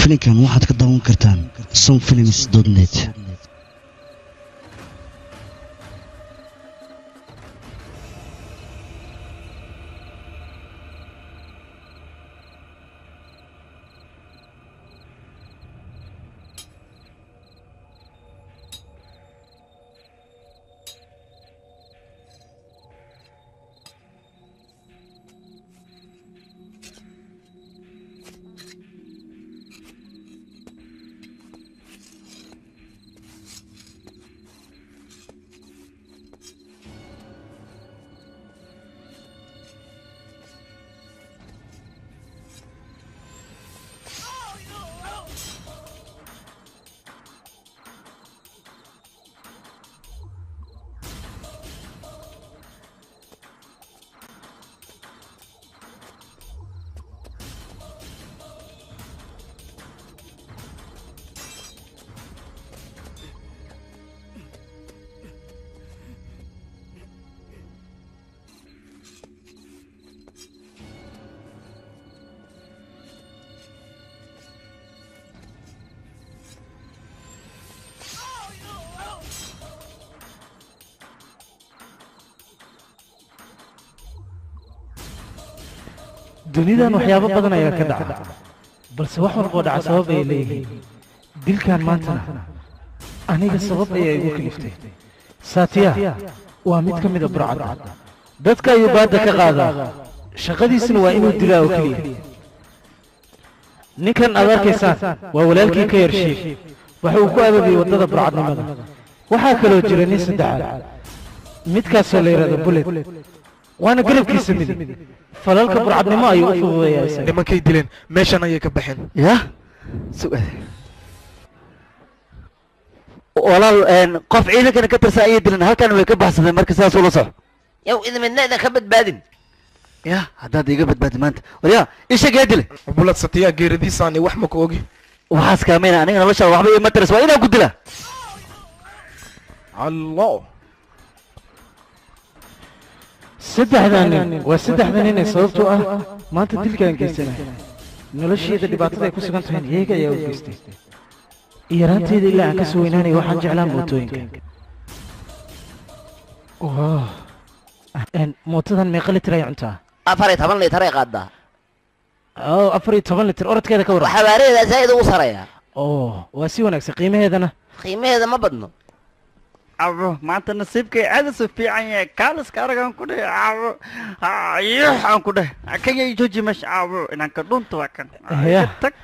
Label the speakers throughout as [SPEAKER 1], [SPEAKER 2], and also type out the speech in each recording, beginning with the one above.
[SPEAKER 1] filimkan waxaad ka daawan kartaan sonfilms.net.
[SPEAKER 2] dunidan waxyaabo badan ayaa ka dhaca balse wax walba oo dhaca sabab ay leeyihiin dilkan maantana aniga sabab ayay igu kaliftay saatiya waa mid ka mid ah burcad dadka ayuu baadda ka qaadaa shaqadiisuna waa inuu dilaa oo keliya ninkan aad arkaysaan waa walaalkii ka yarshiif waxa uu ku ababiyey waddada burcadnimada waxaa kaloo jira nin saddexaad midkaasoo la yidhahdo bulet waana garabkiisa midig falalka burcadnimo ayuu u fududeeyaa isaga
[SPEAKER 3] nimankay dileen meeshan ayay ka baxeen
[SPEAKER 4] ya su'aal walaal qof ciidankana ka tirsan ayay dileen halkan way ka baxsadeen marka sidaas ula soco
[SPEAKER 5] yow idinna ka badbaadin
[SPEAKER 4] ya haddaad iga badbaadi maanta waryaa ishagaa dile
[SPEAKER 3] bulad satiyaa geeradiisaani wax ma ka ogi
[SPEAKER 4] waxaas kaamayna aniga noloshaada waxba ima tiras waa inaan ku dila
[SPEAKER 3] allo
[SPEAKER 2] saddexdan nin waa saddexda nin ee sababtoo ah maanta dilkaan geysanaya nolosheeda dhibaatada ay ku sugan tahay iyaga ayaa u geystay yaraanteeda ilaa aan ka soo weynaanaya waxaan jeclaa mootooyinka mootadan meeqa litir ay cuntaa
[SPEAKER 5] 14 litir ay qaadaa
[SPEAKER 2] 14 litir orodkeeda ka waran
[SPEAKER 5] xawaareeda zaid ugu sareeya
[SPEAKER 2] waa si wanaagsan qiimaheeda
[SPEAKER 5] ma badno
[SPEAKER 4] عبو ما أنت نصيبك هذا سفي عني كارس كارجان كده عبو يح عن كده كي يجوجي مش عبو إن كدون توكل
[SPEAKER 2] تك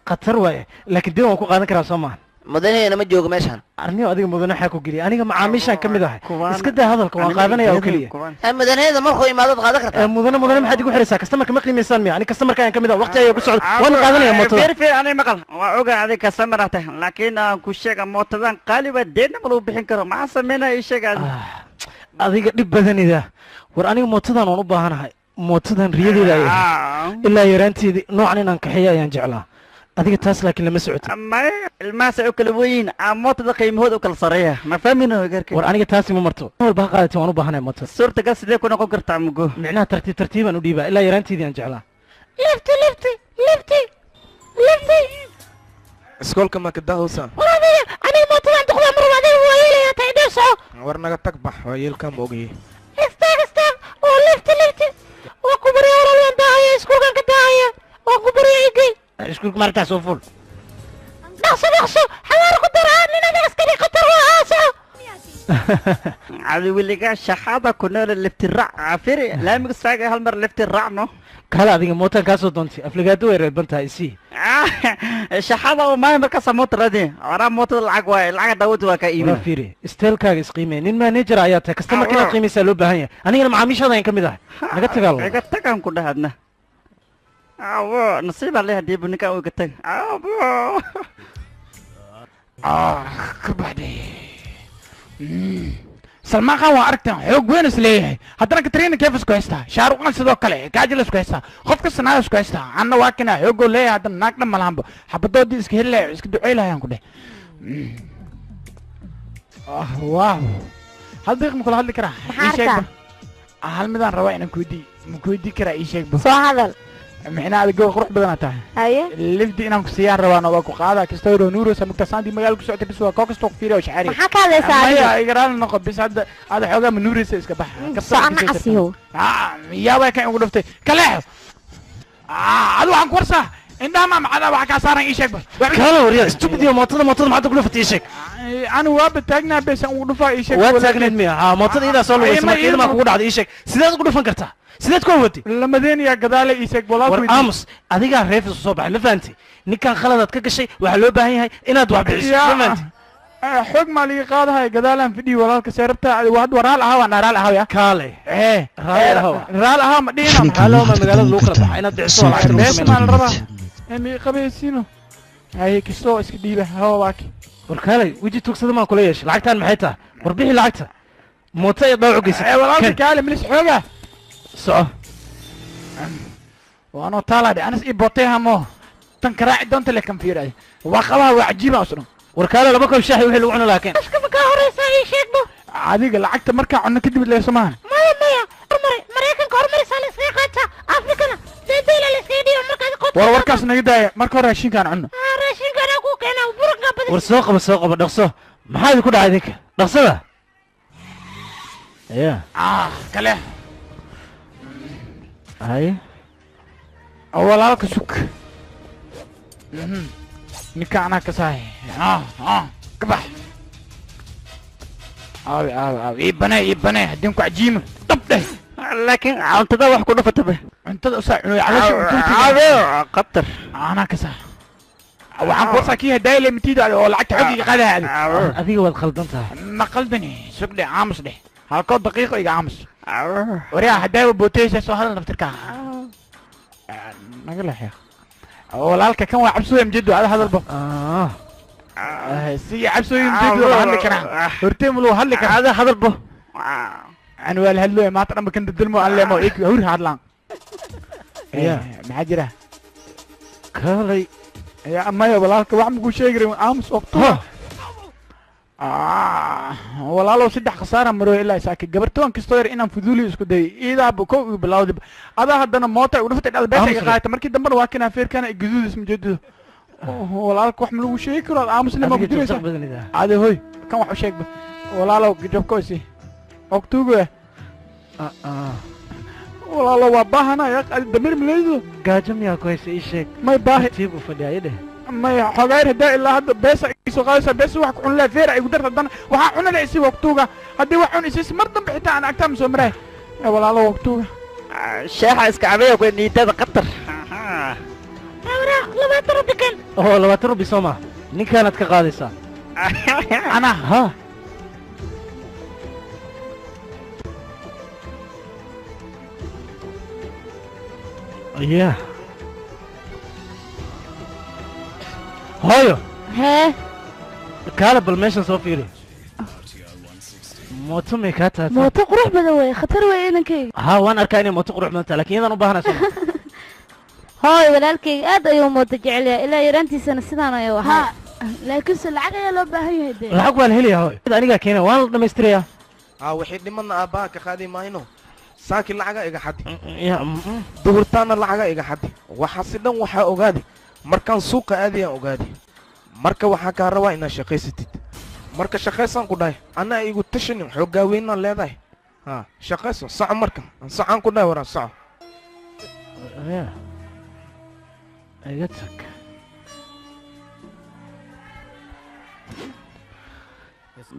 [SPEAKER 2] قطر واي لكن دي وأكو قادن كرا سما
[SPEAKER 5] مدني أنا متجوج ماشان
[SPEAKER 2] أرني أديك مدني حكوا قلي أنا مع عميشان كم ده إسكت هذا الكوان قادن يا وكلية
[SPEAKER 5] مدني هذا مرخو إمادات قادن كرتا
[SPEAKER 2] مدني ما حد يقول حريصة كستمر كم قيمة سامي يعني كستمر كان كم ده وقت يقول سعود وأنا قادن يا موتور
[SPEAKER 4] في أنا مقال وأوجع هذه كستمر أته لكن كوشة موتور قالي بدينا ملو بحين كرو ما سمينا إيش قال
[SPEAKER 2] أديك بدني ده وراني موتور أنا نبغى هاي موتور ريدي ده إلا يرانتي نوعنا نكحيا ينجعله أديك تاس لكن لما سعت
[SPEAKER 4] ما الماس أكل وين عموت ذا قيمة هو أكل صريح ما فاهمينه غيرك
[SPEAKER 2] وأنا تاس مو مرتو أول بقى وأنا بهنا موت
[SPEAKER 4] صورة قص ليه كنا قدر تعمقه
[SPEAKER 2] معناها ترتيبا وديبا إلا يرانتي ذي أنجعله
[SPEAKER 3] لفتي اسكولك ما كده هوسان
[SPEAKER 5] أنا موت أنا تقول أمر بعدين ويلي يا تيدسو
[SPEAKER 3] ورنا تكبح ويلك موجي
[SPEAKER 5] استاغ ولفتي وكبري ورا الداعية اسكوكا كداعية وكبري يجي
[SPEAKER 2] اسكوك مرتا سوفول
[SPEAKER 5] نقصو حوار قدران لنا عسكري قطر وآسا
[SPEAKER 4] عادي واللي قاعد شحاطة كنا لفت الرع عفيري لا مقصاقة هالمر لفت الرع نو
[SPEAKER 2] كلا هذه موتا كاسو دونتي أفلقاتو يربنتها إسي
[SPEAKER 4] شحاطة وما يمركز موت ردي ورا موت العقوة داود وكايبين
[SPEAKER 2] فيري استيل كاغس قيمة نين ما نجر آياتها كستمر كنا قيمة سالو بهاية أنا معاميش هذا ينكم ده نقدت قالوا
[SPEAKER 4] نقدت كم كنا هذنا عوو نصيب عليها دي بنيكا وقتك عوو
[SPEAKER 6] كبحدي سلمان خان واركتن حوق وين اسليه هدنا كترين كيف اسكو هستا شاروخان سيدو كله كاجل اسكو هستا قف كسنا اسكو هستا انا واكنا حوق ليه هدنا ناقنا ملامبو حبدو دي اسك هله اسك دعيله يان كده واو هل دقيق مكل هل كرا
[SPEAKER 5] حركه
[SPEAKER 6] هل مدان رواينا كودي مكودي كرا اي شيء
[SPEAKER 5] سو هذا
[SPEAKER 6] micnaha adiga qurux badan tahay
[SPEAKER 5] haye
[SPEAKER 6] lifdi inaan ku siiyaan rabaan waa ku qaada kastoo nuuro samta saandi magaal ku socotay bis waa koox kastoo fiiriyo shaari
[SPEAKER 5] maxaa ka hadlaysaa
[SPEAKER 6] maya
[SPEAKER 5] adiga
[SPEAKER 6] igaraan noqo bis hadda aad xoogaa nuurisa iska bax
[SPEAKER 5] socona casiyo
[SPEAKER 6] yaa way kan ugu dhuftay kaleex adu waxaan ku warsaa indhaha ma macada waxa ka saaran ii sheeg
[SPEAKER 2] kala wariya stupid iyo mootada maxaad ku dhufatay ii sheeg
[SPEAKER 6] anu waa bataagnaa bes aan ugu dhufaa ii sheeg
[SPEAKER 2] waa taagneed miya mootada idaa soo lugaysay markii idama kugu dhacday ii sheeg sideed ugu dhufan kartaa sideed ku wadi
[SPEAKER 6] lamadeen yaa gadaale ii sheeg
[SPEAKER 2] war aamus adigaa reefis soo baxay la fahanti ninkan khaladaad ka gashay waxaa loo baahan yahay inaad wax bixiso la fahanti
[SPEAKER 6] xoog maa liga qaadahay gadaalaan fidhiyi walaalka seerabta had waraal ahaa waan raal ahaa ya
[SPEAKER 2] kaale
[SPEAKER 6] raal ahaa ma dhihina
[SPEAKER 2] maxaa loo ma magaalada lagu kala baxa inaad bixiso lacagta lagu
[SPEAKER 6] bees
[SPEAKER 2] sameeyo
[SPEAKER 6] maa la rabaa mi qabaysiino hay kastoo iska dhiiba hawa waaki
[SPEAKER 2] war kaalay weji tugsada maan kula yeeshay lacagtaan maxay tahay war bixi lacagta mooto iyo dhaawac geysay
[SPEAKER 6] walaalka kaale milis xooga
[SPEAKER 2] soco
[SPEAKER 6] waanoo taalaadhi anas ii bootay hamo tan karaaci doonta le kan fiiray waa qabaha waa cajiiba usno
[SPEAKER 2] war kaale laba koob shaahi wixii lagu cuni lahaa keen
[SPEAKER 5] iskama kaa horeysaa ii sheegbo
[SPEAKER 6] adiga lacagta markaa cunno kadib leeso maahan
[SPEAKER 5] maya maraykanka horumarisaa la iskaga qaataa afrikana deedeela la iskaga dhiiba markaad qod
[SPEAKER 6] war warkaas naga daaya marka hore raashinkaan cunno
[SPEAKER 5] raashinkan ku keenaa buranka badan
[SPEAKER 2] war soo qaba dhaqso maxaa idinku dhacay idinka dhaqsada ya
[SPEAKER 6] kale
[SPEAKER 2] haye
[SPEAKER 6] walaalka sug ninka anaa ka sahay ka bax ii banee haddii ku cajiimo dhab dheh
[SPEAKER 4] laakiin cuntada wax ku dhufata be
[SPEAKER 6] cuntada usaa cunoy caloosha
[SPEAKER 4] qatar
[SPEAKER 6] anaa ka saa waxaan ku warsaa kii hadaaya le mitiida oo lacagta xoggiga qaadaha
[SPEAKER 2] adiga waad khaldan tahay
[SPEAKER 6] ma qaldani sug dheh aamus dheh halkoo daqiiqo iga aamus waryaa hadaaya booteysa soo hadal naftirkaa naga leexya walaalka kan waa cabsooya mjedo ada hadalbo si cabsooya mjedo la hadli karaa hortee muluu hadli karaa
[SPEAKER 4] ada hadalbo
[SPEAKER 6] aan waa la hadlooya maanta dhanba kan dadalmo aan leemo ik hawri hadlaan maxaa jira
[SPEAKER 2] kaalay
[SPEAKER 6] ya maya walaalka wax maku sheegi rin aamus waqto walaalow saddex khasaara maro ilaa saaka gabartoon kastoo yar inaan fuduuli isku dayay iidaaba kow igu bilawdib adaa haddana moota u dhufatay dhalbeesa iga qaata markii dambana waa kinaa feerkana guduudis majeedido walaalka wax ma lagu sheegi karo aamusnima ku jiraysa ade hoy kan wax u sheegba walaalow jabkoisi ogtuugo walaalow waa baahanaya damir maleydo
[SPEAKER 2] gaajo miyaa ku haysa ii sheeg
[SPEAKER 6] may baahi
[SPEAKER 2] tiibu fadhiya dheh
[SPEAKER 6] maya xogaayr hadaa ilaa hadda beesa soo qaadaysa beesa wax ku cun laa feer ay gudarta haddana waxaa cunada isi waqtuuga haddii wax cun isis mar dambe xitaa aan agtaama soo maraay walaalo waqtuuga
[SPEAKER 4] shaaxa iska cabeeya ku niitada qatar
[SPEAKER 5] waraaq 20 rubi kan
[SPEAKER 2] oo 20 rubi soo ma ninkaanaad ka qaadaysaa
[SPEAKER 6] ana
[SPEAKER 2] ha yeah hooyo
[SPEAKER 5] hee
[SPEAKER 2] kaala bal meeshan soo fiiri mooto may kaa tahay
[SPEAKER 5] mooto qurux badan wey khatar wey inankayga
[SPEAKER 2] ها وانا اركا اني موتو قروح مانتا لكن اذا نباهنا سو
[SPEAKER 5] hooy walaalkayga aad ayuu mooto jecel yahay ilaa yaraantiisana sidaan ayuu ahaa laakiinse lacag ayaa loo baahan yahay dee
[SPEAKER 2] lacag waa la helayaa hooy aniga keena waan la dhamaystirayaa
[SPEAKER 3] wixii dhimanna aabbaha ka qaadi mayno saaki lacaga iga xadi
[SPEAKER 2] ya
[SPEAKER 3] duhurtaana lacaga iga xadi waxaasi dhan waxaa ogaadi markaan suuqa aadayaan ogaadi marka waxaa kaa rabaa inaad shaqaysatid marka shaqaysaan ku dhahay anaa igu tashanin xooggaa weynaan leedahay shaqayso soco marka socaan ku dhahay waraa soco
[SPEAKER 2] ya iga tag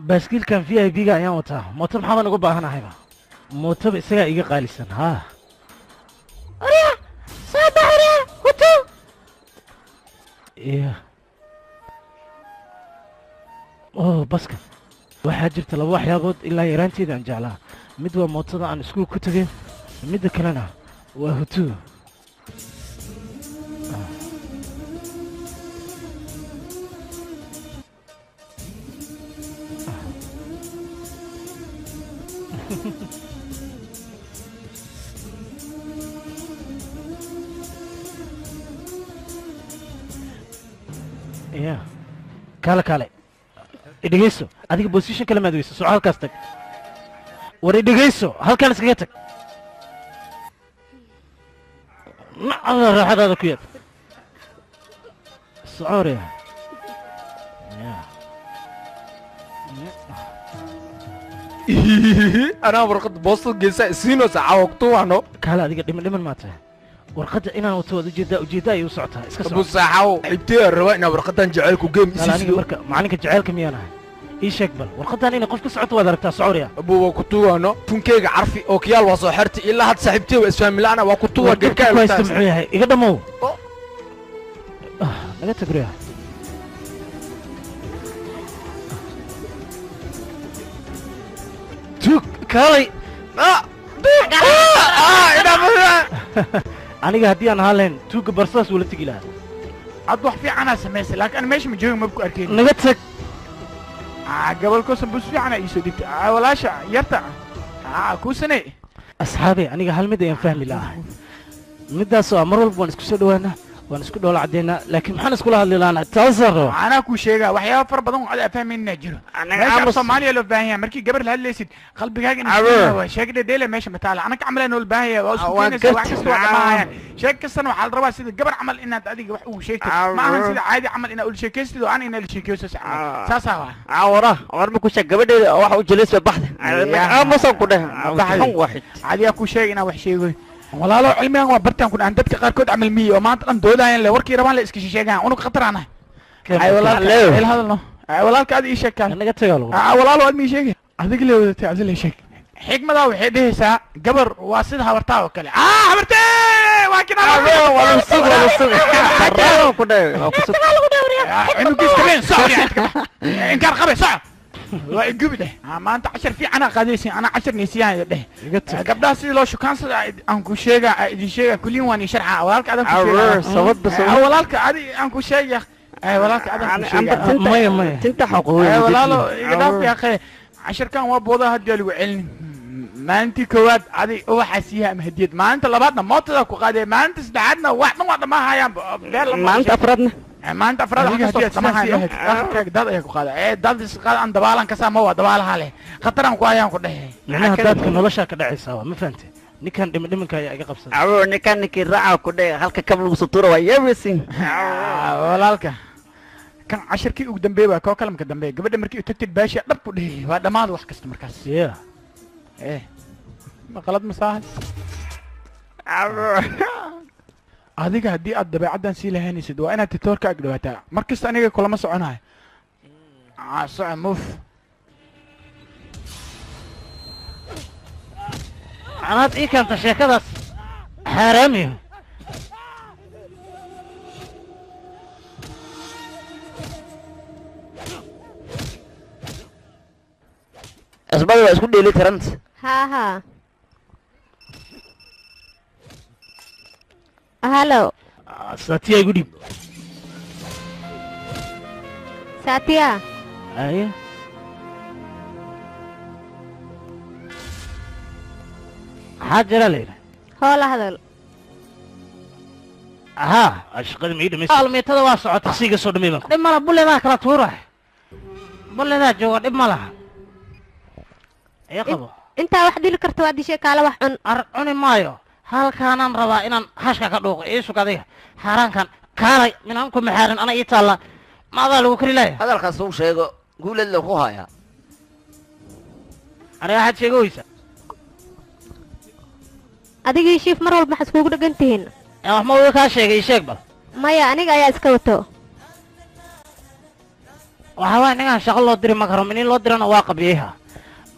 [SPEAKER 2] baaskiilkan v I b-ga ayaan wataa mooto maxaa ugu baahanahayba mootoba isagaa iga qaalisan ha
[SPEAKER 5] orya soo baxre hutu
[SPEAKER 2] ya oh baska waxaa jirta laba waxyaabood ilaa yaraanteeda aan jeclaa mid waa mootada aan iskuul ku tegay midda kalena waa hutu ya kale idhegeyso adiga position kale maad weyso soco halkaas tag war idhegeyso halkaan iskaga tag nacada raaxadaada ku yaad socooriya
[SPEAKER 3] anaa warqad boosto geesa isiino saacawa kutuwaano
[SPEAKER 2] kaale adiga dhiman maa tahay warqadda inaan wato waad ujeedda ayay u socotaa iska
[SPEAKER 3] abu saacawo xibtee raba inaa warqadan jacaylku game
[SPEAKER 2] aniga marka macalinka jacaylka miyaan ahay ii sheeg bal warqadan inay qof ka socoto waad aragtaa socooriya
[SPEAKER 3] abu waa kutuwaano tunkeyga carfi oo kiyaal waa soo xerti ilaa had saaxiibtee waa isfahmi la'ana waa kutuwa
[SPEAKER 2] gebka haysta muxuu yahay iga dhamow naga tagriya tuug kaalay aniga haddii aan ahaan lahayn tuugga barsadas wula tegi lahaa
[SPEAKER 6] ad wax fiicanaa samaysay laakiin ana meesha ma jooga ma ku arkayn
[SPEAKER 2] naga tag
[SPEAKER 6] gabalkoosan bus fiicana iisoo dhigtay walaasha yarta kuusane
[SPEAKER 2] asxaabey aniga hal mid ayaan fahmi lahaa middaasoo ah mar walba waan isku soo dhowaanaa waan isku dhoola caddeynaa laakiin maxaan iskula hadli lahaana taasaan raba
[SPEAKER 6] anaa kuu sheegaa waxyaaba fara badan oo adaa fahmaynaa jiro meesha soomaaliya loo baahan yahay markii gabar la hadlaysid qalbigaaga inaa sheeg dhedheele meesha mataala anaka camal noo baahan yahay waa isku keenaysa wax kasta waa dhammaayaan sheeg kastana waxaa la rabaa sida gabar camal inaad adiga wax ugu sheegtid ma ahan sida caadi camal inaad ul sheekaystid oo aan inaa la sheekeeyo saasaa waa
[SPEAKER 4] awara war ma ku sheeg gabadheeda waxa u jeleys ba baxda aamusan ku dheh
[SPEAKER 6] caadiyaa kuu sheeg inaa wax sheegoy walaalo cilmigan waa bartaan ku dhahan dadka qaarkood camal miyi oo maanta dhan doodaayan le warkii rabaan la iska sheegaan unug khatar aan ahay hadalno walaalka adi ii sheegtaan
[SPEAKER 2] naga tagaa
[SPEAKER 6] walaalo aad ma ii sheegay adiga le wadatay adi le sheeg xigmadaa waxay dhehaysaa gabar waa sida habartaa oo kale habartee waa kinaainkaar qabe soco waa igubi dheh maanta cashar fiicanaa qaadaysin anaa cashar neysiyahan dheh gabdhaha sidii loo shukaansadaa aan ku sheegaa idin sheegaa kulliin waan ii sharxa walaalka adan ku sheegaa walaalka adi aan ku sheega walaalka adan ku sheegaa
[SPEAKER 2] maya maya
[SPEAKER 4] tinta xaqooy
[SPEAKER 6] walaalo iga dhaaf yaa qee casharkan waa boodaa hadii lagu celin maalintii koowaad adi waxaa siiyaa ama hadiyad maalinta labaadna mootada ku qaadee maalinta saddexaadna wax dhan waa dhammaahayaan
[SPEAKER 4] maalinta afraadna
[SPEAKER 6] maanta afraad dad ayaa ku qaada dad isqaad aan dabaalan ka saa ma waa dabaalaha leh khataraan ku ayaan ku dhehe
[SPEAKER 2] macnaha daadka noloshaa ka dhacaysaa waa ma fahante ninkan dhimanka ayaa iga qabsaday
[SPEAKER 4] awo ninkii raaca ku dhehe halka kab lagu sutura waa yeebisin
[SPEAKER 6] walaalka kan cashirkii ugu dambeey waa koo kalamka dambeey gabadha markii u tagtid baasha dhab ku dhehe waa dhammaad wax kasta markaas ma qalad masaahay adiga haddii aad dabeecaddan sii lahaynaysid waa inaad titoorka ag dhawaataa mar kasta aniga kulama soconahay soco muf
[SPEAKER 2] anaad ii keenta sheekadaas xaaraamiyo
[SPEAKER 4] cusbada waa isku dheeli tiranta
[SPEAKER 5] ها هلو
[SPEAKER 2] ساتيا يقول لي
[SPEAKER 5] ساتيا
[SPEAKER 2] ايه حاجة ليلى
[SPEAKER 5] هولا هذا
[SPEAKER 2] ها اشقد ميد مس الميتada waa socota siiga soo dhameeyo dhib mala buleeda kala tuuray buleeda jooga dhib mala ay qabo
[SPEAKER 5] inta wax dili karto waa dishay kala wax
[SPEAKER 2] cuni maayo halkaanaan rabaa inaan hashka ka dhuuqo ii sugadiga xaaraankan kaalay minaan ku maxaarin ana ii taalla maadaa lagu kari laaya
[SPEAKER 4] hadalkaas uu sheego guulad la ku haya
[SPEAKER 2] aniga waxaad sheegaysa
[SPEAKER 5] adigii shiif mar walba maxaad kuugu dhagan tihiin
[SPEAKER 2] wax ma uu kaa sheegay sheeg bal
[SPEAKER 5] maya aniga ayaa iska wato
[SPEAKER 2] waxa waa ninkaan shaqo loo diri ma karo minin loo dirana waa qabiyaha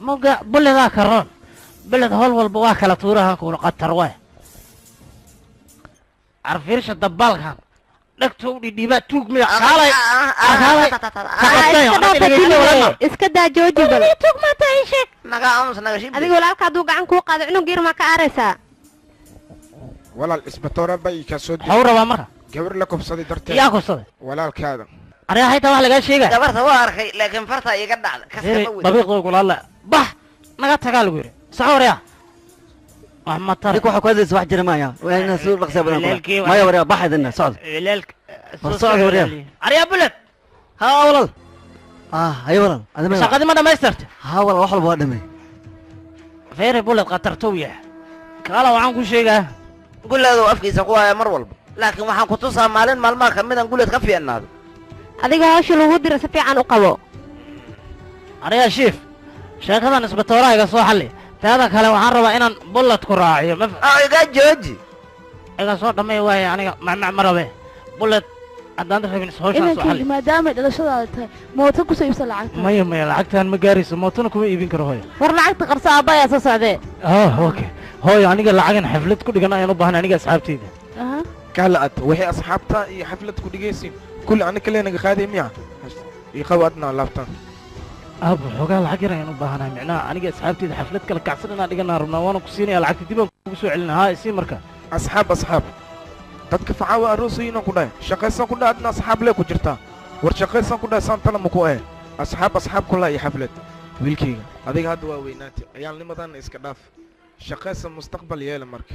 [SPEAKER 2] muga buledaa karoon beled hol walba waa kala tuurahan kuuna qatar waay arfiirsha dabaalkan dhagto u dhidhiibaa tuug mida kaalay
[SPEAKER 5] iska daa jooji bal
[SPEAKER 4] tuug maanta ii sheeg naga aamus naga shib
[SPEAKER 5] adiga walaalka hadduu gacan kuu qaado cunug yar maa ka aaraysaa
[SPEAKER 3] walaal isbatoora bay ka soo
[SPEAKER 2] waxuu rabaa marka
[SPEAKER 3] gabar la kubsaday darteed
[SPEAKER 2] yaa kubsaday
[SPEAKER 3] walaalkaada
[SPEAKER 2] aniga haytaa wax lagaa sheegaya
[SPEAKER 4] gabarta waa arkay laakiin farta iga dhacda kasama wey
[SPEAKER 2] dabiiqdooda kulaala bax naga tagaa lagu yidhi saxo waryaa wax ma tar
[SPEAKER 4] waxa ku hadlaysa wax jira maya waa inaa soo dhaqsaa badan maya waryaa baxaydana socod socod waryaa
[SPEAKER 2] aryaa buled
[SPEAKER 4] haa walal hayo walal
[SPEAKER 2] shaqadii ma dhamaystirta
[SPEAKER 4] haa walal wax walba waa dhamay
[SPEAKER 2] feere buled qatartow yahay kaala waxaan ku sheegaa
[SPEAKER 7] guleedu afkiisa ku haya mar walba laakiin waxaan ku tusaa maalin maalmaha ka mid aan guleed ka fiicnaado
[SPEAKER 5] adiga hawsha lagu dira si fiican u qabo
[SPEAKER 2] aniga shiif sheekadan isbitooraha iga soo xalli taada kale waxaan rabaa inaan bullet ku raaciyo
[SPEAKER 7] iga jooji
[SPEAKER 2] iga soo dhamay waaye aniga macmac ma rabe bullet haddaan rabin hawshaan soo xalli
[SPEAKER 5] maadaamay dhalashadaada tahay mooto kusoo iibsa lacagta
[SPEAKER 2] maya lacagtaan ma gaarayso mootona kuma iibin karo hooyo
[SPEAKER 5] war lacagta qarso aabba ayaa soo socdee
[SPEAKER 2] okay hooyo aniga lacagan xaflad ku dhigan ayaan u baahnay aniga asxaabteyda
[SPEAKER 3] kaala ad waxay asxaabta iyo xaflad ku dhigaysiin kulli aniga kaleenaga qaaday miya iyo qaw adna laabtaan
[SPEAKER 2] aabo xoogaa lacag yar ayaan u baahanahay micnaha aniga asxaabteyda xaflad kala kacsan inaan dhiganaa rabnaa waana ku siinaya lacagta dib aan kugu soo celinaa haa isii marka
[SPEAKER 3] asxaab dadka facaawa aroosayinaan ku dhahay shaqaysan ku dhahay adna asxaab lee ku jirtaa war shaqaysan ku dhahay saantana ma ku asxaab kula iyo xaflad wiilkayga adiga hadda waa weynaatay ciyaalnimadana iska dhaaf shaqaysan mustaqbal yeela marka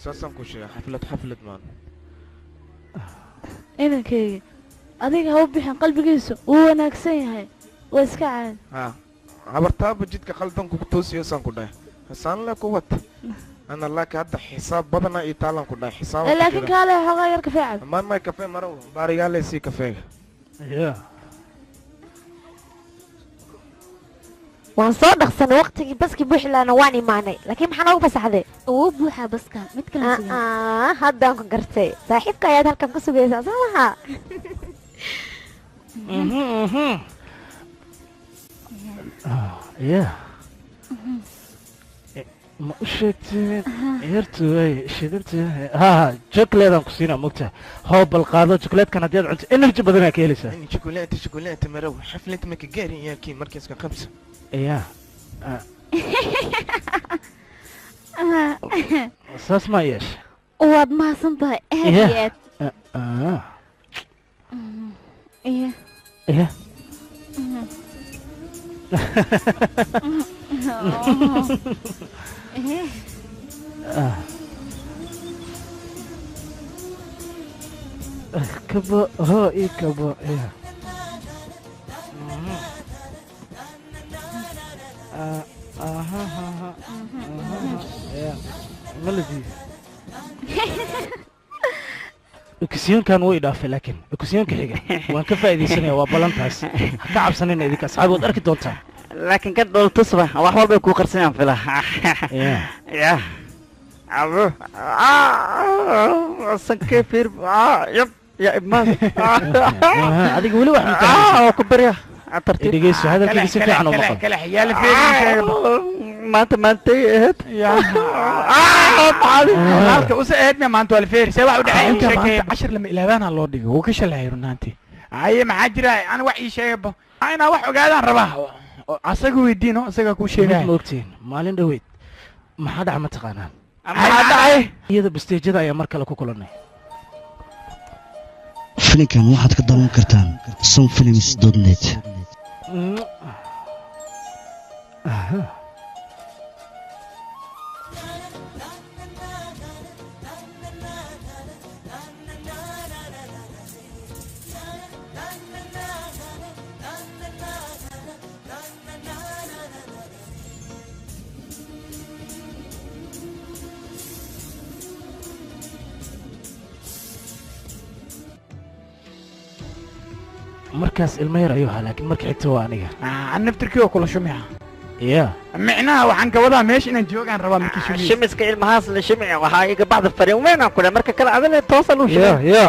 [SPEAKER 3] saasaan ku sheega xaflad maan
[SPEAKER 5] inankayga adiga ha u bixin qalbigiisu wuu wanaagsan yahay waa iska caadi
[SPEAKER 3] habartaaba jidka qaldanku ku toosiyosaan ku dhahay hasaan le ku wata ana laakiin hadda xisaab badana iyo taalan ku dhahay xisaab
[SPEAKER 5] laakiin kaale xoogaa yar kafee cab
[SPEAKER 3] maan may kafee maro baarigaale sii kafeega
[SPEAKER 5] waan soo dhaqsanay waqtigii baskii buuxilaana waan imaanay laakiin maxaa noogu fasaxday
[SPEAKER 8] uu buuxaa baskan mid kale
[SPEAKER 5] haddaan ku gartay saaxiibka ayaad halkan ka sugaysaa soo maha
[SPEAKER 2] ma u sheegteen yartu way shidabta jokleedaan ku siinaa mogta hoo bal qaado jokleedkan haddii aad cunto energy badanaa ka helaysaa
[SPEAKER 3] shukuleeta marow xaflad ma ka gaarin yaakii markiiska qabsa
[SPEAKER 2] saas maa yeesha
[SPEAKER 5] waad mahadsan tahay aad iyo aad
[SPEAKER 2] kabo hoo ii kabo maladiis okisyoonkan wuu idhaafay laakiin okisyoonka xiga waan ka faa'iidaysanaya waa ballantaas ha ka cabsanayna idinka asxaab waad arki doontaa
[SPEAKER 4] laakiin ka dhooltusba wax walbay kuu qarsanayaan fila ya abo sankee fiir yab ya imaad
[SPEAKER 2] adiga weli wax
[SPEAKER 4] ku barya tartiib
[SPEAKER 2] dhegeyso hadalkayga si fiican oo maqal
[SPEAKER 6] kala xiyaala fiirin
[SPEAKER 4] maantay ahayd
[SPEAKER 6] halka usa ahaydna maanta waa la feeri see wax u dhacay sheekay cashir lama ilaabaana loo dhigay wuu ka shalay runaantii aye maxaa jira ana wax ii sheegaba inaa wax ogaadaan rabaa asaga weydiino asaga kuu sheegaya
[SPEAKER 2] ma ogtiin maalin dhaweyd maxaa dhaca ma taqaanaan
[SPEAKER 6] maxaa dhacay
[SPEAKER 2] iyada basteejada ayaa mar kale ku kulannay
[SPEAKER 1] filinkan waxaad ka daawan kartaan sonfilms.net
[SPEAKER 2] markaas ilmo yar ayuu ahaa laakiin marka xigta waa aniga
[SPEAKER 6] an naftirkii oo kula shumica
[SPEAKER 2] ya
[SPEAKER 6] micnaha waxaan ka wadaa meesha inaan joogaan rabaa markii shumica
[SPEAKER 4] shimiska ilmahaas la shumica waxaa iga bacda fariin weynaan ku dhahay marka kale adale toosa luu shumica
[SPEAKER 2] ya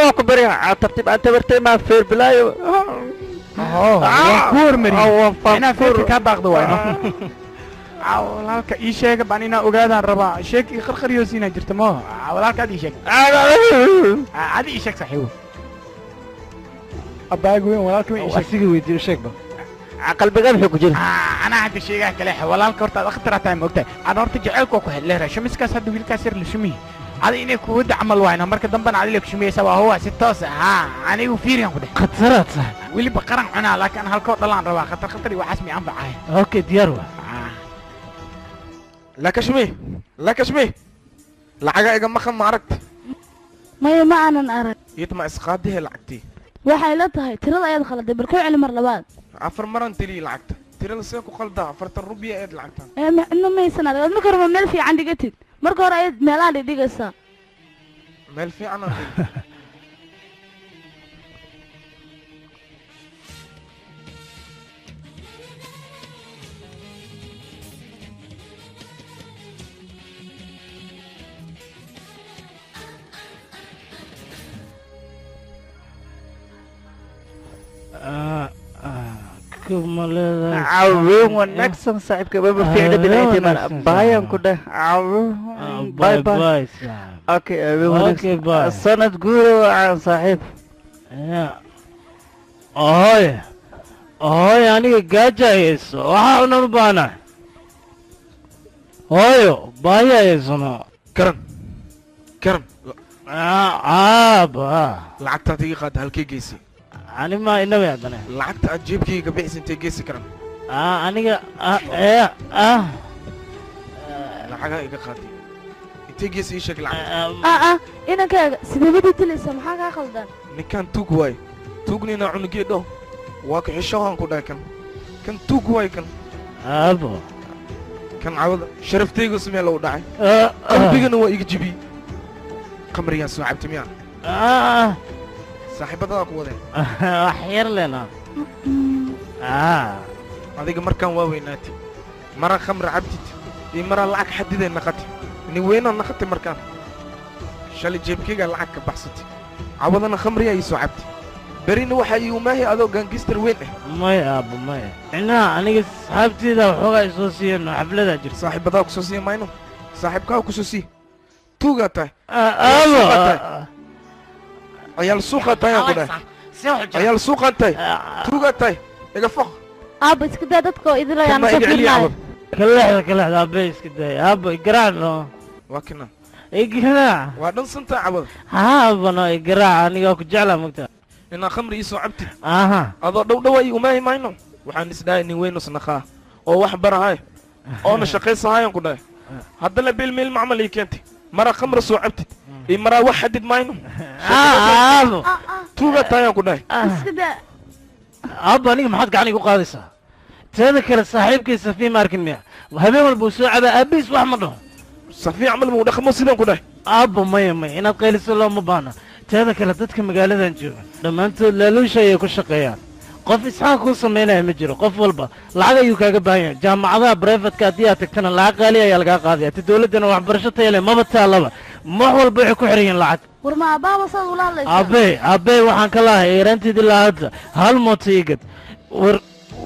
[SPEAKER 4] waa ku barya tartiib aan tabartay maa feer bilaayo
[SPEAKER 6] waan ku hormariyey inaa feerka kaa baaqda waayno walaalka ii sheega baan inaa ogaadaan rabaa sheeg ii qarqaryoosiinaa jirta moo walaalka ad ii sheeg adi ii sheeg saaxiibo abaagu weyn walaalka weyn
[SPEAKER 2] asiga weydiiyo sheegba
[SPEAKER 4] qalbigaad wuxuu ku jira
[SPEAKER 6] anaa hadda sheegaa kale walaalka horta ad akhtar tahay ma ogtahay aan horta jaceylka ku hedleera shumiskaas hadda wiilkaas yar la shumiye adi inay kuwada camal waayno marka dambana adile ku shumiyeysa waa huwa si toos ah anigu fiiriyan ku dheh
[SPEAKER 2] khataraad tahay
[SPEAKER 6] weliba qaran cunaa laakiin halkoo dhalaan rabaa khatari waxaas mi anfacahay
[SPEAKER 2] okay diyaar wa
[SPEAKER 3] la kashmi lacaga iga maqan ma aragti
[SPEAKER 5] maya ma aanan arag
[SPEAKER 3] yitma isqaadihe lacagtii
[SPEAKER 5] waxay la tahay tirada ayaad khaladay bal ku celi mar labaad
[SPEAKER 3] 4 maran tili lacagta tirada see ku qaldaa 40 rubiya eed lacagtan
[SPEAKER 5] inna maysan adag ma karma meel fiican dhigatid marka hore ayaad meelaha dhigaysaa
[SPEAKER 3] meel fiican aan dhigay
[SPEAKER 4] عاوين ونكسن صاحب كباب في عدة بنايتي مانا باي أنكو ده عاوين باي باي اوكي
[SPEAKER 2] اوكي باي
[SPEAKER 4] السنة تقولوا عن صاحب
[SPEAKER 2] هاي يعني جاجايس وحاونا نبانا هايو بايا يسنا
[SPEAKER 3] كرم كرم
[SPEAKER 2] با
[SPEAKER 3] lacagta tii qaad halkii geesi
[SPEAKER 2] ani ma inawe hadana
[SPEAKER 3] lacagta aad jeebkayga bixisantay geesi karan
[SPEAKER 2] aniga
[SPEAKER 3] lacaga iga qaadi intee geesi ii sheeg lacag
[SPEAKER 5] inankaaga sidee tilaysa maxaa kaa khaldan
[SPEAKER 3] ninkan tuug waay tuugnina cunugii dhow waa ka xishohan ku dhahay kan tuug waay kan
[SPEAKER 2] abo
[SPEAKER 3] kan cawada sharaftayga samee lagu dhacay qalbigana waa iga jibiyey qamrigaan soo cabtay miyaa saaxiibadadaa ku wadeen
[SPEAKER 2] wax yar lena
[SPEAKER 3] adiga markaan waa weynaatay maraa khamri cabtid iyo maraa lacag xadiday naqatay nin weynaa naqatay markaan shalay jeebkaygaa lacag ka baxsatay cawadana khamriyaa ii soo cabtay berina waxaa ii umaahay adoo gaangistar weyn ah
[SPEAKER 2] maya aabo maya inaa aniga saxaabteyda waxoogaa isoo siiyeen xafladaa jirta
[SPEAKER 3] saaxiibadaa kusoo siiya mayno saaxiibkaa kusoo sii tuugaa tahay عيال سوق تاي أقوله عيال سوق تاي توقع تاي إذا فخ
[SPEAKER 5] أبى إسكده دتكو إذا لا يعني
[SPEAKER 3] سفينة
[SPEAKER 2] كله أبى إسكده أبى إقرأ
[SPEAKER 3] وكنا
[SPEAKER 2] إقرأ
[SPEAKER 3] وادن سنت عبد
[SPEAKER 2] أبى أنا إقرأ أنا جاك جعله مكتب
[SPEAKER 3] إن خمر يسوع عبتي
[SPEAKER 2] أها
[SPEAKER 3] هذا دواي وما هي ماينو وحنس ده إني وين نخاه أو واحد برا هاي أنا شقيس هاي أقوله هذا اللي بالميل معمل كنتي مرة خمر سوع عبتي إيه مرة واحد ماينو توقع تاي أقوله
[SPEAKER 5] إسكده
[SPEAKER 2] أبى أنا ما حد قاعد يقول قاضيسا تذكر صاحبك سفي ماركن مياه وهذا البوسوع على أبيس وأحمده
[SPEAKER 3] صفي عمل مو دخل مصيدة أقوله
[SPEAKER 2] أبى ما أنا قيل سلام مبانا تذكر لتذكر مقالة نجوا لما أنت لا شيء يكون شقيان قف إسحاق وصمينا مجرو قف والبا لعجا يوكا باين جامعة بريفت كاتيا تكتنا العقالية يلقى قاضية تدولدنا وحبرشتها يلي ما بتعلمها ما هو البيع كحرين لعد
[SPEAKER 5] ورما بابا صاد ولا الله
[SPEAKER 2] أبي وحن كلاه إيرانتي دلا هذا هالموتيجد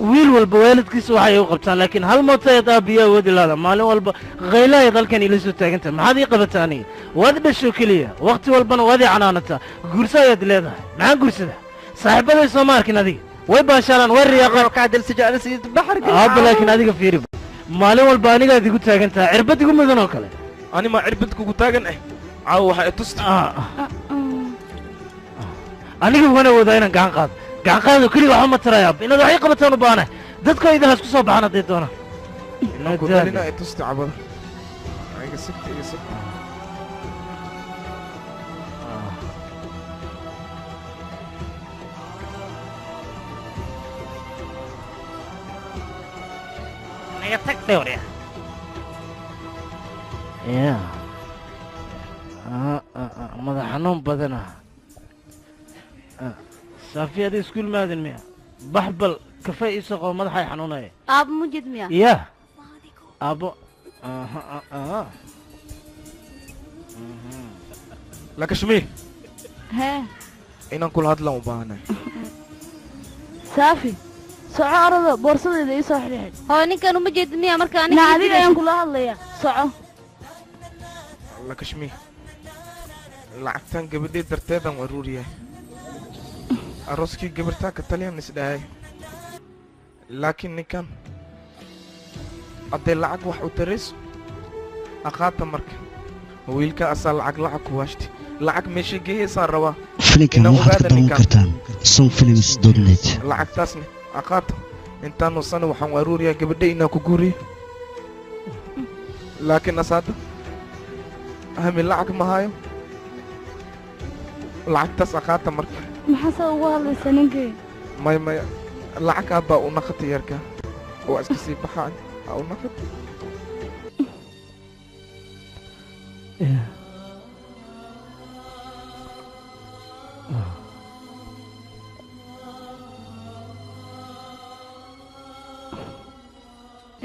[SPEAKER 2] ويل والبوالد كيسو حي وقبتان لكن هالموتيجد أبيه ودي هذا ماله والب غيلا يضل كان يلسو تاجنت ما هذه قبتاني وهذا بالشوكلية وقت والبن وهذه عنانته قرصة يدل هذا ما قرصة صاحب هذا يسمار كنا ذي ويباشران والرياقة
[SPEAKER 4] قاعد السجارة سيد البحر
[SPEAKER 2] لكن هذه كفيري ماله والباني قاعد يقول تاجنت عربت يقول ماذا ناكله
[SPEAKER 3] أنا ما عربت كوكو تاجن عاو حيتست
[SPEAKER 2] أنا كيف أنا وداينا قان قاد كل واحد ما ترى يا إنه ضحية قبتنا بانه دتك إذا هسكو صوب عنا ديتونا
[SPEAKER 3] كنت لنا تست عبد أي سبت
[SPEAKER 2] يتك توريا يا ماذا حنون بدنا صافية دي سكول مادن ميا بحبل كفاية سقو ماذا حي حنونة
[SPEAKER 5] أب مجد ميا
[SPEAKER 2] يا أبو
[SPEAKER 3] لك شمي
[SPEAKER 5] ها
[SPEAKER 3] إن كل هذا لو بانا
[SPEAKER 5] صافي سعارة بورصة ذي صحيح
[SPEAKER 8] هو نكان مجد ميا مركاني
[SPEAKER 5] نعدي أيام كلها الله يا سعو
[SPEAKER 3] لك شمي لعبتان قبل درتيدا وروريا الرسكي قبرتها كتاليا نسداي لكن نكان أدي لعق وح وترس أخاطة مركا ويلك أصل لعق لعق واشتي لعق ماشي جيه صار روا
[SPEAKER 1] فيلمكان waxaad ka daawan kartaan sonfilms.net
[SPEAKER 3] lacag taasna aqaato intaan sano waxaan waruuriyaa gabadhay inaan ku guuriyo laakiin asaada ahmi lacag ma hayo lacagtaas aqaata marka
[SPEAKER 5] maxaa soo ugu hadlaysa ninkii
[SPEAKER 3] may lacag aabaa u naqatay yarka waa iska sii baxaan ha u naqid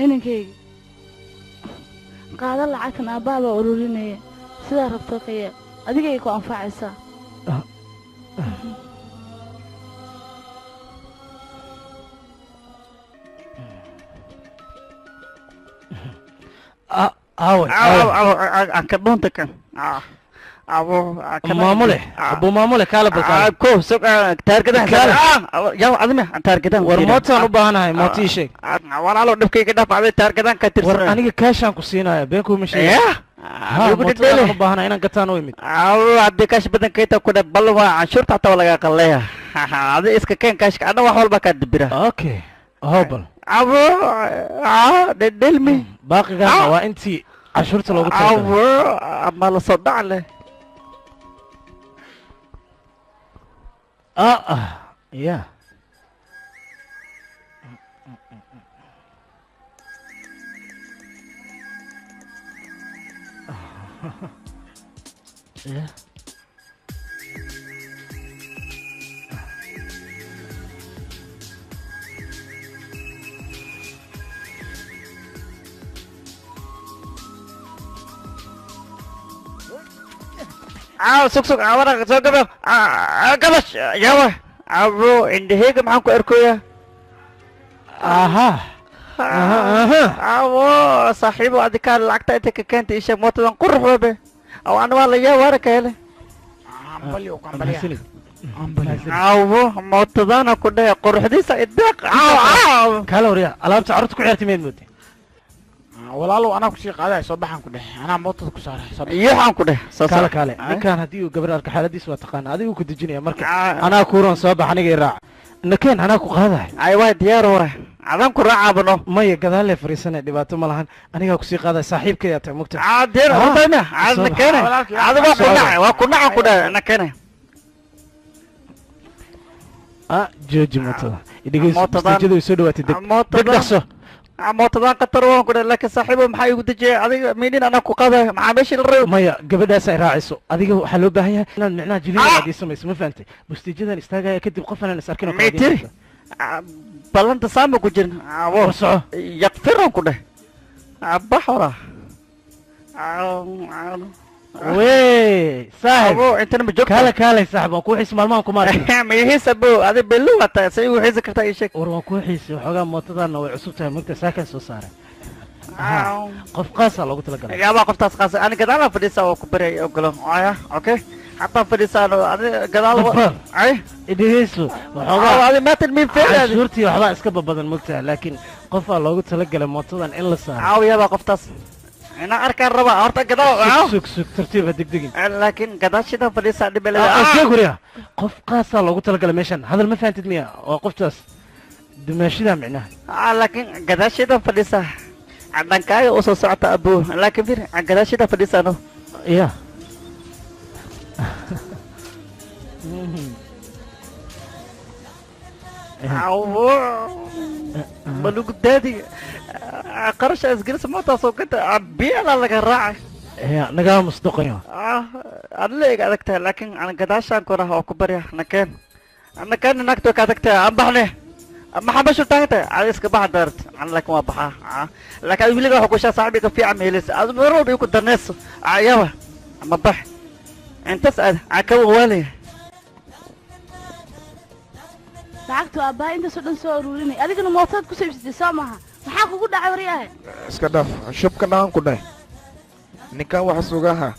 [SPEAKER 5] inankayga qaado lacagtan aabbaha baa ururinaya sidaa rabto ka yeel adigay ku anfacaysaa
[SPEAKER 4] aan ka dhunta kan
[SPEAKER 2] maamule abu maamule kaala balkaa
[SPEAKER 4] ko sog taargadan yaw adime taargadan
[SPEAKER 2] war mootaan u baahanahay mootii sheeg
[SPEAKER 4] walaalo dhibkayga dhafacday taargadan ka tirsan
[SPEAKER 2] war aniga kaashaan ku siinaya been kuma sheeg mootaan u baahanahay inaan gataan u imid
[SPEAKER 4] haddii kaash badan kayta ku dhe bal waa canshuurta hataa lagaa qalleeya adi iska keen kaashka adna wax walba kaa dibira
[SPEAKER 2] okay hobal
[SPEAKER 4] abo dhedhelmi
[SPEAKER 2] baaqigaana waa intii cashuurta loogu
[SPEAKER 4] abo ama la soo dhac leh
[SPEAKER 2] ya ya
[SPEAKER 4] sug awara soo gabo gabash yawa abo indhaheyga maxaan ku arkoya
[SPEAKER 2] aha
[SPEAKER 4] abo saaxiibo adikaa lacagta inta ka keenta isheeg mootadan qurux wabe aw ana waa la yaawara ka hele abo mootadana ku dheh quruxdiisa ideeq
[SPEAKER 2] kaala warya alaabta carruurta ku ciyaartay meed moodee
[SPEAKER 6] walaalow anaa kusii qaadaya soo baxaan ku dheh anaa mootada ku saaray
[SPEAKER 4] iyoxaan ku dheh
[SPEAKER 2] kaale kaale ninkaan haddii uu gabar arka xaaladiis waa taqaana adigu ku dejinaya marka anaa kuuran soo bax aniga iraac nakeen anaa ku qaadahay
[SPEAKER 4] ay waa diyaar waa adaan ku raacabano
[SPEAKER 2] maya gadaalee fariisane dhibaato ma lahan anigaa kusii qaadaya saaxiibkaya tahay mugta
[SPEAKER 4] diyaar hortayna nakene adiga waa ku nacay waa ku nacan ku dheh nakene
[SPEAKER 2] jooji mootada idhegeyso mustaajada way soo dhawaatay deg dhaqso
[SPEAKER 4] mootadan qatar waan ku dheh laakiin saaxiibo maxaa igu dejiyay adiga miidhin anaa ku qaadaya maxaa meeshii la reebo
[SPEAKER 2] maya gabadhaas ay raacayso adiga waxaa loo baahan yahay inaad micnaha jiliyaad ii samayso ma fahantay mustajadan istaagaya kadib qof aanan is arkin oo
[SPEAKER 4] mitiri ballanta saama ku jirin
[SPEAKER 2] war soco
[SPEAKER 4] yakfiran ku dheh baxora
[SPEAKER 2] wey saaxib
[SPEAKER 4] intana ma joogta
[SPEAKER 2] kaale kaalay saaxib waan kuu xiis maalmahan kuma arkin
[SPEAKER 4] mayihiisa bo adi belu wata say igu xiisi kartaa ii sheeg
[SPEAKER 2] war waan kuu xiisay waxoogaa mootadaana way cusub tahay mugta saakan soo saaray qof qaasaa loogu talagalay
[SPEAKER 4] yaabaa qoftaas qaasa ani gadaalaan fadhiisaa oo ku baryay ogolo aya okay hataa fadhiisaano adi gadaal ay
[SPEAKER 2] idhegeyso waxoogaa
[SPEAKER 4] adi maatin min feelaadi
[SPEAKER 2] cashuurtii waxbaa iska babadan mugtaha laakiin qofaa loogu talagalay mootadan in la saaro
[SPEAKER 4] yaabaa qoftaas ina arkaan raba horta gadaal
[SPEAKER 2] sug tartiib ha degdegin
[SPEAKER 4] laakiin gadaashida fadhiisaa
[SPEAKER 2] dhibelguriya qof qaasaa loogu talagalay meeshan hadal ma fahantid miya waa qoftaas dumaashida micnaha
[SPEAKER 4] laakiin gadaashida fadhiisaa dhankaaga u soo socota abo laakiin fir gadaashida fadhiisaano
[SPEAKER 2] ya
[SPEAKER 4] malugu daadiga qarasha isgelisa mootaasoo ganta biyaala laga raacay
[SPEAKER 2] nagaa musduqayo
[SPEAKER 4] adla ega adag tahay laakiin aan gadaashaan koraha oo ku barya nakeen naagto ka adag tahay aan baxne maxaa meeshu taagan tahay ada iska baxa daarat an laakiin waa baxaa laakiin ad weliga waxa kushaa saaxibiga fiican meelis ad mar walba iku darneyso yaba ama bax intas ad ka wawaalaya
[SPEAKER 5] lacagtu aabbaha intaasoo dhan soo ururinay adigana mootaad ku saybsatay soo maaha maxaa kugu dhacay waryahay
[SPEAKER 3] iska dhaaf shubka dhahan ku dhahay ninkan waxaas ogaaha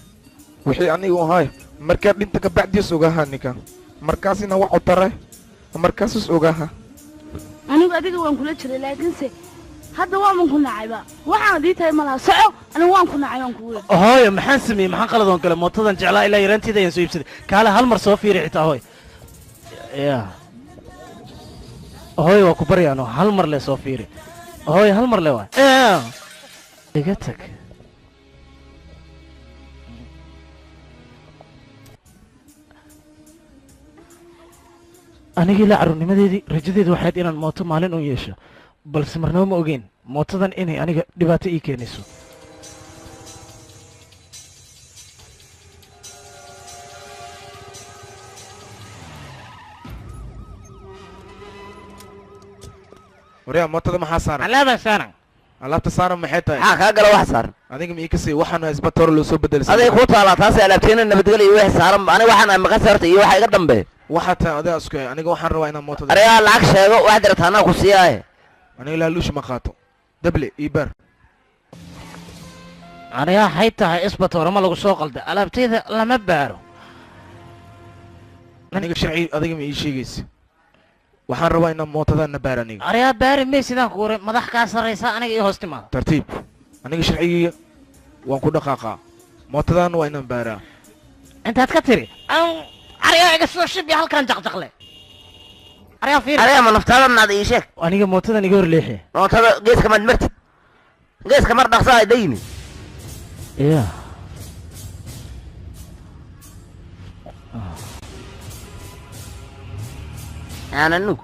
[SPEAKER 3] wixii anigu ahay markaa dhinta kabacdiis ogaaha ninkan markaasina wax u taray markaasus ogaaha
[SPEAKER 5] anigu adiga waan kula jiray laakiinse hadda waaman ku nacayba waxaan dii tahay malaha soco anigu waan ku nacay waan kugu
[SPEAKER 2] hooyo maxaan sameeyey maxaan qaladoon kale mootadan jeclaa ilaa yaraanteeda ayaan soo iibsaday kaale hal mar soo fiiri xitaa hooy ya hooy waa ku baryaano hal mar le soo fiiri hooy hal mar le waa iga tag anigii la carruurnimadeedii rajadeedu waxayd inaan mooto maalin un yeesho balse marnaba ma ogeyn mootadan inay aniga dhibaato ii keenayso
[SPEAKER 3] waryaa mootada maxaa saaran
[SPEAKER 6] alaaba saaran
[SPEAKER 3] alaabta saaran maxay tahay
[SPEAKER 7] maxaa kaa gala wax saaran
[SPEAKER 3] adiga ma ii ka sii waxaana isbatoor loo soo bedelay
[SPEAKER 7] aday kuu taalaa taasi alaabteena nabadgelyo iyo wixii saaran aniga waxaan maqan saartay iyo waxa iga dambe
[SPEAKER 3] waxaa tahay adiga isku aniga waxaan rabaa inaan mootada
[SPEAKER 7] arigaa lacag sheego wax dirta anaa ku siiyaaye
[SPEAKER 3] aniga laaluush ma qaato dable ii bar
[SPEAKER 6] aniga hay tahay isbatoor ma lagu soo qalda alaabtayda lama baaro
[SPEAKER 3] aniga sharci adiga ma ii sheegaysa waxaan rabaa inaan mootada na baar aniga
[SPEAKER 6] ariga baari may sidaan ku waray madax kaa sarraysa aniga iyo hoos timaada
[SPEAKER 3] tartiib aniga sharcigiiga waan ku dhaqaaqaa mootadaana waa inaan baaraa
[SPEAKER 6] intaad ka tiri ariga iga soo shibi halkan jaqjaqle ariga fiir
[SPEAKER 7] ariga ma naftaada naad ii sheeg
[SPEAKER 2] aniga mootadan iga hor leexi
[SPEAKER 7] mootada geeska maad martid geeska mar dhaqsa ay dayni
[SPEAKER 2] ya
[SPEAKER 7] أنا نوك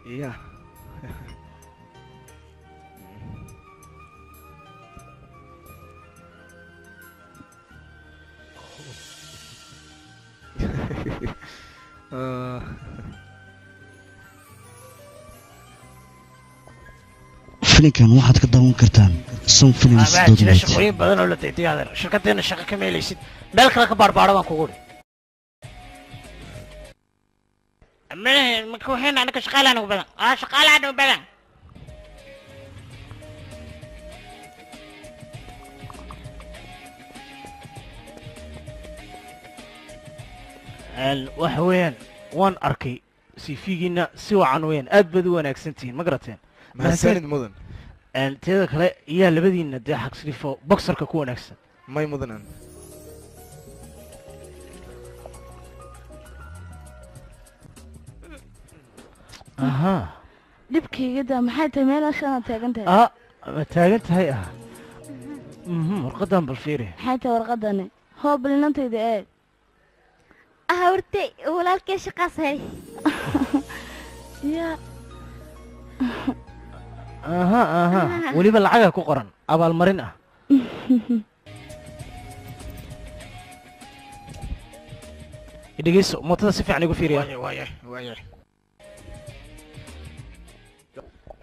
[SPEAKER 3] يا
[SPEAKER 1] filinkan waxaad ka daawan kartaan Sun Films
[SPEAKER 6] jira shaqooyin badan oo la taytiyaaday shirkadeena shaqo ka meelaysid meel kale ka baarbaaro baan kugu dhig ma ku heen anaka shaqaalaan ugu badan shaqaalaan ugu badan
[SPEAKER 2] waxa weeyaan waan arkay siifigiina si wacan weeyaan aad baad u wanaagsan tihiin ma garateen
[SPEAKER 3] mahadsanid mudan
[SPEAKER 2] teeda kale iyaa labadiina dee xaqsrifo boxerka ku wanaagsan
[SPEAKER 3] may mudanan
[SPEAKER 2] aha
[SPEAKER 5] dhibkayga daa maxay tahay meelaashaana taagan tahay
[SPEAKER 2] ma taagan tahay warqadan bal fiiri
[SPEAKER 5] maxay tahay warqadani hoo balinantayda eeg
[SPEAKER 8] hortay walaalkee shaqaas hay
[SPEAKER 5] ya
[SPEAKER 2] aha weliba lacaga ku qoran abaalmarin ah dhegeyso mootada si fiican igu fiiriya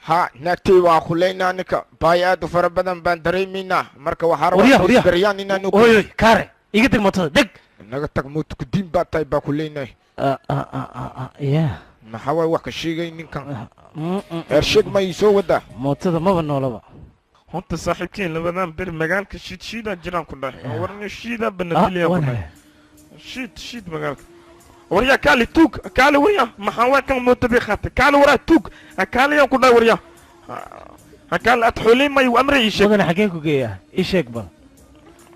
[SPEAKER 9] ha naagtay waa khulaynaa ninka baay aad u fara badan baan dareemaynaa marka waxaa
[SPEAKER 2] rabaaryaan inaanu oy kaare iga tag mootada deg
[SPEAKER 9] naga tag mooto ku diin baa tahay baa khulaynay
[SPEAKER 2] ya
[SPEAKER 9] maxaa waay wax ka sheegay ninkan ersheeg ma ii soo wadaa
[SPEAKER 2] mootada maba noolaba
[SPEAKER 3] horta saaxiibkeen labadan beri magaalka shiidaa jiraan ku dhahay warna shiidaa banadiliya ku dhahay shiid magaalka waryaa kaali tuug kaali waryaa maxaa waa kan mooto bay qaatay kaali waraa tuug kaaliyaan ku dhahay waryaa kaali ad xooley mayu amre ii sheeg
[SPEAKER 2] wadana xageen ku geeyaa ii sheeg bal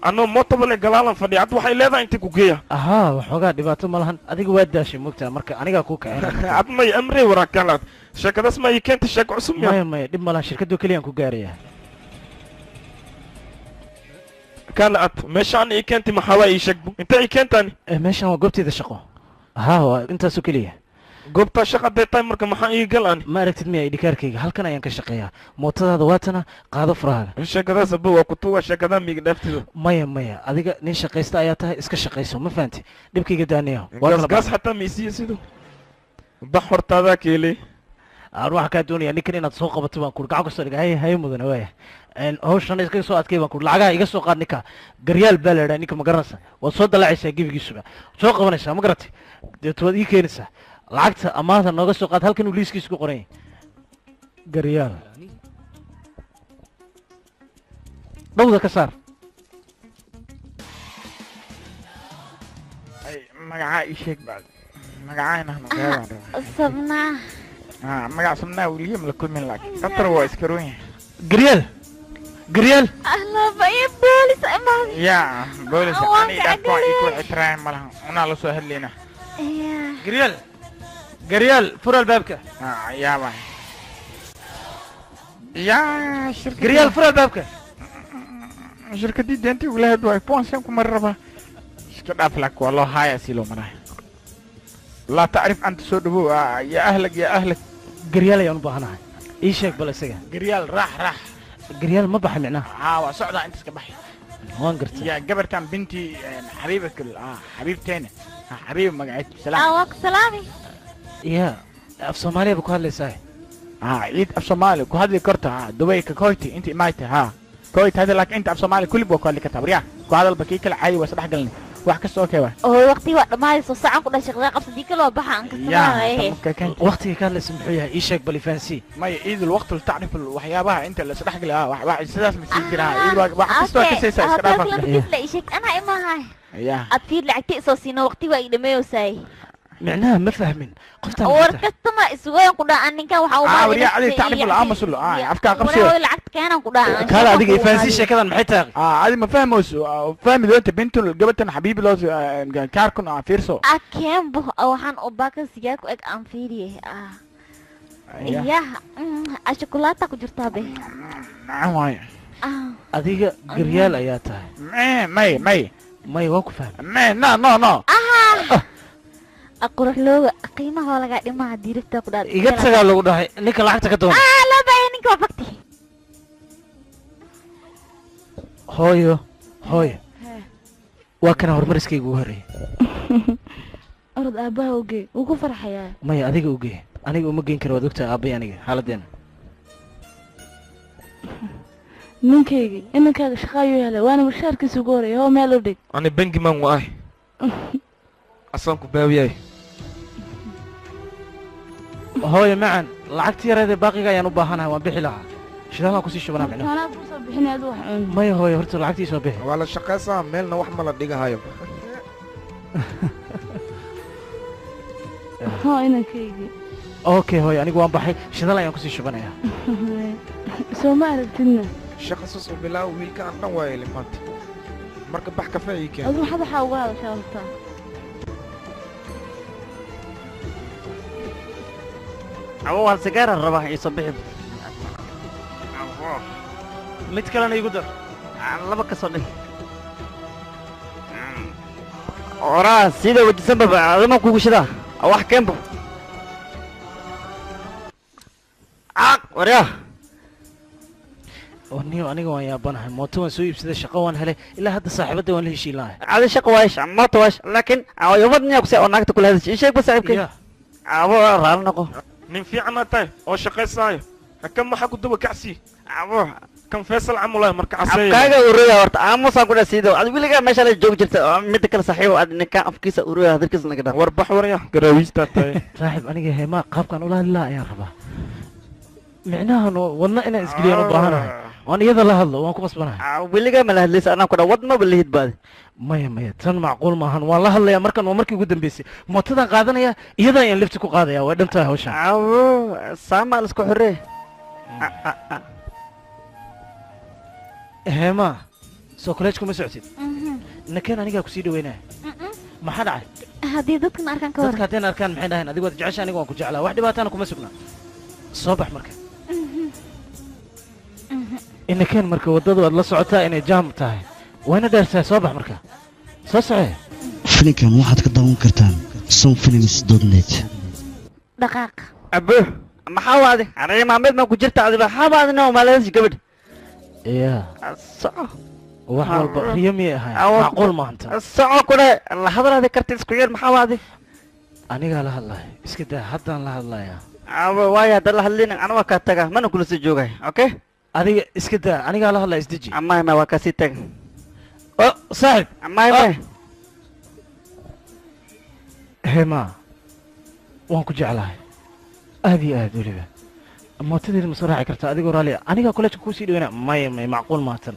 [SPEAKER 3] anoo mooto bale galaalan fadhiya had waxay leedahay intii ku geeya
[SPEAKER 2] ahaa waxoogaa dhibaato ma lahan adiga waa daashay mogtaa marka anigaa kuu kaceen
[SPEAKER 3] ad may amre waraa kaalaad sheekadaas ma ii keentay sheeko cusub
[SPEAKER 2] maya maya dhib ma lahan shirkadoo keliyaan ku gaarayaa
[SPEAKER 3] kaala ad meeshaan ii keentay maxaa waa ii sheeg intee ii keentaani
[SPEAKER 2] meeshaan waa goobteeda shaqo ahaa waa intaasoo keliya
[SPEAKER 3] goobtaa shaqa dee tahay marka maxaa ii galaan
[SPEAKER 2] ma aragtid miya idhikaarkayga halkan ayaan ka shaqeeyaa mootadaada waatana qaado furahaaga
[SPEAKER 3] sheekadaas aba waa kutuwa sheekadaa miiga dhaaftido
[SPEAKER 2] maya maya adiga nin shaqaysta ayaa tahay iska shaqayso ma fahanti dhibkayga daaniya
[SPEAKER 3] gaas xataa maysiiya sido bax hortaadaa keeley
[SPEAKER 2] aan waxaa kaa doonaya ninkan inaad soo qabato baan kuuri gacan kasoo dhiga hay mudana waaya hawshan iskaga soo adkay baan kuuri lacagaha iga soo qaad ninka garyaal baa la idhaha ninka ma garanaysa waad soo dalaacaysaa gebigiisuba soo qabanaysaa ma garatay deeto waad ii keenaysaa lacagta amaanta nooga soo qaad halkan uu liiskiisa ku qoran yahay garyaal dhowda ka saar
[SPEAKER 6] magacaa ii sheeg bacd magacaana
[SPEAKER 8] sabnaa
[SPEAKER 6] magac sabnaa william la kulmin laakiin qatar waa iska roon yahay
[SPEAKER 2] garyaal
[SPEAKER 8] ahlabaya boolis imaad
[SPEAKER 6] ya boolis ani dhaafo iku xitraan malaha una la soo hadlayna
[SPEAKER 2] garyaal fur albaabka
[SPEAKER 6] yaaba يا شركة
[SPEAKER 2] قريال فرع بابك
[SPEAKER 6] شركة دي انت ولا هدوي بونسينكم مرة شكرا أفلك والله هاي أسيلو مناي لا تعرف أنت سودبو يا أهلك
[SPEAKER 2] قريال يا نبهنا ايش هيك بلا سجا
[SPEAKER 6] قريال راح
[SPEAKER 2] قريال ما بحي معناه
[SPEAKER 6] وسعودة أنت سكبحي
[SPEAKER 2] هون قرت
[SPEAKER 6] يا قبرتان بنتي حبيبك حبيبتين حبيب ما قعدت سلام
[SPEAKER 8] عواك سلامي
[SPEAKER 2] يا في صوماليا بكو هاللي ساي
[SPEAKER 6] عيد في صومالي وهذه كرتها دبي كويتي انت مايته كويت هذا لك انت في صومالي كل بوكو اللي كتب ريا وهذا البكيك العادي وسبح قلني واحد كسو كيف
[SPEAKER 8] وقتي وقت ما يسو ساعة كنا شغلة قبل ديك لو بحا انك
[SPEAKER 6] يا
[SPEAKER 2] وقتي كان اللي سمحوها ايش هيك بلي فانسي
[SPEAKER 6] ما يعيد الوقت اللي تعرف الوحيابها انت اللي سبح قلها واحد سداس مسيجرها عيد واحد كسو كيسا
[SPEAKER 8] هذا كلام لا إيشك أنا إما هاي
[SPEAKER 6] يا
[SPEAKER 8] أطير لعتي سوسينا وقتي وقت ما يوساي
[SPEAKER 2] معناها ما فاهمين قفتها
[SPEAKER 8] وركست ما إسوي كنا أنك وحاول
[SPEAKER 6] وريا علي تعرف الأمس ولا أفكار قبسي
[SPEAKER 8] ولا لعت كان كنا
[SPEAKER 2] كلا هذيك فانسي كذا محيتها
[SPEAKER 6] هذه ما فاهم فاهم ده انت بنته اللي جابت حبيبي لو كاركون فيرسو
[SPEAKER 8] أكيم به أو حن أباك سياق وإك أنفيري يا الشوكولاتة كجرتها به
[SPEAKER 6] نعم هاي
[SPEAKER 2] هذيك قريال اياتها ماي واكو فاهم
[SPEAKER 6] نو
[SPEAKER 8] أقول له قيمة ولا قاعد ما ديرته كذا
[SPEAKER 2] iga tagaa lagu dhahay ninka lacagta ka doona
[SPEAKER 8] لا بقى ninka wafaqti
[SPEAKER 2] hooyo waa kana hormariskayga ugu horeeyay
[SPEAKER 5] orod aabaha oge wuu ku farxayaa
[SPEAKER 2] maya adiga oge aniga uma geyn karo waad ogtahay aabay aniga xaaladeena
[SPEAKER 5] ninkaygi inankaaga shaqaayuu helay waana mushaarkiisa ugu horeeya hoo meel u dhig
[SPEAKER 3] ani bangi man waay asanku baawiyay
[SPEAKER 2] hooyo macan lacagtii yareed ee baaqiga ayaan u baahanahay waan bixi lahaa shidaalaan kusii shubanaa micnaha
[SPEAKER 5] taanaa ku soo bixin aad wax cun
[SPEAKER 2] maya hooyo horta lacagtii soo bixi
[SPEAKER 3] waa la shaqaysaa meelna wax ma la dhigahayo
[SPEAKER 5] hoo inankaygi
[SPEAKER 2] okay hooyo anigu waan baxay shidaal ayaan kusii shubanayaa
[SPEAKER 5] soo ma aragtidna
[SPEAKER 3] shaqa sus u bilaaw wiilka aan dhan waayay maanta marka bax kafee ii keen
[SPEAKER 5] adu maxaad waxaa uga hadashaa horta
[SPEAKER 4] عوض سجارة الرباح يصبح
[SPEAKER 2] mid kalena igu dar
[SPEAKER 4] لما كسرني وراه سيدا وجه سبب لما كوش ده أو أحكام به وراه
[SPEAKER 2] ونيو aniga waan yaabanahay mooto waan soo iibsaday shaqo waan helay ilaa hadda saaxiibada waan la heshiin lahay
[SPEAKER 4] هذا شق وايش ما تواش لكن يومني أقصى أنك تقول هذا الشيء بس عيبك عبو رال نقو
[SPEAKER 3] nin fiican aad tahay oo shaqaysaayo kan maxaa ku daba kacsi kan faysal camulahay marka caseeyo
[SPEAKER 4] kaaga uraya horta aamusan ku dhasiido ad wiliga meesha la joog jirta mid kale saxiib ad ninka afkiisa uraya hadalkiisa naga dhaq
[SPEAKER 3] war bax waraya garaawiista tahay
[SPEAKER 2] saaxiib aniga heema qaabkan ula hadlaa ayaan rabaa micnahan wadna inaan isgeliyaan u baahanahay waan iyada la hadlo waan ku qasbanahay
[SPEAKER 4] wiliga ma la hadlaysa anaa ku dhaa wadma balihid baadi
[SPEAKER 2] maya tan macquul maahan waan la hadlayaa markan waa markii ugu dambeysay mootadan qaadanaya iyada ayaan lifti ku qaadaya way dhan tahay hawshan
[SPEAKER 4] saama la isku xoree
[SPEAKER 2] heema soo koleejku ma socotid nakeen anigaa kusii dhaweynaya maxaa dhacay
[SPEAKER 8] haddii dadkan arkaan ka
[SPEAKER 2] dadka haddeen arkaan maxay dhahayn adigu waad jecesha aniga waan ku jeclaa wax dhibaatana kuma sugna soo bax marka inakeen marka waddadu waad la socotaa inay jaam tahay wayna dheertahay soo bax marka soo socee
[SPEAKER 1] filinkan waxaad ka daawan kartaan sonfilms.net
[SPEAKER 8] dhaqaaq
[SPEAKER 4] abo maxaa waadi arey maamed ma ku jirta adiba xabaadna oo malays gabadh
[SPEAKER 2] soco wax walba riyo miyay ahayn macquul maanta
[SPEAKER 4] soco kule la hadlaadi karta isku yar maxaa waadi
[SPEAKER 2] anigaa la hadlaya iska daa haddaan la hadlayaa
[SPEAKER 4] waaya hadda la hadlin ana waa kaa taga mana kula sii joogay okay
[SPEAKER 2] adiga iska daa anigaa la hadlaya isdeji
[SPEAKER 4] amaahma waa kasii taga
[SPEAKER 2] saaxib
[SPEAKER 4] amaahma
[SPEAKER 2] hema waan ku jeclahay aad iyo aad weliba mootadeeda ma soo raaci kartaa adigoo raali anigaa koleejka kuu sii dhaweyna maya macquul maatan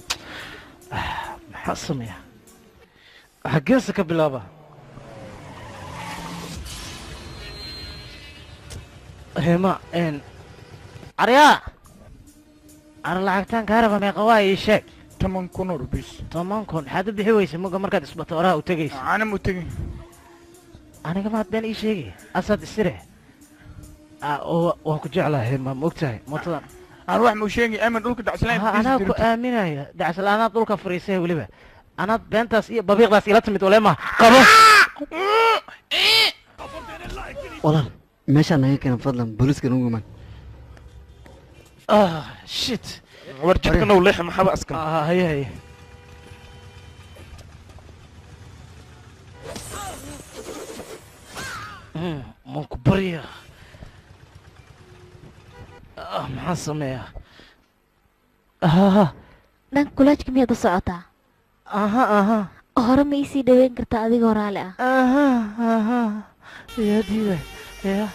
[SPEAKER 2] maxaa sameeya xaggeesa ka bilaaba hema aryaa ana lacagtaan kaa raba meeqa waa ii sheeg
[SPEAKER 6] 10 kun oo rubiis
[SPEAKER 2] 10 kun maxaad u bixi weysa muga markaad isbato oraha u tegaysa
[SPEAKER 6] ana mu tegin
[SPEAKER 2] aniga maad been ii sheegay asaad isire waan ku jeclahay hema ma ogtahay mootadan
[SPEAKER 6] أروح موشيني أمن دولك دعسلان
[SPEAKER 2] أنا آمنة دعسلان دولك فريسة ولبه أنا بنتاس ببيغ بس إلى تمت ولا ما قبل
[SPEAKER 1] walaal meeshaan naga keenan fadlan booliiska nugu man
[SPEAKER 2] shit
[SPEAKER 3] warjadkana uu leeyahay maxaba askan
[SPEAKER 2] هي مانكو بريا maxaan sameeyaa
[SPEAKER 8] dhan kulaajka miyaad u socotaa hore ma isii dhaweyn kartaa adigoo raali ah
[SPEAKER 2] yaa diiday ya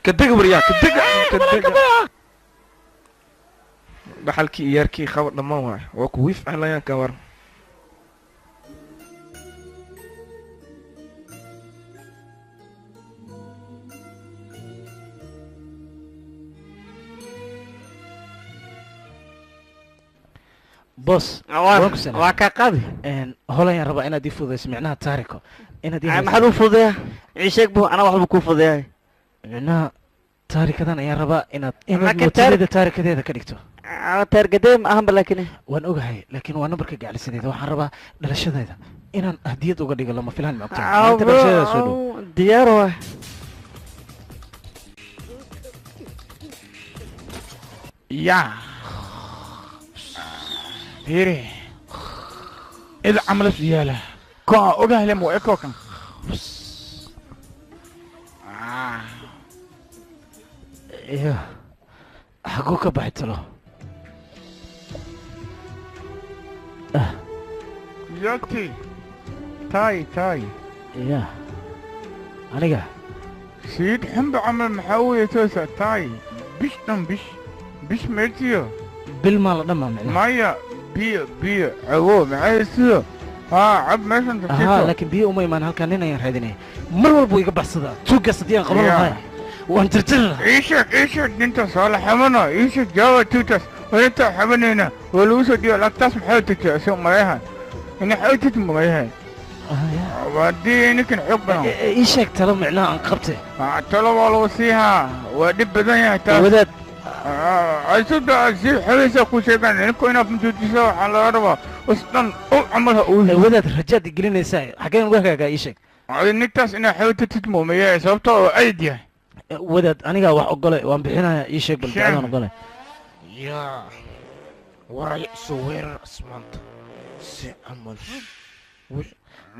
[SPEAKER 3] كدق بريا كدق بحالكي ياركي خبر لما واعي وكويف على يا كور
[SPEAKER 2] بص
[SPEAKER 4] واكا قاضي
[SPEAKER 2] هلا يا ربع انا دي فوضى سمعناها تاريكو انا دي
[SPEAKER 4] محلو فوضى عيشك بو انا واحد بكون فوضى
[SPEAKER 2] معناها taarikadan ayaan rabaa inaad mootadeda taarikadeeda ka dhigto
[SPEAKER 4] taarikadeeda ma ahanba laakiin
[SPEAKER 2] waan ogahay laakiin waa nambarka gaclisadeeda waxaan rabaa dhalashadeeda inaan hadiyad uga dhigo lama filaan ma ogtahay inta dhalashadeeda soo dhow
[SPEAKER 4] diyaar waa
[SPEAKER 6] يا هيري إذا عملت زيالة كا أوجه لمو إكو كان
[SPEAKER 2] يا حقوك بعت له
[SPEAKER 6] ياكي تاي
[SPEAKER 2] يا أنا
[SPEAKER 6] سيد حمد عمل محاوية توسع تاي بش مرتيو
[SPEAKER 2] بالمال لما
[SPEAKER 6] مايا بيا عوو معايا سيو عب ماشان تكيتو
[SPEAKER 2] لكن بيا أمي من هالكانينا ينحيدني مر والبو يقبح صدا توقع صديان قبل هاي وانت ترتر
[SPEAKER 6] ايشك انت صالح حمنا ايشك جاوة توتس وانت حمنينا ولوسو ديو لاكتاس محاوتك اسو مريها انا حاوتك مريها ودي نكن حبنا
[SPEAKER 2] ايشك ترى معناه انقبته
[SPEAKER 6] ترى والله سيها ودب بدنيا تا
[SPEAKER 2] وداد
[SPEAKER 6] عايزود ازيل حويسه كل شيء كان انكو هنا بنتوجسو على الاربعه اصلا عملها
[SPEAKER 2] وداد الرجال يقلين حكينا نقولك ايشك
[SPEAKER 6] نكتاس انا حاولت تتمو مياه سببتو ايديا
[SPEAKER 2] وداد aniga wax ogolay waan bixinaya ii sheeg balbaadan ogolay
[SPEAKER 3] ya waray soo weerar asmaanta si amal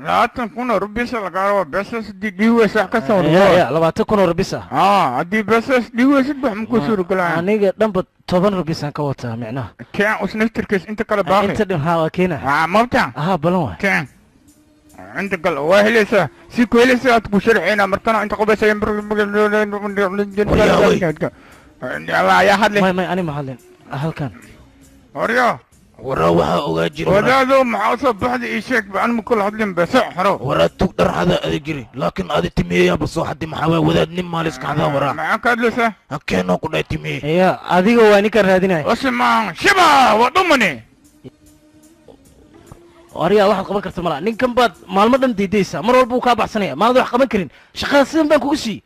[SPEAKER 6] laatan kun oo rubis laga rabo besas diiweys wax ka soo
[SPEAKER 2] ya 20 kun oo rubis
[SPEAKER 6] hadii besas diiweys wax ma ku soo galaan
[SPEAKER 2] aniga dhanba 10 rubis aan ka wataa macnaha
[SPEAKER 6] keen usnaftirkiis inta kala baaqay
[SPEAKER 2] inta dhan haa keena
[SPEAKER 6] mabta
[SPEAKER 2] balan waa
[SPEAKER 6] keen انت قال واهلسه سيكو هلسه تكون شرحينا مرتنا انت قبل سيم يا حد
[SPEAKER 2] ما انا محلين هلكان
[SPEAKER 6] وريا
[SPEAKER 3] ورا waxa ogaa jiri
[SPEAKER 6] wadaado maxaa soo baxday ii sheeg baan ma kula hadlin bas xaro
[SPEAKER 3] wara tug dhar hada aad jiri laakiin aad timiya basoo haddi maxaa wadaad nin maalis ka hada wara
[SPEAKER 6] ma ka hadlisa
[SPEAKER 3] hakeeno ku dhay timiya
[SPEAKER 2] ya adiga waa ninka raadinay
[SPEAKER 6] osma shiba wadumani
[SPEAKER 2] wariya waxaad qaban karta malaha ninkan baad maalmo dhan diidaysaa mar walba uu kaa baxsanaya maalada wax qaban karin shaqada sidan baan kugu sii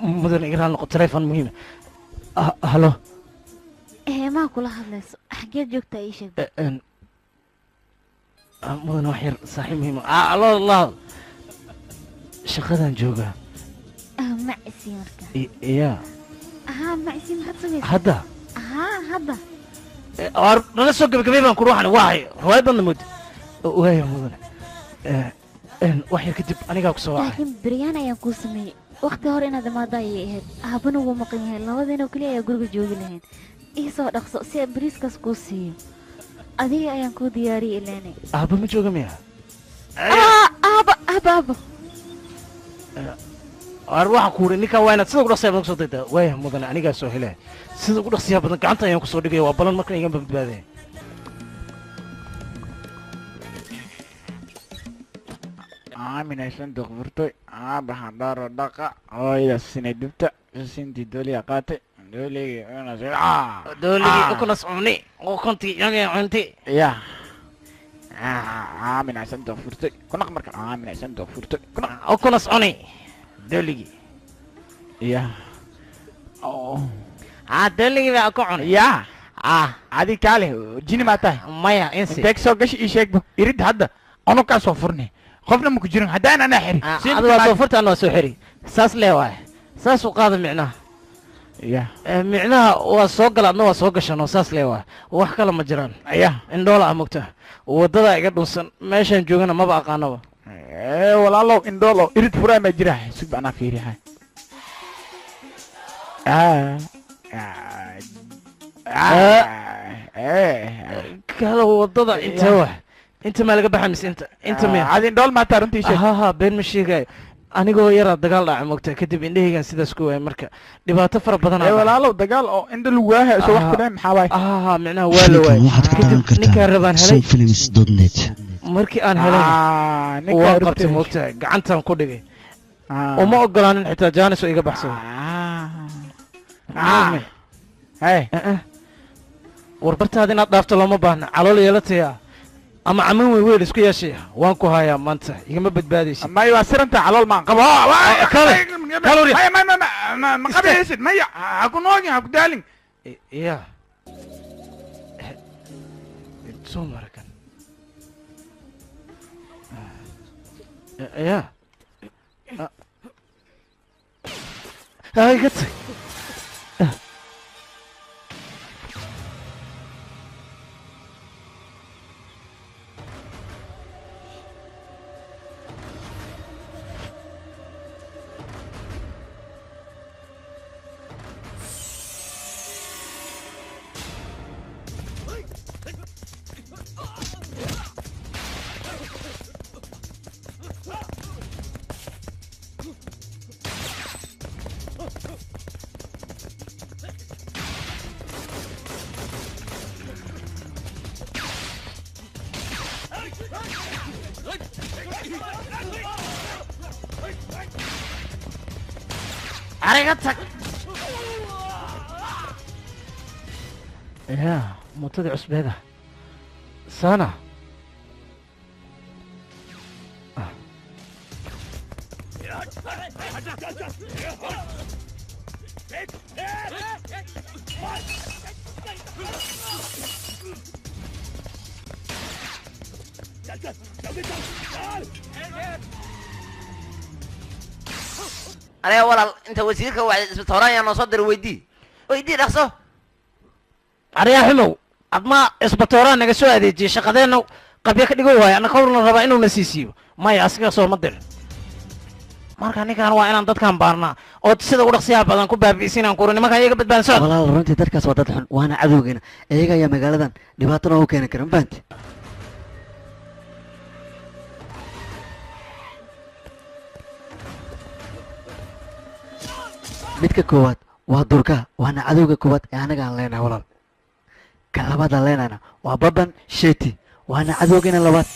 [SPEAKER 2] mudan igraan noqo telefoon muhiim halo
[SPEAKER 8] maa kula hadlayso xageed joogtaa ii sheeg
[SPEAKER 2] mudan wax yar saaxiib muhiim allah shaqadan joogaa
[SPEAKER 8] macisi marka
[SPEAKER 2] ya
[SPEAKER 8] macisi maxaad sugaysaa
[SPEAKER 2] hadda
[SPEAKER 8] hadda
[SPEAKER 2] nala soo gabagabay baan ku ruuxan waahay riwaayad badna moodi وايا مدن wax yar kadib anigaa ku soo wacay
[SPEAKER 8] laakiin biryaan ayaan kuu sameeyey waqti hore inaad imaado ayay ahayd aabana wuu maqan yahay labadiinoo keliya ayaa guriga joogi lahayn ii soo dhaqso si aan bariiskaas kuu siiyo adiga ayaan kuu diyaariyey ilaane
[SPEAKER 2] aaba ma jooga miya
[SPEAKER 8] aaba
[SPEAKER 2] waxaan ku uri ninkaa waa inaad sida ugu dhaqsiya badan kusoo daydaa waaya mudane anigaa soo helaya sida ugu dhaqsiyaha badan gacanta ayaan kusoo dhigaya waa balan markan igan badbaadaya
[SPEAKER 6] عامل صندوق فرتوي بحضر دقة هاي السنة دبتة سنتي دولي قاتي دولي أنا زي
[SPEAKER 2] دولي أكون صعوني وكنت يعني أنت
[SPEAKER 6] يا عامل صندوق فرتوي كنا مركب عامل صندوق فرتوي كنا
[SPEAKER 2] أكون صعوني دولي
[SPEAKER 6] يا أوه
[SPEAKER 2] دولي بقى أكون
[SPEAKER 6] يا عادي كاله جيني ماتاي
[SPEAKER 2] مايا إنسي
[SPEAKER 6] تك سوقش إيشك يريد هذا أنا كاسوفرني خفنا مكجرين هدان أنا حري
[SPEAKER 2] هذا صوفرت أنا سوحري ساس ليه واي ساس وقاضي معناه
[SPEAKER 6] يا
[SPEAKER 2] معناها وسوق لأنه وسوق شنو ساس ليه واي وحكى لما جران
[SPEAKER 6] يا
[SPEAKER 2] إن دولار مكته وددا يقدر ماشي نجونا ما بقى قانوا
[SPEAKER 6] ولا الله إن دولار يريد فرا ما جراه سب أنا فيري هاي
[SPEAKER 2] كهذا وددا أنت هو انت ما لقى بحمس انت ما
[SPEAKER 6] عادين دول ما ترنتي شيء
[SPEAKER 2] ها بين مشيغاي anigoo yara dagaal dhaca moogta kadib indhahaygan sidaas ku waay marka dhibaato fara badan
[SPEAKER 6] walaalow dagaal oo inda lagu waahay soo wax kale maxaa waay
[SPEAKER 2] micnaha waa la waay ninkaan rabaan helay
[SPEAKER 1] films.net
[SPEAKER 2] markii aan helay waa qabtay moogta gacantan ku dhigay uma ogolaanin xitaa jaanis oo iga baxsado warbartaada inaad dhaafto looma baahna calool yeelataya ama camin way weel isku yeeshay waan ku hayaa maanta igama badbaadaysid
[SPEAKER 6] ma waa siranta calool ma qabo kalori ma qabaysid maya ha ku noogi ha ku daalin
[SPEAKER 2] ya soo marakan ya ay gatay arigatak ya mootadii cusbeeda sana
[SPEAKER 7] أنا والله أنت وزيرك وإسبتوران يا نصدر ويدي رخصه
[SPEAKER 2] أريا حلو أما إسبتوران نجسوا هذه شقدنا قبيك دقوا أنا قولنا ربع إنه نسيسيو ما يأسكر صور مدر marka ninkan waa inaan dadkan baarnaa oo sida ugu dhaqsiyaha badan ku baabi'isin aan qorno marka iyaga badbaadsan
[SPEAKER 10] walaal runtii dadkaas waa dad xun waana cadowgeena iyaga ayaa magaaladan dhibaato noogu keeni kara mafahanti midka koowaad waa durka waana cadowga koowaad ee anaga aan leenahay walaal ka labaad aan leenahayna waa baban sheti waana cadowgeena labaad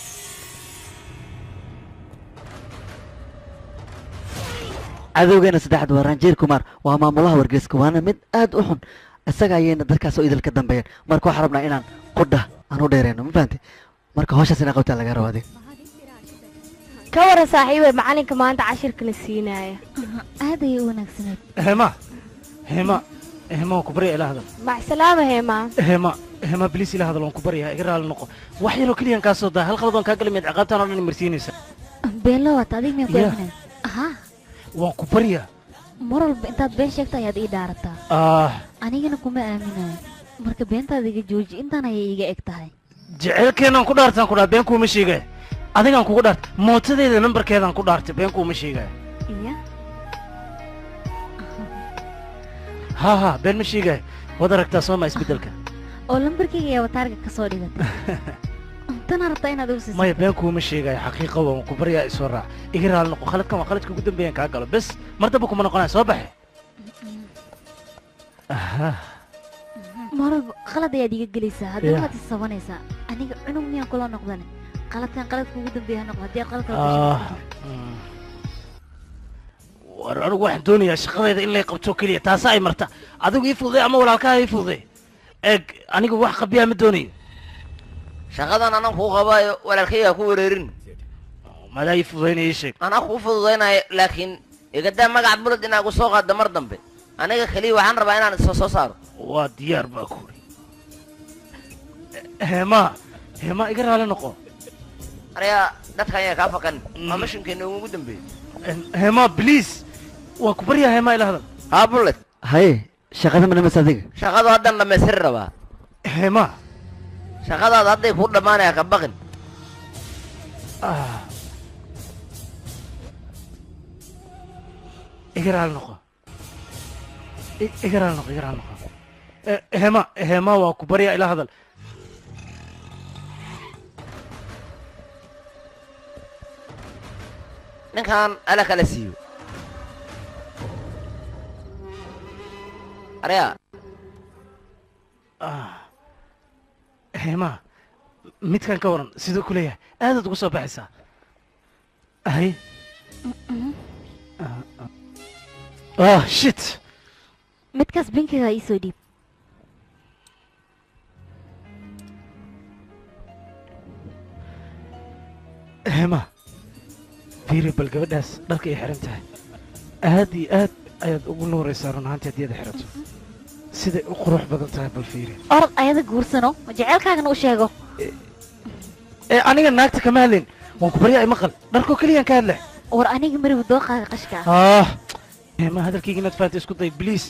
[SPEAKER 10] cadowgeena saddexaad waa ranjeer kumar waa maamulaha wargeyska waana mid aad u xun isaga ayayna dadkaas oo idil ka dambeeyeen marka waxaan rabnaa inaan qudha aan u dheereyno ma fahanti marka hawshaas inaa qabtaa laga rabo adiga
[SPEAKER 5] ka wara saaxiibay macalinka maanta cashirka la siinaya
[SPEAKER 8] aad ayay u wanaagsaneed
[SPEAKER 2] hema waan ku barya ila hadal
[SPEAKER 5] macsalaama
[SPEAKER 2] hema bilis ila hadal waan ku baryaa iga raali noqo wax yaroo keliyan kaa soo daa hal qalad waan kaa galay miyaad ciqaabtaan oo dhan marsiinaysa
[SPEAKER 8] beelo waata adig miyaa ku eegnayd
[SPEAKER 2] waan ku baryaa
[SPEAKER 8] mar walba intaad been sheegta ayaad ii dhaarataa anigana kuma aaminayo marka beentaada iga jooji intaan ayay iiga eg tahay
[SPEAKER 2] jecelkeenaan ku dhaartaan ku dhaar been kuuma sheegaya adigaan kugu dhaartay mootadeeda nambarkeedaan ku dhaartay been kuuma sheegaya
[SPEAKER 8] iya
[SPEAKER 2] ha been ma sheegaya wad aragtaa soo maa isbeddelka
[SPEAKER 8] oo lambarkayga ayaa wataarga ka soo dhigatay tan rabtaa inaad ugu siiso
[SPEAKER 2] maya been kuuma sheegaya xaqiiqa waan ku baryaa isoo raac iga raali noqo khaladkan waa khaladka ugu dambeeyaan kaa galo bes mar damba kuma noqonaya soo baxe
[SPEAKER 8] mar walba khalad ayaad iga gelaysaa haddii waxaad isabanaysaa aniga cunug miyaan kula noqdan qaladkan qaladka ugu dambeeya ha noqdo haddii aad qaladka
[SPEAKER 2] war anigu waxaan doonayaa shaqadayda in lay qabto keliya taasa ay marta adigu ii fududay ama walaalkaha ii fududay eeg anigu wax qabiyaa ma doonayo
[SPEAKER 7] shaqadan anan kuu qabaayo walaalkayga ku wareerin
[SPEAKER 2] madaa ii fududaynaya ii sheeg
[SPEAKER 7] anaa kuu fududaynayo laakiin igadaa magaca bulad inaa gu soo qaadda mar dambe aniga keliya waxaan rabaa inaan isa soo saaro
[SPEAKER 2] waa diyaar baa kuuri heema iga raali noqo
[SPEAKER 7] aniga dadkan ayaa kaa fakan waa mashinkeena ugu dambeeyey
[SPEAKER 2] heema bliis waan ku baryaa heema ila hadal
[SPEAKER 7] haa bullet
[SPEAKER 10] haye shaqada ma dhamaysa adiga
[SPEAKER 7] shaqadu haddan dhammaystiri rabaa
[SPEAKER 2] heema
[SPEAKER 7] shaqadaada hadday kuu dhammaanaya ka baqin
[SPEAKER 2] iga raali noqo iga raali noqo heema waa ku baryaa ila hadal
[SPEAKER 7] ninkan ala kala siiyo arya
[SPEAKER 2] heema midkan ka waran siduu ku leeyahay aadaad ugu soo baxaysaa hay shit
[SPEAKER 8] midkaas binkiga ii soo dhiib
[SPEAKER 2] heema fiiri bal gabadhaas dharka ay xiran tahay aad iyo aad ayaad ugu nuuraysaa run ahaantii haddii aad xirato siday u qurux badan tahay bal fiiri
[SPEAKER 8] orod ayada guursano ma jeceelkaagana u sheego
[SPEAKER 2] aniga naagta kama hadlayn waan ku baryaa maqal dharkoo keliyaan ka hadlay
[SPEAKER 8] war aniga marigu dooqaaga qashka
[SPEAKER 2] heema hadalkayga inaad fahanto isku day bliis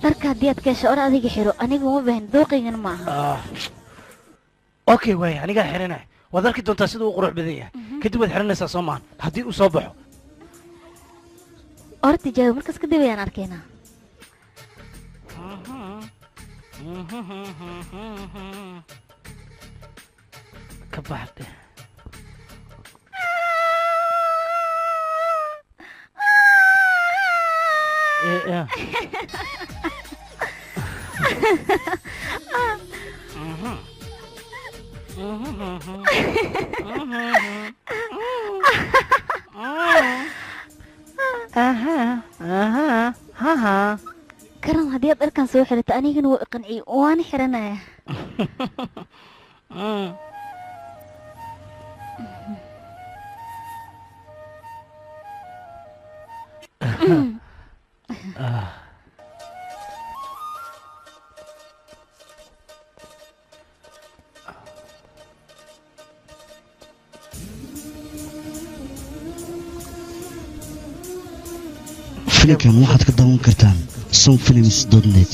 [SPEAKER 8] dharka haddii aad ka hesho or adiga xiro aniga uma bahan dooqaygana ma aha
[SPEAKER 2] okay waay anigaa xiranay waad arki doontaa siduu u qurux badan yahay kadib waad xiranaysaa soo maahan haddii uu soo baxo
[SPEAKER 8] or tijaabo markaas kadib ayaan arkaynaa
[SPEAKER 2] ka baxde
[SPEAKER 8] karan haddii aad dharkan soo xirato anigana waa iqanciyo waana xiranaya
[SPEAKER 1] filimkan waxaad ka daawan kartaan sonfilms.net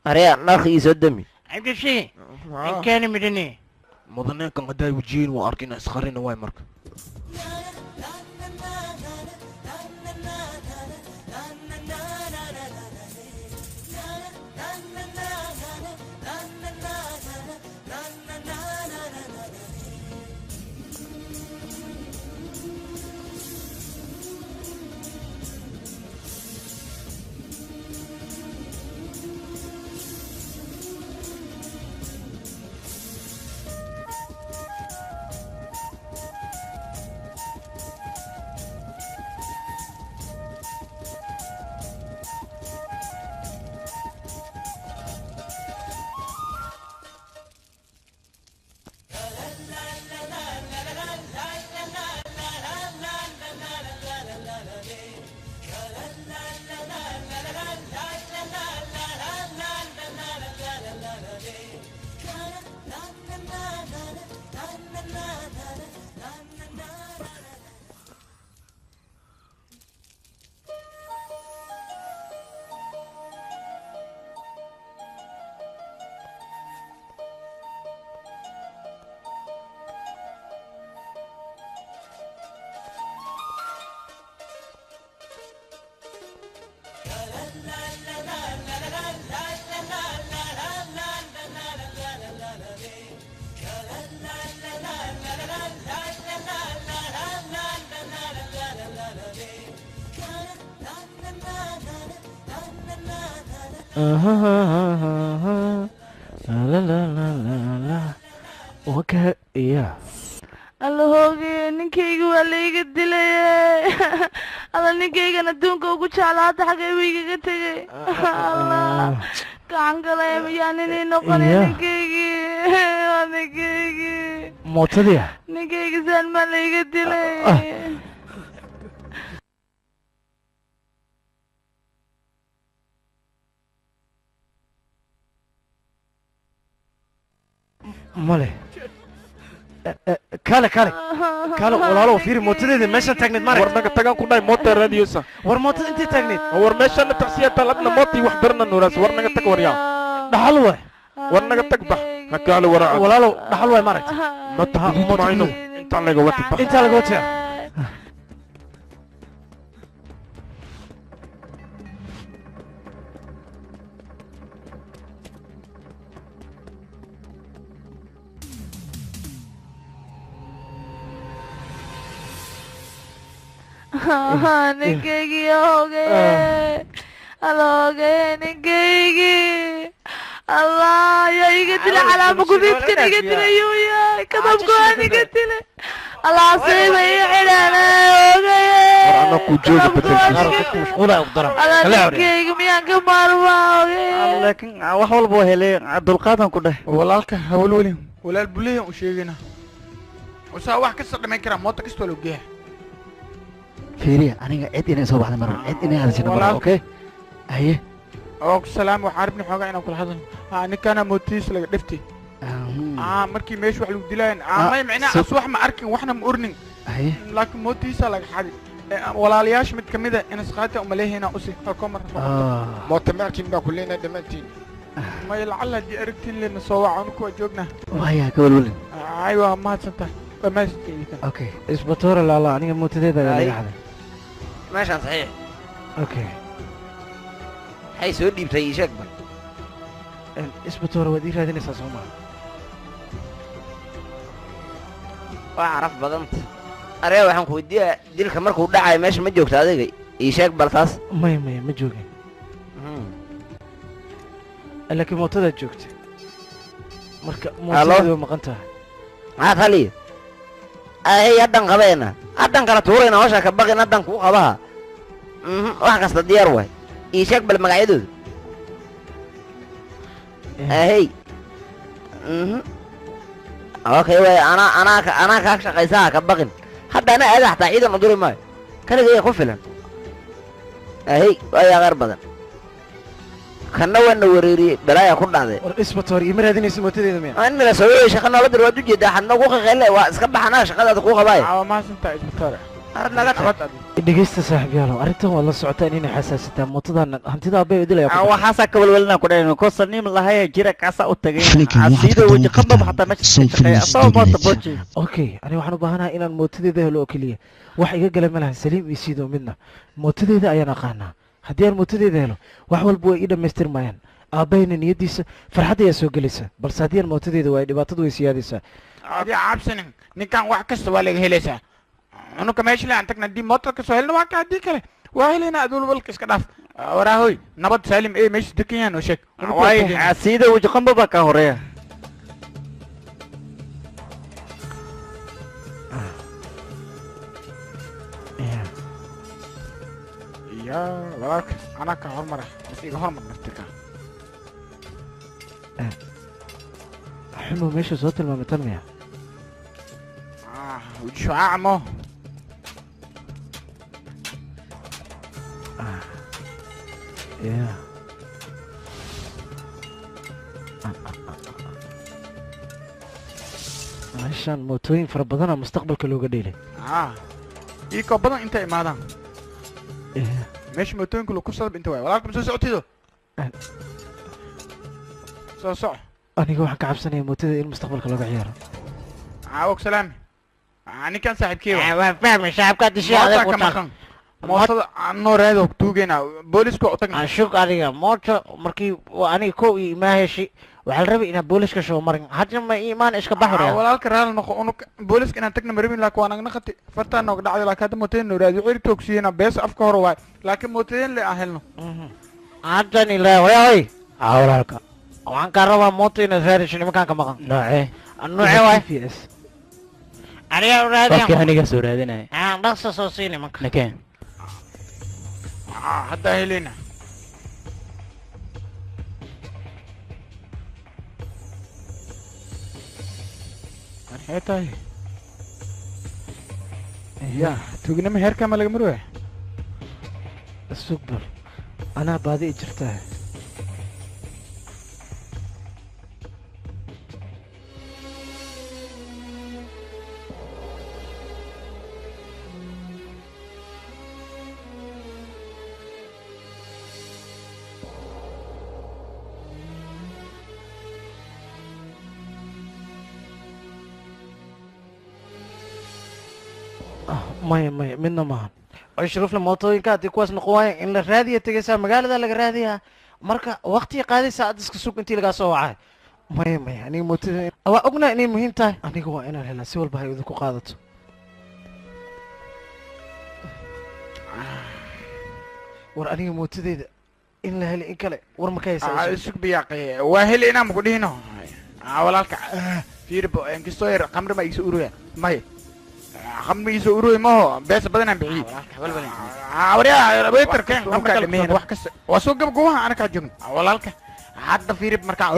[SPEAKER 7] arya narka ii soo dami
[SPEAKER 2] cabdishi inkaani midhani
[SPEAKER 3] mudaneenkan hadday wajihiin waa arkina isqarina waay marka
[SPEAKER 2] la la la la la waka iya
[SPEAKER 5] alla hooge ninkayga waa layga dilay alla ninkaygana adduunka ugu jeclaa hadda xagee buu igaga tegay alla gacan galay miyaan inay noqonay ninkaygii
[SPEAKER 2] mootadiya
[SPEAKER 5] ninkayga saan maa layga dilay
[SPEAKER 2] male kale walaalo fiiri mootadeeda meesha taagneed mare
[SPEAKER 3] war naga tagaan ku dhahay moota raadiyosa
[SPEAKER 2] war mootada intay taagneed
[SPEAKER 3] war meeshana taksiya talabna mootii wax darna nuuraas war naga tag waryaa
[SPEAKER 2] dhaxal waay
[SPEAKER 3] war naga tag bax hakaale waraa
[SPEAKER 2] walaalo dhaxal waay maragt
[SPEAKER 3] mayno intaa laga wati bax
[SPEAKER 2] intaa laga wati
[SPEAKER 5] ninkaygii hooge alooge ninkaygii allah yaa iga dila calaama gudiidkan iga dila yuu yahay kadabkoan iga dila allah siiba ii xidhana oogaya ninkayga miyaan ka maarmaa oge
[SPEAKER 4] laakiin wax walba waa helay dulqaadan ku dheh
[SPEAKER 6] walaalka hawlwelin walaal buleeyan u sheegayna usaa wax kasta dhamayn karaa moota kastoo loo geeya
[SPEAKER 10] fiiriya aniga cid inay soo baxday marwan cid inay hadashino marwan okay haye
[SPEAKER 6] oo salaam waxaan rabnay xoogaa inaan kula hadalno ninkana mootiis laga dhiftay markii meesha wax lagu dilaayeen may micnaa as wax ma arkin waxna ma urnin
[SPEAKER 10] haye
[SPEAKER 6] laakiin mootiisa laga xadi walaalayaasha mid kamid a inasqaata umaleehayna usi komar
[SPEAKER 9] moota maarkin baa ku leenahay dhammaantiin
[SPEAKER 6] may lacala haddii aragtiin leena soo waca anu kuwa joognaa
[SPEAKER 10] waya ka walwalin
[SPEAKER 6] aywa mahadsantahay dhammaystirtan
[SPEAKER 2] okay isbatoora laala aniga mootadeeda ayaa laga xaday
[SPEAKER 7] meeshaan saxiix
[SPEAKER 2] okay
[SPEAKER 7] maxay soo dhiibtay ii sheeg ba
[SPEAKER 2] isbatoora waad ii raadinaysaa soo maa
[SPEAKER 7] waa caraf badanta aree waxaan ku weydiiyaa dilka markuu dhacayo meesha ma joogta adiga ii sheeg bal taas
[SPEAKER 2] maya ma joogin laakiin mootadaa joogta marka mootadeedu waa maqan tahay
[SPEAKER 7] maxaad haliya ahey haddan qabeena haddan kala tuurayna hawshaa ka baqin haddan kuu qabaha wax kasta diyaar waay ii sheeg bal magacyadooda ahey okay waay anaa kaa shaqaysaha ka baqin hadda ana aada xataa ciidan u duri maayo kaligaya ku filan ahey waayaa qeyr badan kanna waana wareeriyey balaaya ku dhacday
[SPEAKER 2] war isbatoor ima raadinaysa mootadeeda miya
[SPEAKER 7] inala soo shaqa noola dir waad u jeedaa xadna ku qaqeyle waa iska baxanaa shaqadaada kuu qabaaya
[SPEAKER 6] mahadsantahay isbitaare
[SPEAKER 7] arad naga
[SPEAKER 2] dhegeysta saaxiibyaalow arrintan waad la socotaan inay xasaasitaa mootadan hantida abbay dilaya
[SPEAKER 4] waxaasaa ka walwalina ku dhayn kosanim lahaya jira kaasaa u tagay asiida weji qabab xataa meesha shaqeeya asagoo moota boji
[SPEAKER 2] okay ani waxaan u baahanahay inaan mootadeeda helo oo keliya wax iga gala ma lahan saliim iyo siido midna mootadeeda ayaan aqaanaa haddii aan mootadeeda helo wax walba way ii dhammaystirmayaan aabbahayna niyaddiisa farxad ayaa soo gelaysa balse haddii aan mootadeeda waayo dhibaatadu way siyaadaysaa
[SPEAKER 6] adii cabsanin ninkan wax kasta waa laga helaysaa unuka meesha le aan tagna haddii moota kasoo helna waa ka haddii kale waa helayna aduul walka iska dhaaf waraahoy nabad saalim ee meesha dekan yahan oo sheeg
[SPEAKER 4] waay asiida weji qamba baa kaa horeeya
[SPEAKER 6] ya walaalka anaa ka hormara mas iga hormar naftirka
[SPEAKER 2] xumo meesha soo tilmaamay tan miya
[SPEAKER 6] weji shucaaca mo
[SPEAKER 2] yeah meeshaan mootooyin fara badana mustaqbalka looga dheelay
[SPEAKER 6] iikoo badan intay imaadaan meesha mootooyinka lagu sadab inta waay walaalka ma soo socotido soo soco
[SPEAKER 2] aniga waxaan ka cabsanaya mootada in mustaqbalka looga ciyaaro
[SPEAKER 6] og salaami ninkan saaxiibkey
[SPEAKER 4] waan fahmay shacabka dishay adag ku tahay
[SPEAKER 6] mootada anoo raado tuugayna booliska u tagna
[SPEAKER 4] shug adiga moota markii aniga kow iyo imaa heshi waxaa la rabay inaan booliska soo marin hadda ma imaan iska baxaya
[SPEAKER 6] walaalka raali noqo unug booliska inaan tagna marabin laakiin waa nagna khati fartaan nooga dhacday laakiin hadda mootadeen noo raadi wixii toogsiiyena beesa afka hore waay laakiin mootadeen le aan helno
[SPEAKER 11] عجني لا وياي
[SPEAKER 2] walaalka
[SPEAKER 11] وعن كهرباء موتي نزاري شنو مكان كمان
[SPEAKER 2] noocee
[SPEAKER 11] النوع واي
[SPEAKER 2] GPS
[SPEAKER 11] أنا
[SPEAKER 2] qofkii
[SPEAKER 11] رادي
[SPEAKER 2] aniga soo raadinaya
[SPEAKER 11] نقص صوصيني مكان
[SPEAKER 2] nakeen
[SPEAKER 6] hadda helina maxay tahay ya tuugnimo heerka ma laga marwaya
[SPEAKER 2] sug bal anaa baadi i jirtaa maya maya midna maahan
[SPEAKER 11] أشرف الموتوين كاتي كواس نقواي إن الرادية تجسا مقالة ذا الرادية مركا وقتي قادي ساعد سوق انتي لقى سوا
[SPEAKER 2] maya maya aniga mootadayda
[SPEAKER 11] أو أقنا إني مهم تاي
[SPEAKER 2] aniga waa inaan helaa si walba hay idinku qaadato war aniga mootadayda in la heli in kale war ma ka haysaa
[SPEAKER 6] isug biyaaqi waa heli inaan muku dhihino walaalka fiirbo inkastoo yar qamri ma iisa uruya may qamri iisa uruy maho beesa badanaan bixiye waryaa waiter keen qamka dhameyn wax kasta waa soo gabgowaha ana kaa joogin walaalka hadda fiirib markaa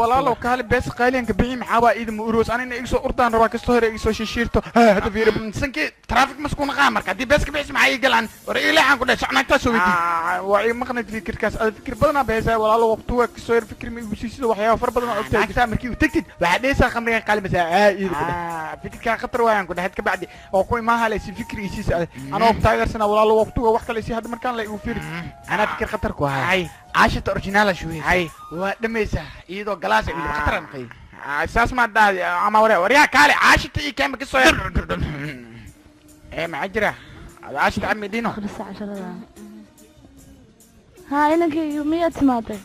[SPEAKER 6] walaalow kaali beesa qaaliyanka bixi maxaa waa iidin ma uroos anina igsoo urdaan rabaa kastoo hore igsoo shishiirto hadda fiirib sankii traffic maskuuna qaa marka haddii beeska bixis maxaa ii galaan war iileexaan ku dhahay socnaagtaa soo weydiin waa ii maqnayd fikirkaas ada fikir badanaa beesaa walaalo waqtuga kastoo yar fikir ma igu siisida waxyaaba far badan oo ogtahay agtaa markii u tegtid waxaa dheesaa qamriga qaali masaa iida ku dhahay fikirkaa khatar waayaan ku dhahayd kabacdi oo ku imaaha leysi fikir isiisa ada anoo taageersana walaalo waqtuga wax kale isii hadda markaan la igu fiiri anaa fikir khatar ku ahay caashata originaala shuweysa waa dhamaysaa iyadoo galaasa iyo khatar aan qay saas ma dhahay ama waryaa kaale caashata ii keema kasoo yar maxaa jira caashata cami dhino
[SPEAKER 5] ها إنك يومية تماطي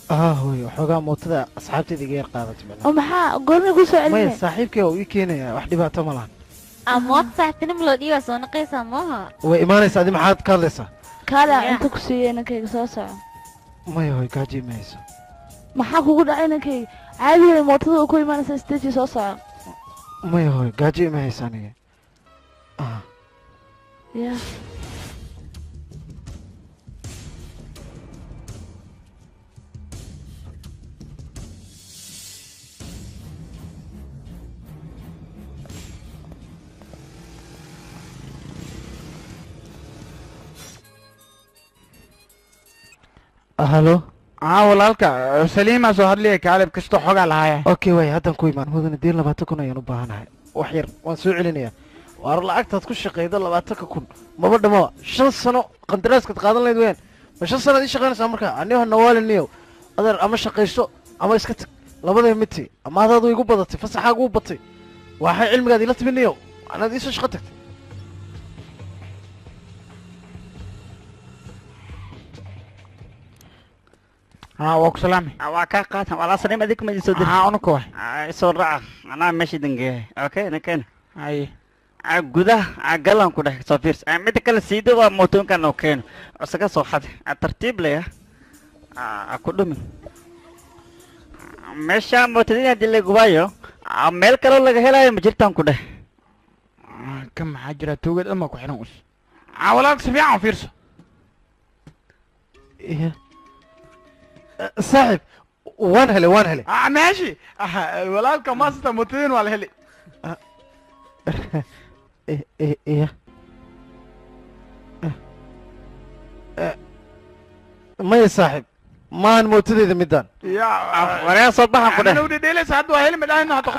[SPEAKER 2] hooy waxoogaa mootada asxaabteeda iga yar qaadatay bal
[SPEAKER 5] ومحا قولنا قول سؤال
[SPEAKER 2] maya saaxiibkay oo ii keenaya wax dhibaato ma lahan
[SPEAKER 8] amood saaxiibtinimo loo dhiiba soo naqaysaa maaha
[SPEAKER 2] way imaanaysaa adi maxaad ka hadlaysaa
[SPEAKER 5] كالا أنت كسية إنك يقصاصع
[SPEAKER 2] maya hooy gaaji ma hayso
[SPEAKER 5] محا كقول إنك عادي الموتور وكل ما نسى ستيجي صاصع
[SPEAKER 2] maya hooy gaaji ma hayso aniga
[SPEAKER 5] يا
[SPEAKER 2] halo
[SPEAKER 6] walaalka saliima soo hadliya kaalib kastoo xogaa lahaaya
[SPEAKER 2] okay way haddaan ku imaan mudane diin 20,000 ayaan u baahanahay wax yar waan soo celinayaa waar lacagtaad ku shaqeydo 20,000 maba dhamaba 5 sano qandaraaskaad qaadan lahayd weyaan ma 5 sanaad ii shaqaynaysaa markaa aniga nawaaliniyow adeer ama shaqayso ama iska tag labadee miti ama adaadu igu badatay fasaxaagu u batay waxay cilmigaad ila timiniyow anaad iisoo shaqo tagtay
[SPEAKER 6] waa ku salaami
[SPEAKER 4] waa kaa qaatan walaa salim adig ma soo dir
[SPEAKER 6] unuka wa
[SPEAKER 4] soo raaca anaa meeshii dangeeyahay okay nakeen
[SPEAKER 6] haye
[SPEAKER 4] gudaha galan ku dheh soo fiirs midda kale siido waa mootoonkan oo keeno isaga soo xad tartiib leh ku dhumin meesha mootadin haddii la gubaayo meel kaloo laga helayo ma jirtaan ku dheh
[SPEAKER 6] ka maxaa jira tuugad ama ku xiran us walaalka si fiican fiirso
[SPEAKER 2] saaxib waan helay
[SPEAKER 6] ماشي walaalka maasta mootadin waa la heli
[SPEAKER 2] maya saaxib maahan mootadeyda midaan
[SPEAKER 4] waryaa soo baxan ku dheh
[SPEAKER 6] dhedheelaysa hadda waa heli madhaahina hadda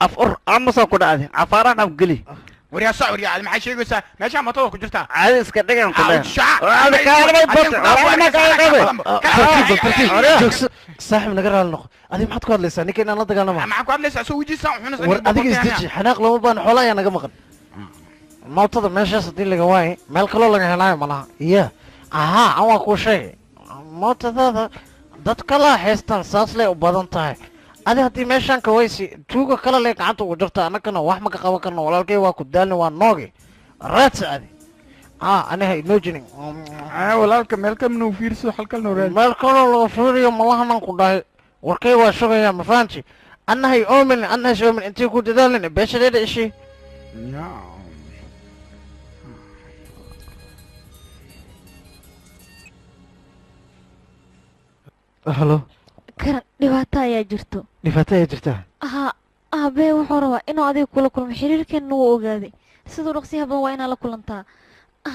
[SPEAKER 4] afur amusoo ku dhacday cafaaraan afgeli
[SPEAKER 6] waryaa soc waryaa maxay sheegaysaa meeshaa mootada ku jirtaa
[SPEAKER 4] caadi iska dhigan ku dheh
[SPEAKER 2] saaxib naga raali noqo adiga maxaad ku hadlaysaa ninka inaan la dagaalama
[SPEAKER 6] maxaa ku hadlaysaa soo wejiisa
[SPEAKER 2] war adiga isdeji xanaaq lama baan xoolo ayaa naga maqan mootada meeshaas haddii laga waaye meel kaloo laga helaayo malaha iya ahaa an waa kuu sheegay mootadada dad kala haystaan saas lay u badan tahay adi haddii meeshaan ka waysi tuuga kale lee gacanta ugu jirta annagana wax ma ka qaban karno walaalkay waa ku daalni waa noogi raadsa adi
[SPEAKER 11] أنا هاي نوجني
[SPEAKER 6] walaalka meel ka minuu fiirso halkan noo raadi
[SPEAKER 11] meel kaloo laga fiiriyo malahanan ku dhahay warkay waa sugaya ma fahanti annahay oomin annahay oomin intay ku dadaalin beeshadeeda ishi halo
[SPEAKER 8] karan dhibaato ayaa jirto
[SPEAKER 11] dhibaato ayaa jirta
[SPEAKER 8] haa aabee wuxuu rabaa inuu adiga kula kulmo xiriirkeenna wuu ogaaday siduu dhaqsiyaha badan waa inaad la kulantaa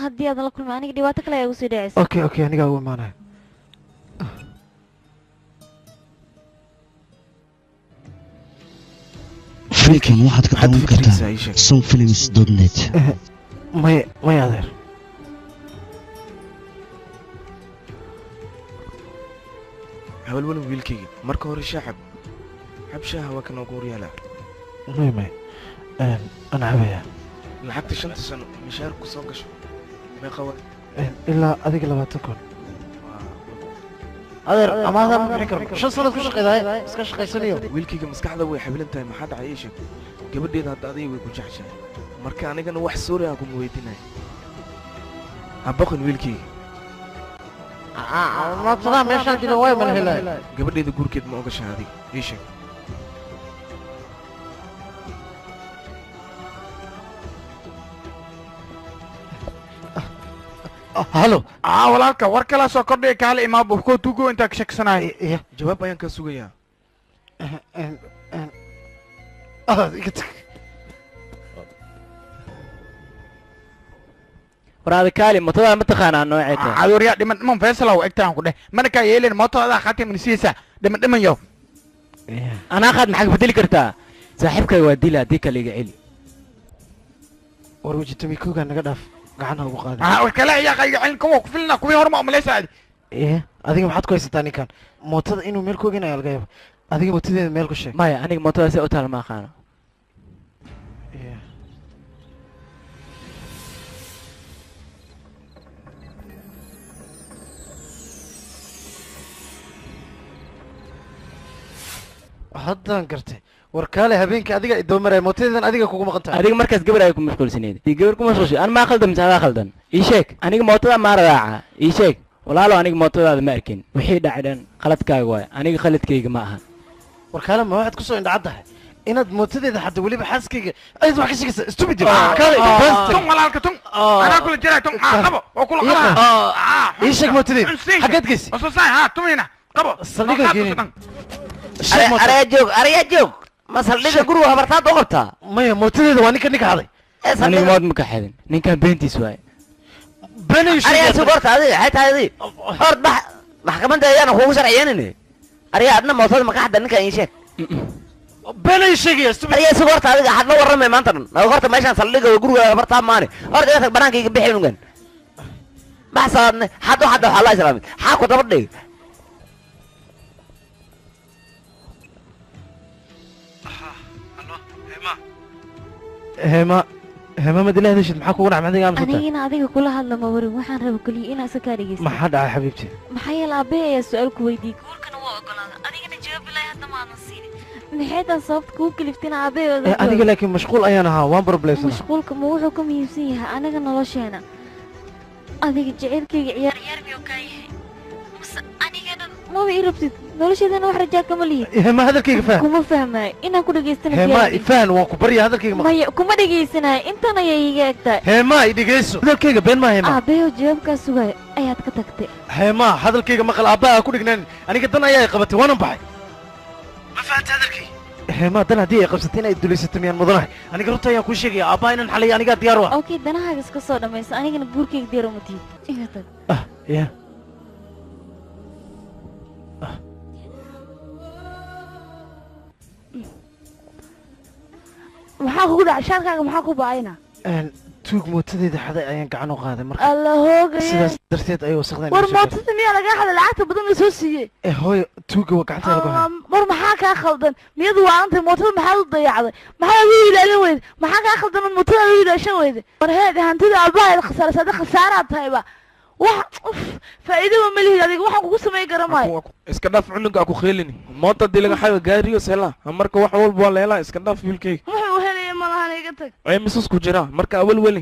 [SPEAKER 8] haddii aadan la kulmin aniga dhibaato kale ayaa ugu sii dhacaysa
[SPEAKER 11] okay anigaa ugu imaanaya
[SPEAKER 1] fiilkan waxaad ka daawan kartaa sonfilms.net
[SPEAKER 11] may adeer
[SPEAKER 3] hawalwalin wiilkayga marka hore shaacab xabshaaha waa ka noogu horyaalaa
[SPEAKER 11] may ana cabaya
[SPEAKER 3] lacagta 5 sano mishaarku soo gasho meeqa waa
[SPEAKER 11] ilaa adiga 20 kun adeer amaadan ma bixin karo 5 sano ku shaqeeday iska shaqeysanayo
[SPEAKER 3] wiilkayga maskaxda way xabilan tahay maxaa dhacay ii sheeg gabadheeda hadda adiga way ku jeceshahay marka anigana wax suuri ah kuma weydiinay habaqin wiilkayga
[SPEAKER 11] ما ترى ماشان جدا واي من هلا
[SPEAKER 3] gabadheeda guurkeed ma ogashay adiga ii sheeg
[SPEAKER 11] هلو
[SPEAKER 6] walaalka war kala soo kordhay kaale imaabo ko tugo inta ka shaksanaay
[SPEAKER 3] jawaab ayaan ka sugayaa
[SPEAKER 12] waraadi kaali motada ma taqaanaa nooceeta
[SPEAKER 6] adooriya dhiman feesalow egtaan ku dheh mana ka yeelin motada khaatim nisiisa dhiman yow
[SPEAKER 12] anaa qaad maxaa bedeli kartaa saaxiibkay waa dila haddii kale iga celi
[SPEAKER 11] war wajitami koogaa naga dhaaf gacanaha ugu qaada
[SPEAKER 6] war kale ayaa qayga celin kuwa ku filna kuwii horma umalaysa adi
[SPEAKER 11] adiga maxaad ku haysataa ninkan mootada inuu meel kooginayo laga yaaba adiga mootadeeda meel ku sheeg
[SPEAKER 12] maya aniga mootadaasi u taal ma aqaano
[SPEAKER 11] haddaan gartay war kaale habeenkii adiga idoomaraya mootadeedan adiga kugu maqan tahay
[SPEAKER 12] adiga markaas gabar ay ku mashquulsaneed gabar ku mashquulshay an maa khaldan mise adaa khaldan ii sheeg aniga mootada maa raaca ii sheeg walaalo aniga mootadaada ma arkin wixii dhacay dhan qaladkaaga waay aniga khaladkayga ma aha
[SPEAKER 11] war kaale ma waxaad kusoo indhacad tahay inaad mootadeeda xadda weliba xaaskayga ayaad wax ka sheegaysaa stupid
[SPEAKER 6] tun walaalka tun anaa kula jiray tun qabo oo kula qaba
[SPEAKER 11] ii sheeg mootadeeda xaggeed geysi
[SPEAKER 6] wasasaay ha tumina qabo
[SPEAKER 11] saldhiga geenin
[SPEAKER 7] arya joog ma saldhiga guriga habartaad u qabtaa
[SPEAKER 11] maya mootadeeda waa ninka haday
[SPEAKER 12] aniga mood ma ka xadin ninkan beentiis waay
[SPEAKER 7] arya si gorta adiga xaytaa adiga hor maxkamadda ayaana kuugu sharciyeynayne arya adna mootada ma ka xadda ninkan ii sheeg
[SPEAKER 11] beenay sheegaya
[SPEAKER 7] arya si gorta adiga xad la warramay maanta dhan naga horta meeshaan saldhiga guriga habartaa maane horta iga tag banaanka iga bixi nugan baxsaadne xaddo waxaa la islaamay xaa ku daba dhig
[SPEAKER 11] هما ما دلها دشت maxaa kugu dhacay adiga amsa
[SPEAKER 8] anigina adiga kula hadla ma warin waxaan raba kaliya inaan iska kaa dhegeysto
[SPEAKER 11] maxaa dhacay xabiibti
[SPEAKER 8] maxaa yeelay aabbahay ayaa su-aal ku weydiiyey guurkana waa ogolaaday adigana jawaab ilaahay hadda maadan siinin maxay taas sababta kugu kaliftina aabbahay
[SPEAKER 11] adiga laakiin mashquul ayaan ahaa waan problemsana
[SPEAKER 8] mashquulka ma wuxuu ka muhiimsan yahay anaga nolosheena adiga jaceylkayga ciyaar miyuu kaa yahay mase anigana maba ii rabtid nolosheedana wax rajaa kama lihi
[SPEAKER 11] hema hadalkayga faham
[SPEAKER 8] kuma fahmaayo inaan ku dhageystana
[SPEAKER 11] hema ifaan waan ku barya hadalkayga
[SPEAKER 8] maya kuma dhageysanayo intan ayay iga egtahay
[SPEAKER 11] hema i dhegeyso hadalkayga been maa hema
[SPEAKER 8] aabbayo jawaabkaa sugaayo ayaad ka tagtay
[SPEAKER 11] hema hadalkayga maqal aabbaha ku dhignaan aniga dan ayaa qabatay waanan baxay ma fahanta hadalkayga hema dan haddii ay qabsatay inay dulaysato miyaan mudanahay aniga runta ayaan kuu sheegaya aabbaha inaan xalay anigaa diyaar u ah
[SPEAKER 8] okay danahaaga iska soo dhammaysa anigana guurkayga diyaar uma tiid iga tag
[SPEAKER 11] ya
[SPEAKER 5] maxaa kugu dhacay shaarkaaga maxaa ku baayna
[SPEAKER 11] tuug mootadeeda xaday ayaan gacan u qaaday marka
[SPEAKER 5] alla hoogay
[SPEAKER 11] sidaas darteed ayay wasaqdeen
[SPEAKER 5] war mootada miyaa lagaa xaday lacagta badan la soo siiyey
[SPEAKER 11] hooyo tuuga waa gacanta lagu hayo
[SPEAKER 5] war maxaa kaa khaldan miyadu waanantay mootada maxaad u dayacday maxaad u ilaalin weyday maxaa kaa khaldan mootada u ilaashan weyday war heed hantida aabbaha khasaaraysa hadda khasaaraad tahayba wax faa'iido ma lihid adiga waxaan kugu samayn garamaayo
[SPEAKER 3] iska dhaaf cunuga ku kheelini moota dii laga xayo gaariyo sela marka wax walba waa leela iska dhaaf wiilkayga
[SPEAKER 5] wuxuu helaya malahan iga tag
[SPEAKER 3] ay misus ku jira marka awal weli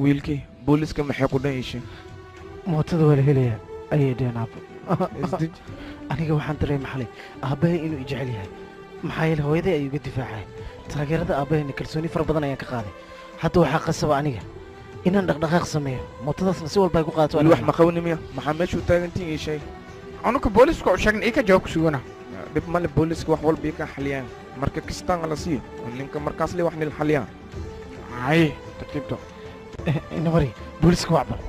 [SPEAKER 3] wiilkii booliska maxay ku dhan yihiin
[SPEAKER 2] mootada waa la helayaa ayay dheheen aabbo aniga waxaan dareemay xalay aabbahay inuu i jecel yahay maxaa yeele hooyaday ayuu iga difaacay taageerada aabbahayna kalsooni fara badan ayaan ka qaaday hadda waxaa qasaba aniga inaan dhaqdhaqaaq sameeyo mootadaasna si walba ay ku qaadato
[SPEAKER 3] weli wax ma qabani miya maxaa meeshuu taagantiin ii sheeg
[SPEAKER 6] anuka booliska u sheegna ii ka jawaab ku sugana
[SPEAKER 3] dhib male booliska wax walba ii ka xaliyaan marka kastaan la siiyo ninka markaas le wax nil xaliyaan
[SPEAKER 6] ay tartiibto
[SPEAKER 2] ina mari booliska wacbal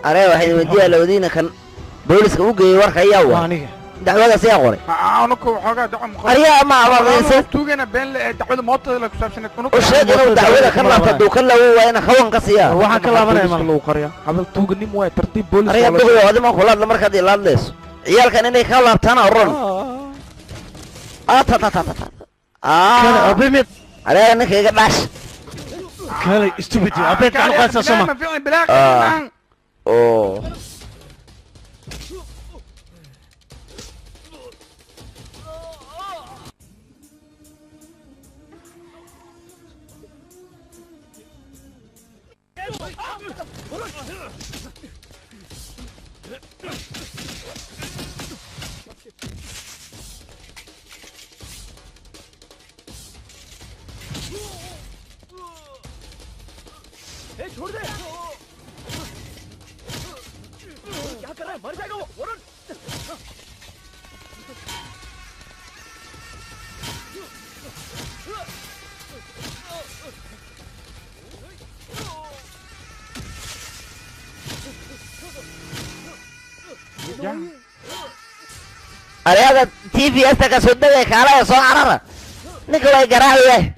[SPEAKER 7] aree waxay weydiiyaa lawadiina kan booliska u geeyey warka ayaa wa
[SPEAKER 2] aniga
[SPEAKER 7] dacwadaas yaa qoray
[SPEAKER 6] anuka waxoogaa daco
[SPEAKER 7] aryaa ma abaaqaysa
[SPEAKER 6] tuugana been le dacwada mootada la ku saabsaneed
[SPEAKER 7] u sheeg inuu dacwada ka laabta duu ka lawo waa ina kawan ka siiyaa
[SPEAKER 2] waxaan ka laabanaya
[SPEAKER 3] ma lagu qariya hadal tuuganim waay tartiib boolis
[SPEAKER 7] aryaa duqyo adima kulaadla markaad ilaadlayso ciyaalkan inay ka laabtaan oran aryaa ninka iga dhaash
[SPEAKER 2] kale stupid abeed ka qaasa soma
[SPEAKER 7] oo
[SPEAKER 13] छोड़ दे क्या कर रहा है मर जाएगा वो वरुण
[SPEAKER 7] अरे अगर TV ऐसा का सुनने में खाला है सो आ रहा निकल गरा हुआ है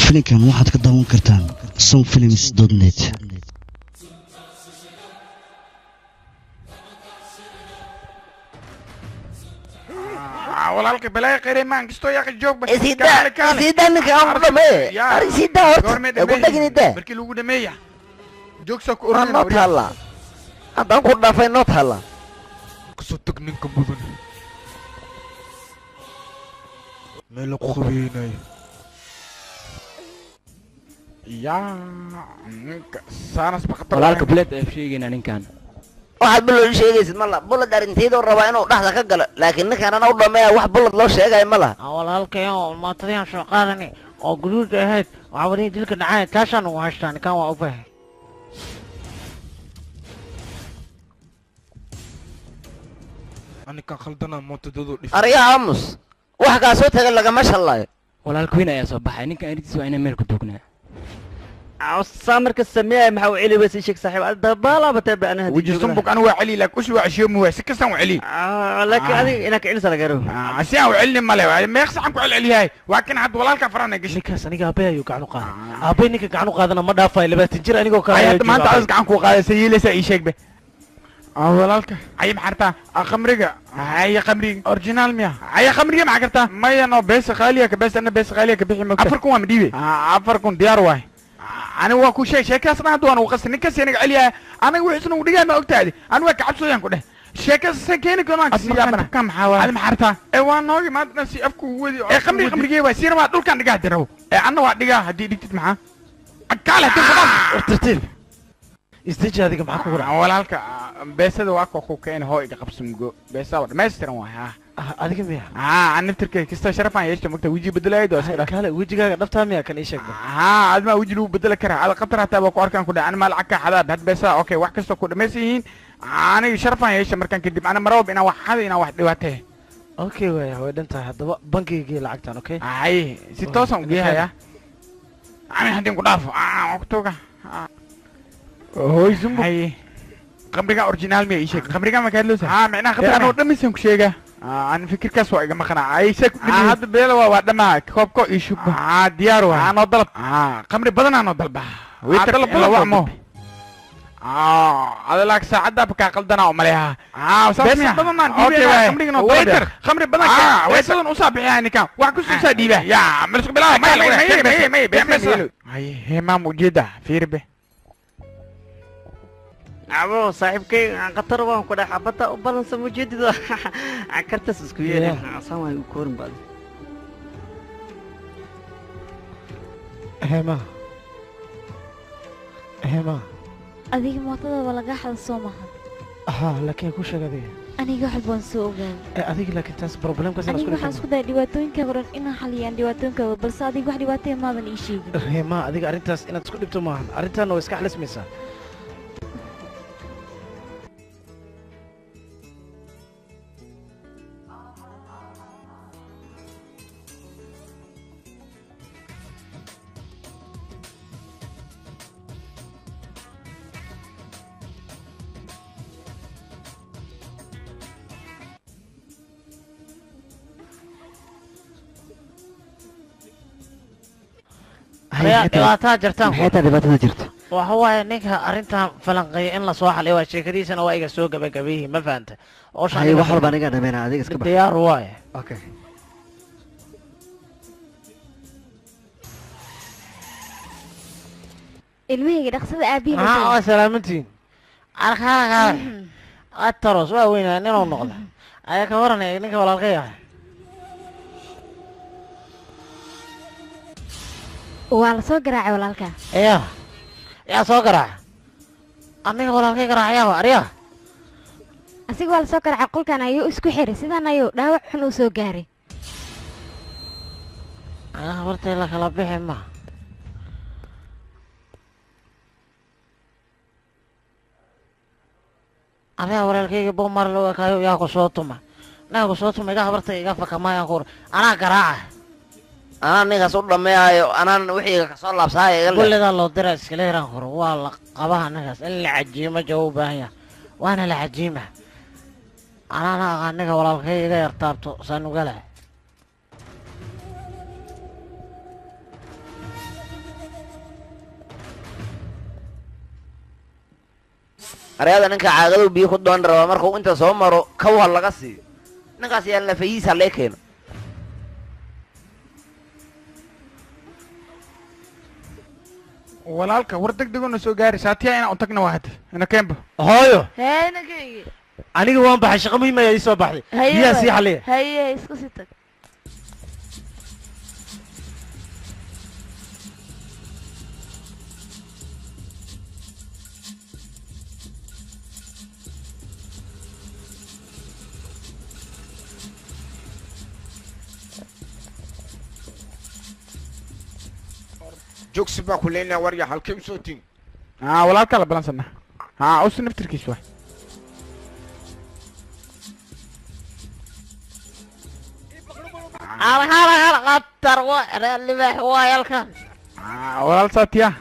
[SPEAKER 1] filimkan waxaad ka daawan kartaan sonfilms.net
[SPEAKER 6] walaalka balay qeeray maan kisto yaa joog bas
[SPEAKER 7] sida ninka aan dhamay ari sida ku dhaginida
[SPEAKER 6] markii lagu dhameeya joogso ku
[SPEAKER 7] oran no tala hadan ku dhafay no tala
[SPEAKER 3] kusoo tag ninka mudan meel ku qabeynay
[SPEAKER 6] yaa ninka saanas baqata
[SPEAKER 12] walaalka bulad ay sheegayna ninkan
[SPEAKER 7] waxaad bulad sheegaysid ma la bulad arinteedu raba inuu dhaxda ka galo laakiin ninkan ana u dhameeya wax bulad loo sheegay ma la
[SPEAKER 2] walaalkayo maatadii soo qaadani oo guduud ahayd waxa wadin dilka dhacay taashan uu haystaan kan waa u baahay
[SPEAKER 3] anika khaldana mootadoodu dhif
[SPEAKER 7] ariya amus wax ka soo tagay laga ma shalay
[SPEAKER 12] walaalka weyn ayaa soo baxay ninkan arintiisa waa inay meel ku dugnaa
[SPEAKER 4] عصامر كسميه محو علي بس يشك صاحب الدبالة بتبع أنا
[SPEAKER 6] وجه صنبك أنا وعلي لك وش وعشيو مو سكسان وعلي
[SPEAKER 4] لكن هذه إنك علي سلقرو
[SPEAKER 6] عسيا وعلي ماله ما يخص عنك علي هاي وكان حد ولا الكفرانة قش
[SPEAKER 2] نكاس أنا قابيه يقعنو قاد أبي نك قعنو قاد أنا ما دافع اللي بس تجري أنا قو
[SPEAKER 6] كاي ما أنت عايز عنك وقاد سيلي سأي شيك به walaalka ay maxarta qamriga ay qamriga original miya ay qamriga ma karta ma yana bees qaaliya ka bees ana bees qaaliya ka bixi ma afar kun waa madiibe afar kun diyaar waay أنا واكو شيء كاس أنا دوان وقصني نكاس يعني عليا أنا وحسن ودقا ما أقتادي أنا واك عبسو ينكو شيكاس سكيني كمان كسيابنا كم حوالي هذا محرتها وان نوغي ما نسي أفكو ودي خمري جيبا سير ما دول كان دقا درو أنا واحد دقا هدي ديكت معاه أكالة
[SPEAKER 11] ترتيب استجي هذيك معاك ورا
[SPEAKER 6] walaalka beesada waa ku keen hooyga qabsumgo beesada wada meestiran waa ha
[SPEAKER 11] adiga miya
[SPEAKER 6] aan naftirkay kasta sharafan yeeshto magta wiji bedelayd oo iska
[SPEAKER 11] kale wajigaaga dhabtaa miya kan ii sheeg
[SPEAKER 6] adma wiji loo bedel karaa ada qatar hataa waa ku arkaan ku dhacaan maal caka xadaad had beesada okay wax kasta ku dhameeyeen aniga sharafan yeeshto markaan kadib ana maroob ina wax xada ina wax dhibaatay
[SPEAKER 11] okay way dhantaa hadaba bankiga lacagtan okay
[SPEAKER 6] ay si toosan u geeyaya aan hadin ku dhaafo waqtiga هوي زمبو هاي قمريكا اوريجينال مي ايشك قمريكا ما كان لوسا معناها خطر انا ودميسن كشيغا انا فكر كاس وايغا مخنا ايشك هاد بيل waa dhama koobko iishub diyaar waa ana dalab qamri badan ana dalba wiitar la wacmo هذا لك ساعة بكا قلدنا ومليها بس بدنا ديبه قمرينا ويتر قمري بدنا ويتر أصابع يعني كم وعكس سا ديبه يا مرسك بلا ما هي ما موجودة في ربه
[SPEAKER 4] عمو صاحبكي قطر وان كده حبطة وبالانس مجدد عكرتس اسكوير عصام يكون بعد
[SPEAKER 11] هما
[SPEAKER 8] adiga mootada waa laga xal soo maahan
[SPEAKER 11] laakiin ku sheegay
[SPEAKER 8] aniga wax baan soo ogaay
[SPEAKER 11] adiga laakiin taas problemka
[SPEAKER 8] saas ku waxaan isku day dhibaatooyinka horan inaan xaliyaan dhibaatooyinka balse adiga wax dhibaato maadan ii sheegin
[SPEAKER 11] hema adiga arintaas inaad isku dhibto maahan arintan oo iska xalismaysa
[SPEAKER 2] dhibaatada jirtaan
[SPEAKER 10] maxay tahay dhibaatada jirta
[SPEAKER 2] waxa waaye ninka arrintan falanqeeya in la soo xaliyo waa sheekadiisana waa iga soo gabagabeeyey ma fahanta
[SPEAKER 10] hay wax walba aniga dhameynaa adiga iska bax
[SPEAKER 2] diyaar waaye
[SPEAKER 10] okay
[SPEAKER 8] ilmahayga dhaqsada aabihiisa
[SPEAKER 2] waa salaamantiin arkaa ataros waa weynaa ninuu noqda ayaa ka waranaya ninka walaalka yahay
[SPEAKER 8] waa la soo garaacay walaalka
[SPEAKER 2] yaa soo garaaca aniga walaalkay garaacayaa arya
[SPEAKER 8] asiga waa la soo garaacay qolkan ayuu isku xiray sidaan ayuu dhaawac xun u soo gaaray
[SPEAKER 2] habartay la kala bixi ma aniga walaalkayga bomar loo ekaayo yaa ku soo tuma naga ku soo tuma iga habartay iga fakamayaan kuur anaa garaaca
[SPEAKER 7] anaa ninkaas u dhameeyayo anaan wixii ka soo laabsaayo
[SPEAKER 2] kulligaa loo dira iskala hiraan koro waa la qabaha ninkaas in la cajiimo jawo u baahan yahay waana la cajiima anaana aqaaniga walaalkay iga yartaabto saan ugala
[SPEAKER 7] aryada ninka caagadu biyo ku doon raba markuu inta soo maro kawha laga siiyo ninkaas yaa lafayiisa lee keeno
[SPEAKER 6] walaalka war degdegona soo gaari saatiya inaan u tagna waa hadda ina keenba
[SPEAKER 11] hooyo
[SPEAKER 5] heenakaygi
[SPEAKER 11] aniga waan baxay shaqo muhiim ayaa ii soo baxday biyaa sii xaliya
[SPEAKER 5] haye isku sii tag
[SPEAKER 9] jogsi baa ku leynaa warya halkee u soo tin
[SPEAKER 6] walaalkaa la balansana usi naftirkiis waa
[SPEAKER 2] qatar libaax waayalkan
[SPEAKER 6] walaal saatiya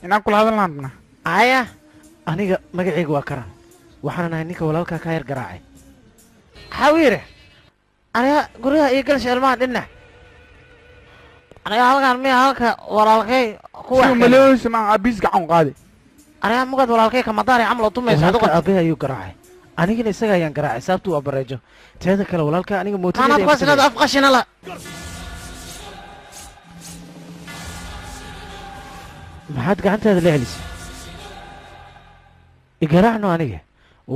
[SPEAKER 6] inaan kula hadalnaa rabnaa
[SPEAKER 2] aya
[SPEAKER 11] aniga magacayga waa karan waxaana nahay ninka walaalkaa ka yar garaacay
[SPEAKER 2] xawiire aniga guryaha iyo galsha ilmaha dhinac aniga halkan miya halka walaalkay
[SPEAKER 6] kuwamaleoysa maa abiis gacan qaadi
[SPEAKER 2] aniga mugad walaalkay kamadaari camal oo tumaysa
[SPEAKER 11] walaalka aabbahay ayuu garaacay anigana isaga ayaan garaacay sababtu waa bareejo teeda kale walaalka aniga
[SPEAKER 2] mootada afqashinala maxaad gacantaada la celisay igaraacno aniga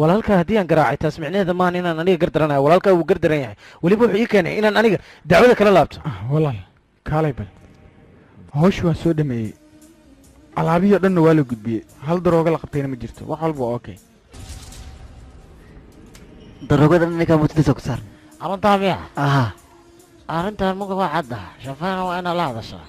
[SPEAKER 2] walaalka haddii aan garaacay taas micnaheeda maahan inaan aniga gardaranayo walaalkaa wuu gardaran yahay weliba wuxuu ii keenay inaan aniga dacwada kala laabto
[SPEAKER 6] walaal kaalay bal hawsha waan soo dhameeyey alaabihii o dhanna waa la gudbiyey hal darooga la qabtayna ma jirto wax walba waa okay
[SPEAKER 10] daroogada ninkaa mutadiisa ku saaran
[SPEAKER 14] arrintaa miya
[SPEAKER 10] aha
[SPEAKER 14] arrintan muga waa cadda shafayna waa inaad la hadashaa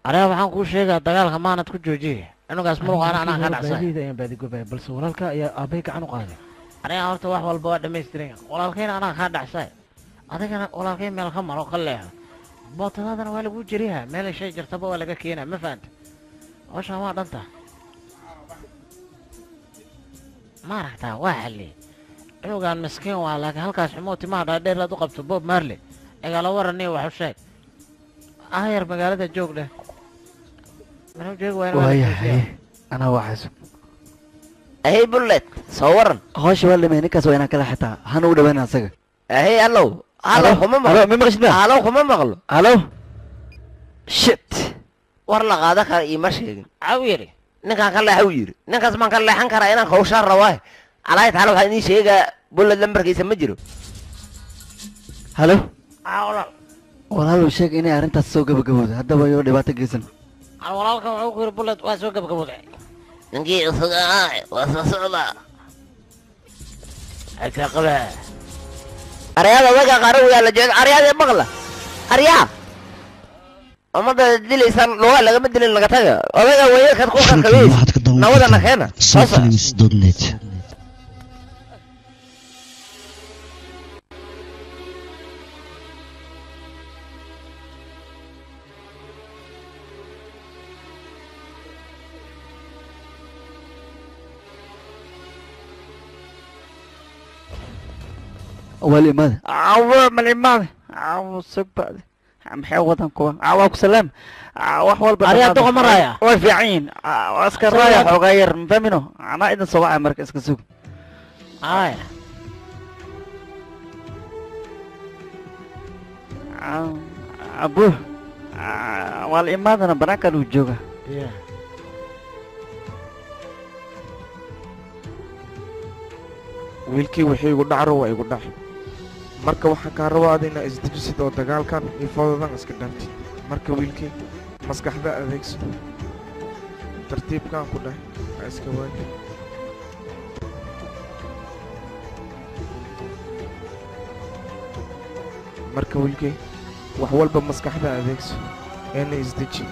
[SPEAKER 14] aniga waxaan kuu sheegaa dagaalka maanad ku joojiye inugaas muruqaana anaa ka dhacsay
[SPEAKER 2] baadiyada ayaan baadigobaya balse walaalka ayaa aabbay gacan u qaaday
[SPEAKER 14] aniga horta wax walba waa dhammaystiran walaalkayna anaa kaa dhacsay adigana walaalkay meel ka maro ka leexo bootadaadana waa lagu jeriha meelay shay jirtaba waa laga keenaa ma fahanta hawshaan waa dhanta ma aragtaa waa xalli inugaan miskiin waa laakiin halkaas xumoo timaha dhaadheer aad u qabto bob marley igala waraniyo wax u sheeg ayar magaalada joog dheh
[SPEAKER 10] waayahay anaa waxayso
[SPEAKER 7] ahey bullet soo waran
[SPEAKER 10] hawsha waa dhamay ninkaas waa inaan kala xitaa hana u dhawaan asaga
[SPEAKER 7] ahey allow allow kuma maqlo
[SPEAKER 10] ma maqashid ba
[SPEAKER 7] allow kuma maqlo
[SPEAKER 10] allow shit
[SPEAKER 7] war la qaada kara iima sheegin
[SPEAKER 14] caw yidhi
[SPEAKER 7] ninkaan ka leexa u yidhi ninkaas maan ka leexan karaa inaan hawshaan rabaa alaay taala waxaa idiin sheegaa bullet lambarkiisa ma jiro
[SPEAKER 10] halo
[SPEAKER 14] walaal
[SPEAKER 10] walaalow sheeg inay arrintaas soo gabagabowda haddaba yoo dhibaato geysan
[SPEAKER 14] walaalka wuxuu ku yidhi bullet waa soo gabagabowday
[SPEAKER 7] ninkii isaga ah waa soo socdaa
[SPEAKER 14] xagta qaba
[SPEAKER 7] aryaada odaga qaran waa la jooga aryaada maqla aryaa umada dilaysan lugaa lagama dilin laga taga odaga weeyarkaad ku qarqabeys nawadana keena
[SPEAKER 1] sonfilms.net
[SPEAKER 10] والإمادة
[SPEAKER 4] عوا مالإمادة عوا سبادة محي وطن كوا عوا كسلام wax walba
[SPEAKER 14] ariyaa doqo maraya
[SPEAKER 4] way fiican askar raaya xoogayar mafahmino ana idan soo wacay marka iska sug
[SPEAKER 14] ay
[SPEAKER 4] abu wal imaadana banaanka uu jooga
[SPEAKER 3] wiilkii wixii igu dhacro waa igu dhac marka waxaan kaa rabaa ad inaa isdejisid oo dagaalkan iyo foodadan iska dhantid marka wiilkii maskaxda adeegso tartiibkaan ku dhahay ha iska waaji marka wiilkii wax walba maskaxda adeegso eena isdeji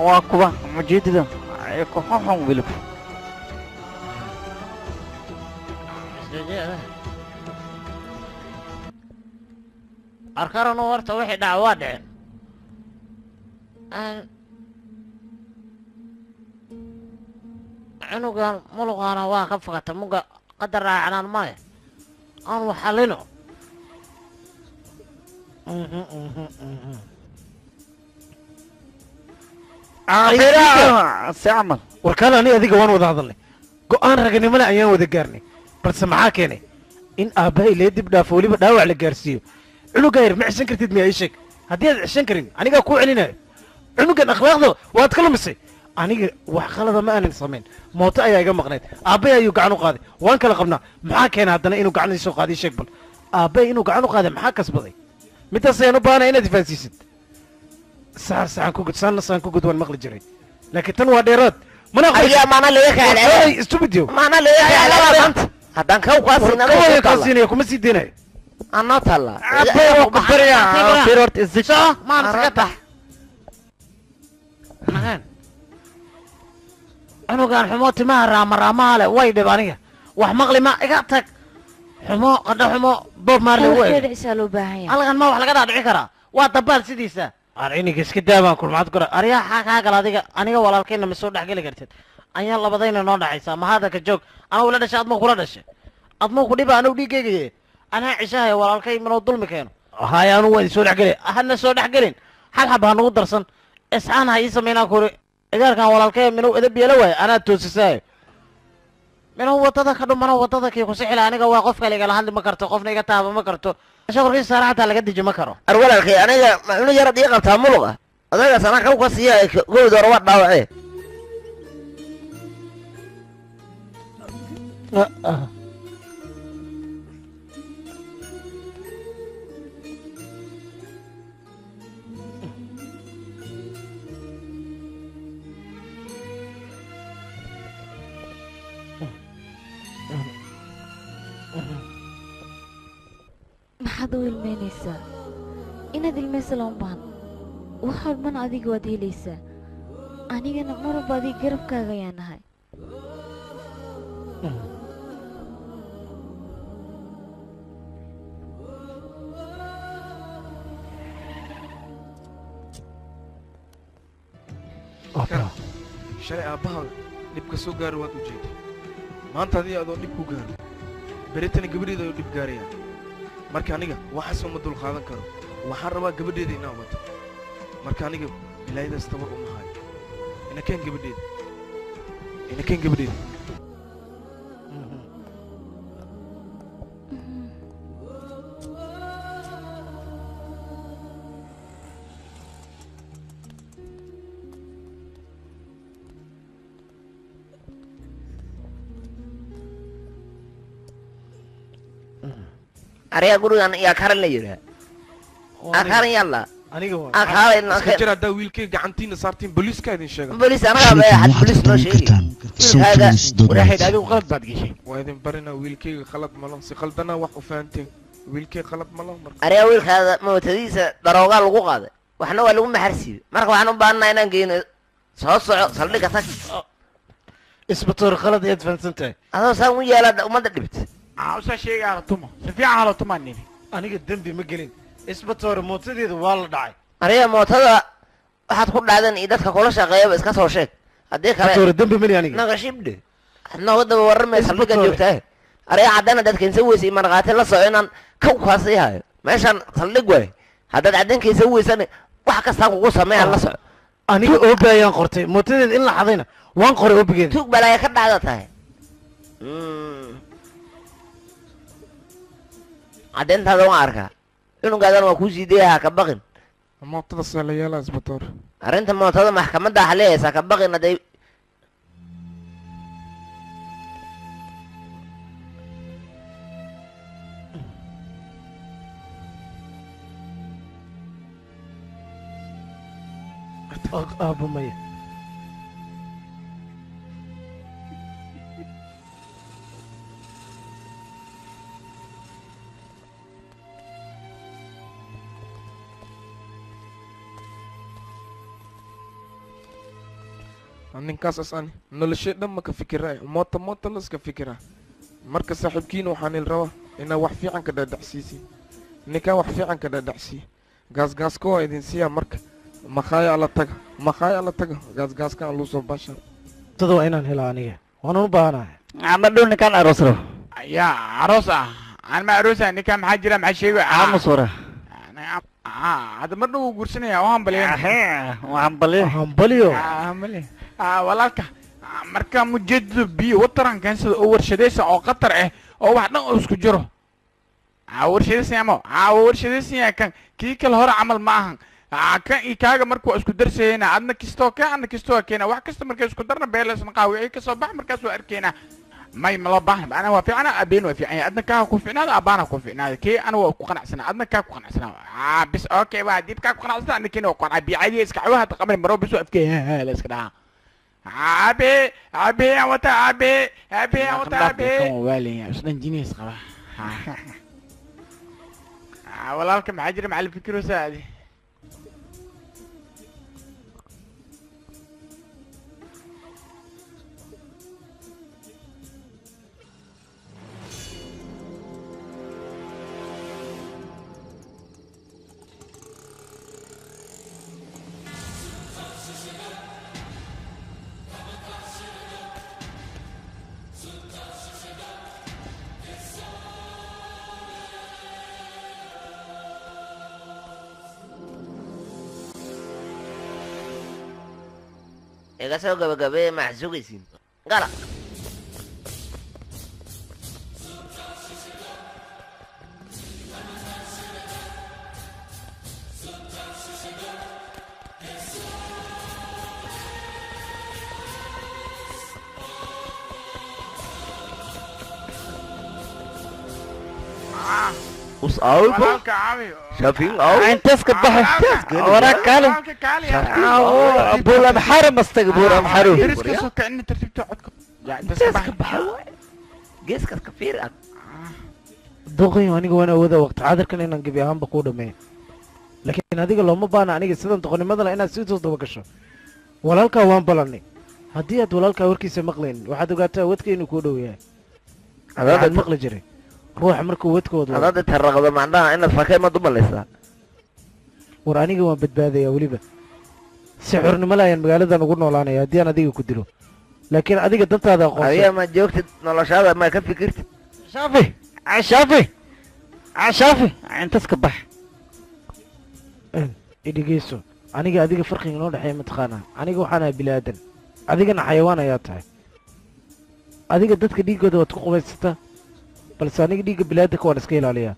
[SPEAKER 4] waa kuwa mujeedida ay ku xun wilib
[SPEAKER 14] arkaranu horta wixii dhaca waa dhicin cunugan muluqaana waa ka fakata muga qadar raacanaan maya aan waxalino
[SPEAKER 4] camal
[SPEAKER 2] warkaan ani adiga waan wada hadalnay go'aan raganimole ayaan wada gaarnay balse maxaa keenay in aabbahay lee dib dhaafo weliba dhaawac la gaarsiiyo cunugaa yar ma ceshan kartid miyaa ii sheeg haddii aad ceshan karin anigaa kuu celinayo cunugan akhlaaqda waad ka lumisay aniga wax qalada ma aanan samayn mooto ayaa iga maqnayd aabbahay ayuu gacan u qaaday waan kala qabnaa maxaa keena haddana inuu gacan isoo qaadiy sheeg bal aabbahay inuu gacan u qaaday maxaa kasbaday middaas ayaan u baahanaya inaad ifaansiisid saan ku gud waan maqli jiray laakiin tan waa dheeraad
[SPEAKER 7] maana laga kaalay
[SPEAKER 2] stupidio
[SPEAKER 7] maana laga kaalay haddaan ka
[SPEAKER 2] qaasiinaya kuma sii deynayo
[SPEAKER 7] anoo talla
[SPEAKER 4] aabbahay ku bariya firort isdijo
[SPEAKER 14] maan iska tax cunugan xumo timaha raamaraamaha leh way dhib aniga wax maqli ma iga tag xumo qadho xumo bob marley way halkan ma wax laga dhaadhici karaa waa dabaal sidiisa ariniga iska daabaan kulmacad kora aryaa xaa kaa gala aniga walaalkayna ma soo dhexgeli kartid ayaa labadayna noo dhaxaysaa ma hadalka joog anuu la dhashay admoo kula dhashay admoo ku dhiba anuu dhiiggaygaye anaa cishahaya walaalkay minuu dulmi keeno haya anuu waa idin soo dhexgelay hadna soo dhexgelin hal xab ha nagu darsan iscaan ha ii samaynaa kuri igaarkan walaalkay minuu edab yeelo waayo anaa toosisaayo minuu wadada ka dhumano wadada kii ku sixila aniga waa qof kale igala hadli ma karto qofna iga taaba ma karto shaqorkiisa saara xataa laga deji ma karo
[SPEAKER 7] ar walaalkay aniga macnu yarad ii qabtaa muluqa adaga sana kaw ka siiya gowda hore waa dhaawacee
[SPEAKER 8] maxaad u ilmeynaysaa inaad ilmaysa lama baahan wax walbana adiga waad helaysaa anigana mar walba adiga garabkaaga ayaan nahay
[SPEAKER 3] shalay aabbaha dhibka soo gaaro waad u jeeday maanta adiga adoo dhib ku gaaro beritana gabadheeda ayuu dhib gaarayaa marka aniga waxaasoo ma dul qaadan karo waxaan rabaa gabadheeda inaan wato marka aniga ilaayadaas tabar uma hayo inakeen gabadheeda
[SPEAKER 7] ariga gurigan yaa karan la yidhaa akaran yalla
[SPEAKER 3] iska jir haddaa wiilkay gacantiina saartiin booliiska idin sheega
[SPEAKER 7] booliis anagaa baa had booliis noo sheegi
[SPEAKER 6] waraxayd adigu qalad baad geshay
[SPEAKER 3] waa idin barinaa wiilkayga qalad malo si qaldanaa wax u fahanteen wiilkay qalad malo marka
[SPEAKER 7] ariga wiilkaada mootadiisa daroogaa lagu qaaday waxna waa lagu maxarsiibay marka waxaan u baahanaa inaan geyno soo soco saldhigga tag
[SPEAKER 14] isbatoor qalad ayaad fahansan tahay
[SPEAKER 7] adoo saan u yeela ummadda dhibta
[SPEAKER 6] usaa sheega hala tuma si fiican hala tumaa nini
[SPEAKER 14] aniga dembi ma gelin isbatoore mootadeedu waa la dhacay
[SPEAKER 7] ariga mootada waxaad ku dhacdeen iyo dadka kula shaqeeyaba iska soo sheeg haddii kale
[SPEAKER 14] dembi mali aniga
[SPEAKER 7] naga shibdhe adnooga daba warramay saldhigga joogtaa ariga caddana dadkeensa weysa markhaati la soco inaan kaw kaasii hayo meeshaan saldhig waay haddaad caddankeensa weysan wax kastaan kugu sameeyaan la soco
[SPEAKER 14] aniga oobe ayaan qortay mootadeeda in la xadayna waan qoray oobigeeda
[SPEAKER 7] tuug balaaya ka dhacda tahay caddeyntaada waan arkaa cunugaadana waa kuu sii dayahaa ka baqin
[SPEAKER 3] mootada saa la yeelaa isbatoor
[SPEAKER 7] arrinta mootada maxkamadda xaliyaysaa ka baqin hadday
[SPEAKER 2] aabbo maya
[SPEAKER 3] ninkaas asani noloshee dhan ma ka fikiraa moota laska fikiraa marka saaxiibkiina waxaan il rabaa inaa wax fiican ka dhaadhacsiisi ninkaan wax fiican ka dhaadhacsiiya gaasgaaska waa idin siiyaa marka makhaaya alla taga gaasgaaskaan luu soo baashaa
[SPEAKER 2] tada waa inaan helaa aniga waanan u baahanahay
[SPEAKER 4] amadhow ninkaan aroosro
[SPEAKER 6] ya aroos ah aan ma aroosa ninkaan maxaa jira maxaa sheego
[SPEAKER 4] amusura
[SPEAKER 6] hadda mar dhow wuu guursanaya oo
[SPEAKER 2] hambaliyo
[SPEAKER 6] walaalka marka mujeedadu biyo wataran keensada oo warshadaysa oo qatar ah oo wax dhan oo isku jiro warshadaysayamo warshadaysaya kan kii kale hore camal ma ahan kan iyo kaaga marka waa isku darsayayna adna kistoo ka adna kistoo keena wax kasta markay isku darna beelasna wixii kasoo bax markaas waa arkeenaa may ma loo baahna ana waa fiicana abeen waa fiican adna kaa ku fiicnaada abaana ku fiicnaada kii ana waa ku qanacsanaa adna kaa ku qanacsanaa bis okay waa dib kaa ku qanacsanaa adna kiina waa qanacay biicadii iska cawaha taqaban maro bis afkee la iska dhaha abe wata abe kan waalaya islan jiniis qaba walaalka maxaa jira macallin fikiro saadi
[SPEAKER 7] iga soo gabagabeeye maxad sugaysiin gala us awbo shafin aw
[SPEAKER 4] intaas ka baxay waraa kaalin buulam xaram astag buulam xarum
[SPEAKER 6] iska kicin tartiibta codka
[SPEAKER 7] intaas ka baxay geeska ka fiir ad
[SPEAKER 2] doqoy aniga waan awooda waqti xaadirkan inaan gabi ahaanba kuu dhameeyo laakiin adiga looma baana aniga sidan doqonimadana inaad sii toos daba gasho walaalkaa waan ballanay haddii aad walaalkaa warkiisa maqlaynin waxaad ogaataa wadka inuu kuu dhow yahay waxaad maqli jiray ruuxa markuu wadkooda
[SPEAKER 7] hadaad taraqdo macnaha inaad fakay ma dumalaysaa
[SPEAKER 2] war aniga waan badbaadayaa weliba si xornimo laayaan magaaladan ugu noolaanaya haddii aan adiga ku dilo laakiin adiga dantaada aqoonsan
[SPEAKER 7] adiga ma joogtid noloshaada ma ka fikirtid
[SPEAKER 4] shaafi shaafi shaafi intaas ka bax
[SPEAKER 2] idhigeyso aniga adiga farqiga noo dhexeeya mataqaanaa aniga waxaan ahay bilaadan adigana xayawaan ayaa tahay adiga dadka dhiiggooda waad ku qubaysataa balse aniga dhiigga bilaadanka waan iska ilaaliyaa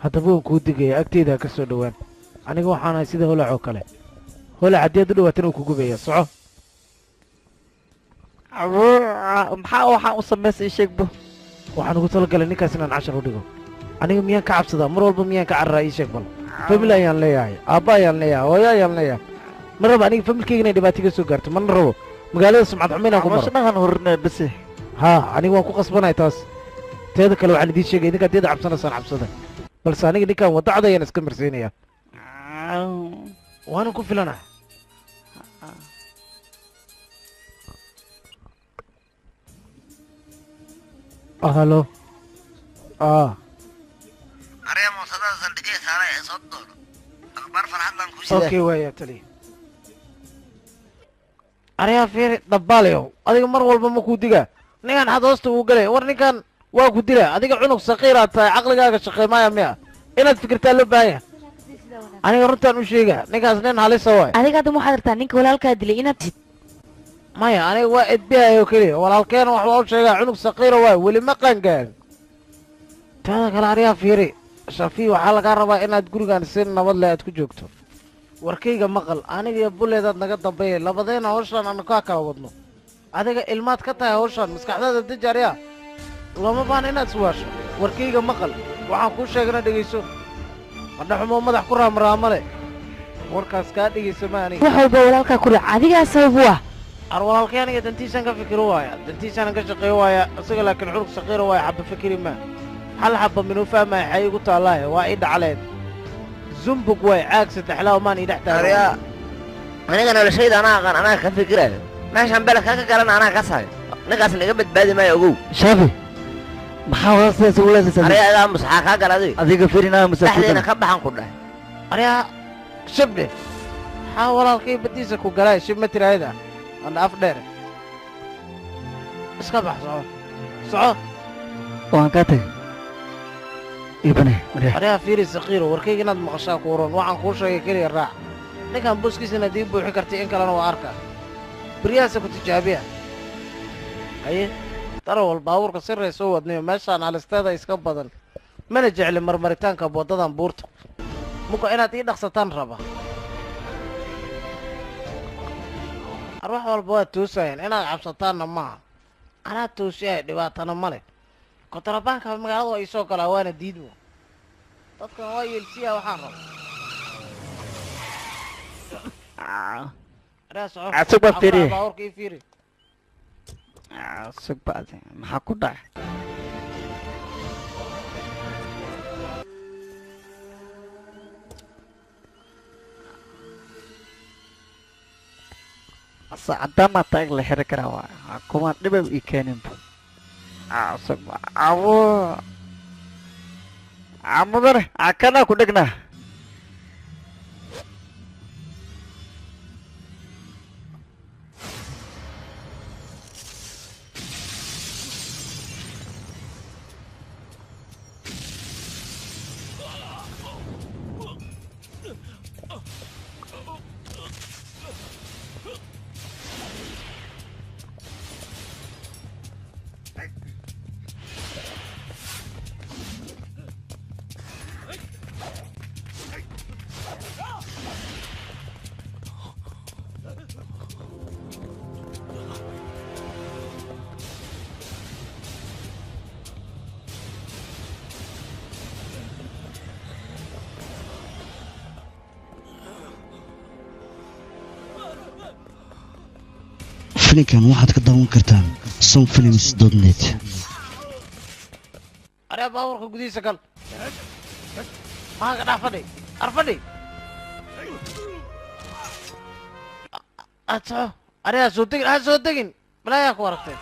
[SPEAKER 2] haddaba waan kuu digaya agteeda ha ka soo dhowaan aniga waxaan ahay sida holac oo kale holac haddii aad u dhawaatana wuu ku gubaya soco
[SPEAKER 4] maxaa waxaan u samaysay sheegbo
[SPEAKER 2] waxaan ugu talagalay ninkaas inaan cashar u dhigo aniga miyaan ka cabsadaa mar walba miyaan ka cararaa ii sheeg bal famil ayaan leeyahay aabba ayaan leeyahay hooyo ayaan leeyahay ma rabo aniga familkayga inay dhibaato iga soo gaarto mana rabo magaalada sumcad xumo inaan ku maro
[SPEAKER 4] dhahan hornaa base
[SPEAKER 2] haa aniga waan ku qasbanahay taas teeda kale waxaan idiin sheegay idinka haddeeda cabsanaysaan cabsada balse aniga ninkaan wadacda ayaan iska marsiinayaa waanan ku filanahay halo okay waaya taliya ariyaa fiiri dabbaalayow adiga mar walba ma kuu digaa ninkan xad hoosta uu galay war ninkan waa ku dila adiga cunug saqiiraad tahay caqligaaga shaqeymaya miya inaad fikirtaa loo baahan yahay aniga runtaan u sheega ninkaas nin halisa waay
[SPEAKER 8] adiga hadda waxaad rabtaa ninka walaalkaa dilay inaad
[SPEAKER 2] maya aniga waa edbihayo keliya walaalkeena wax waa u sheegaa cunug saqiira waay weli ma qaangaarin taada kale ariyaa fiiri shafii waxaa lagaa rabaa inaad gurigaan si nabad leh aad ku joogto warkayga maqal aniga iyo buleedaad naga dambeeyay labadeena hawshaan aanu kaa kala wadno adiga ilmaad ka tahay hawshaan maskaxdaada deji ariyaa looma baana inaad iswaasho warkayga maqal waxaan kuu sheegana dhegayso madhaxumoo madax ku raamraamale warkaas kaa dhegayso ma aniga
[SPEAKER 8] wax walba walaalkaa ku raac adigaa sabab u ah
[SPEAKER 2] ar walaalkay aniga dantiisaan ka fikiro waaya dantiisaan ka shaqeeyo waaya isaga laakiin xulug saqiira waaya xabba fikiri maa hal xabba minuu fahmaya xay igu taallaaye waa ii dhacleed zumbug waay caag saddexlaa maan ii dhex
[SPEAKER 7] taariya aniga noloshayda anaa aqaan anaa ka fikirayo meeshaan beledka ka galan anaa ka sahay ninkaas naga badbaadi maayo ogow
[SPEAKER 10] shaafi maxaa wada sidaas ugu leedaysaa
[SPEAKER 7] ariya adaa musaxaa kaa gala
[SPEAKER 10] adiga firinaa
[SPEAKER 7] dhexdeena ka baxan ku dhahay
[SPEAKER 2] ariyaa shibdhe maxaa walaalkay badiisa ku galay shib ma tiraayada ana af dheer iska bax soco soco
[SPEAKER 10] waan kaa tagay ibane
[SPEAKER 2] ariyaa fiiri saqiiro warkayga inaad maqashaa ku waran waxaan kuu sheegay keliya raac ninkan booskiisa inaad ii buuxin kartay in kalena waa arkaa beryahaasa ku tijaabiya haye darawal baabuurka sirray soo wadnayo meeshaan halisteeda iska badan mana jecli marmaritaanka waddadan buurta muka inaad ii dhaqsataan raba arwax walba waad toosayeen inaad cabsataanna maaha anaa toosiyahay dhibaatana ma leh kontrabaanka magaalada waa iisoo galaa waana diidmo dadkan waa yeelsiyaa waxaan
[SPEAKER 4] Asug baa fiiriye.
[SPEAKER 2] baabuurka ii fiiri
[SPEAKER 4] Sug baadi maxaa ku dhacay saacada ma taag la xiri karaa waa kuma dhibab ii keenin sug awo amudare akana ku dhigna
[SPEAKER 1] filinkan waxaad ka daawan kartaan sonfilms.net.
[SPEAKER 14] أريا باور خدي سكال ما قد أفدي أرفدي أتى أريا صوتين بلا يا كورتين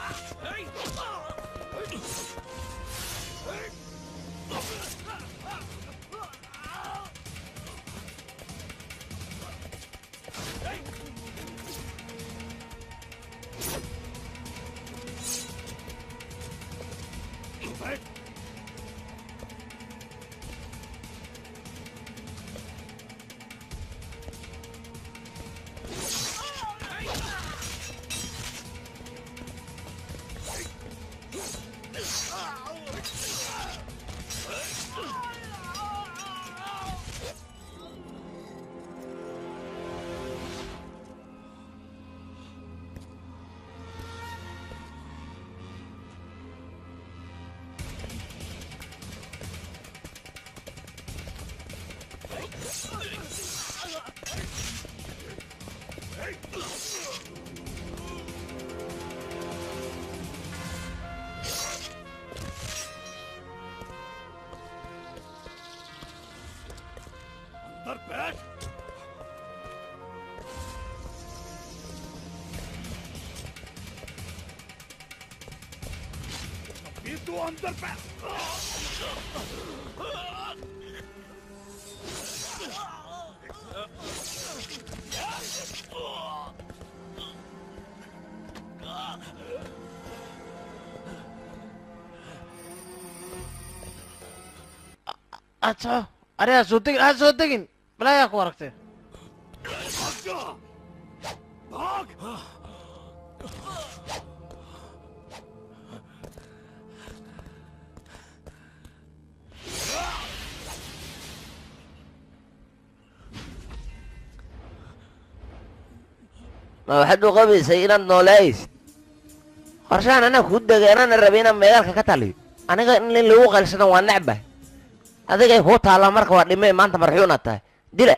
[SPEAKER 14] أتى أريا صوتين بلا يا كورتين
[SPEAKER 7] ما واحد قبي سينا نولايس قرشان أنا كود أنا الربينا ميالك كتالي أنا قال اللي هو قال سنة والنعبة هذا جاي هو تعالى مركب واحد ما أنت مرحونة تاي دي لا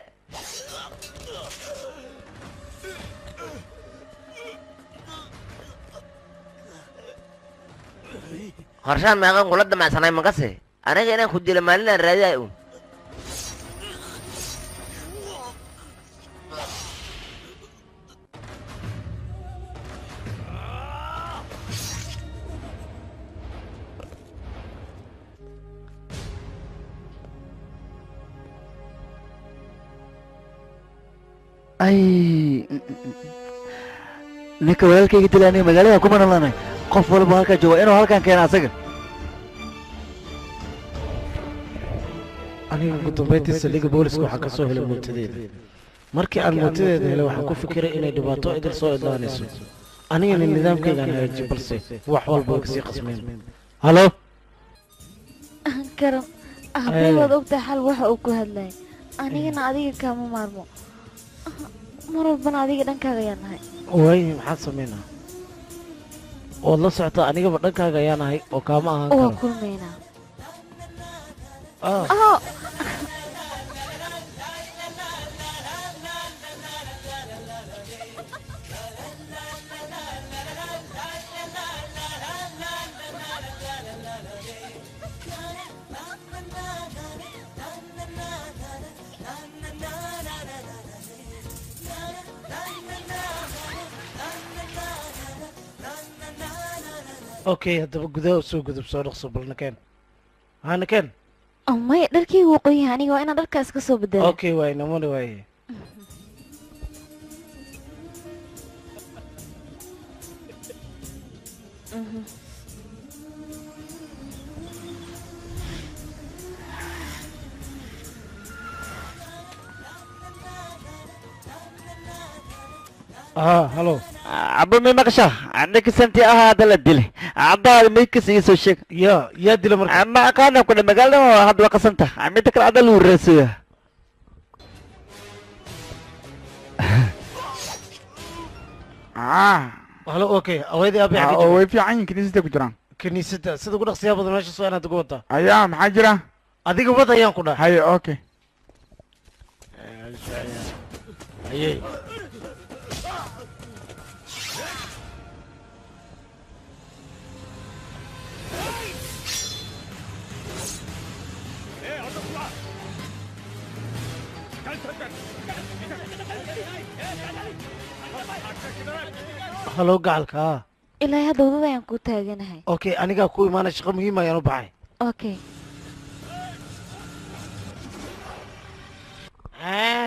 [SPEAKER 7] قرشان ما قال قلت مع سنة مقصة أنا جاي أنا خد لما لنا الرجاء يقوم
[SPEAKER 10] ay ninka walaalkayga dilaanay magaalada kuma nalanay qof walba halka jooga inuu halkan keeno asaga
[SPEAKER 2] aniga ugu dambeyntii saldhigga booliska waxaan ka soo helay mootadeeda markii aan mootadeeda helay waxaan ku fikiray inay dhibaato idil soo idlaanayso anigana nidaamkaygaan hagaajiyey balse wax walba way kasii qasmeen halo
[SPEAKER 8] karam aabay waad ogtahay xal waxa uu ku hadlay anigana adiga kaama maarmo mar walbana adiga dhankaaga ayaan nahay
[SPEAKER 2] waay maxaad samaynaa ood la socotaa anigaba dhankaaga ayaan nahay oo kaama ahaan
[SPEAKER 8] waa
[SPEAKER 2] karo
[SPEAKER 8] kulmaynaa
[SPEAKER 2] okay haddaba gudaha usoo gudub soo dhaqso bal nakeen haa nakeen
[SPEAKER 8] maya dharkaygu wuu qoyan yahay aniga waa inaan dharkaas ka soo bedela
[SPEAKER 2] okay waay namani waaye halo
[SPEAKER 4] عبو مي مقشة عندك سنتي هذا الدلة عبا ميكس يسوي شيء
[SPEAKER 2] يا دلة مركز
[SPEAKER 4] ما كان كنا مقالنا هذا وقسنته عميتك هذا الورسية
[SPEAKER 2] هلو اوكي اويدي ابي حاجه
[SPEAKER 6] اوي في عين كنيسة كجران
[SPEAKER 2] كنيسة sida ku dhaqsiya badan meesha soo inaad ugu wada
[SPEAKER 6] ayaa maxaa jira
[SPEAKER 2] adiga wada ayaan ku dhahay
[SPEAKER 6] haye okay
[SPEAKER 2] ayay
[SPEAKER 14] هلو قالك
[SPEAKER 8] ilaa hadda wadada ayaan ku taaganahay
[SPEAKER 14] اوكي anigaa ku imaanay shaqo muhiim ayaan u baxay
[SPEAKER 8] okay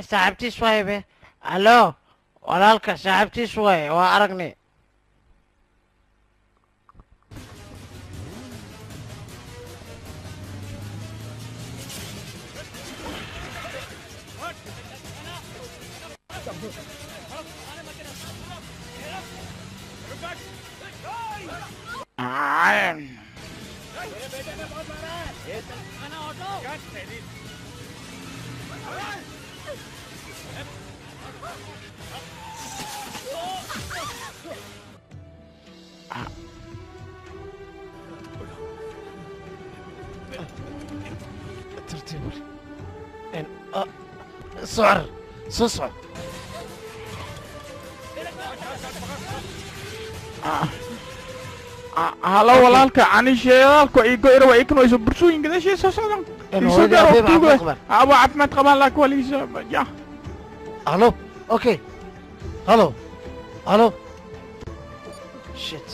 [SPEAKER 14] saaxiibtiis waaye be allo walaalka saaxiibtiis waaye waa aragnay صعر صعر
[SPEAKER 6] هلا walaalka ani sheedalku ay goyro way kan way soo bursooyin gadashay soo socdaan soo gaaro aba caafimaad qabaan la kwaliisa ya
[SPEAKER 14] الو اوكي الو الو شيت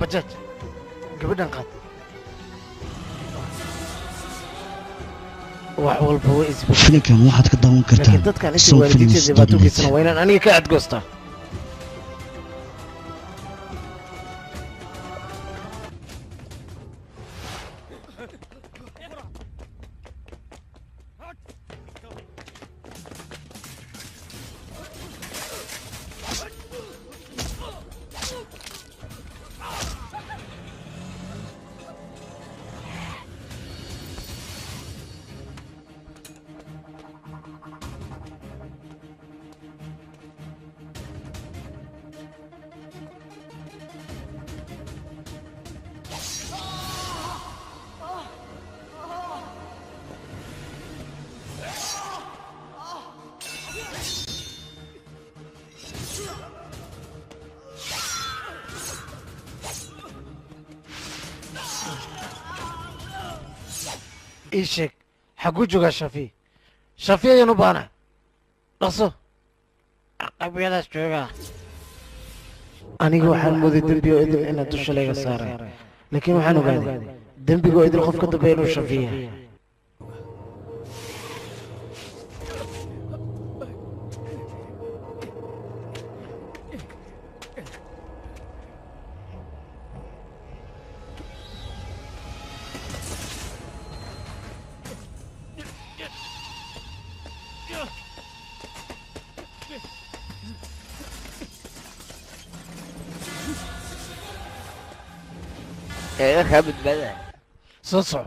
[SPEAKER 14] بجاج gabadhan qaad wax walba way isbedel
[SPEAKER 1] filimkan waxaad ka daawan kartaa
[SPEAKER 14] laakiin dadkan intii waalidiinta dhibaato geysana waa inaan aniga ka adgoostaa إيشك حقوجو شافي شافي يا نبانا رصو قبيلة شوغا أنا waxaan mooday dambi oo idil inaad dusha laga saaray laakiin waxaan ogaaday dambiga oo idil qofka dambe inuu shafiya
[SPEAKER 7] ايه خابت بدأ
[SPEAKER 14] صصع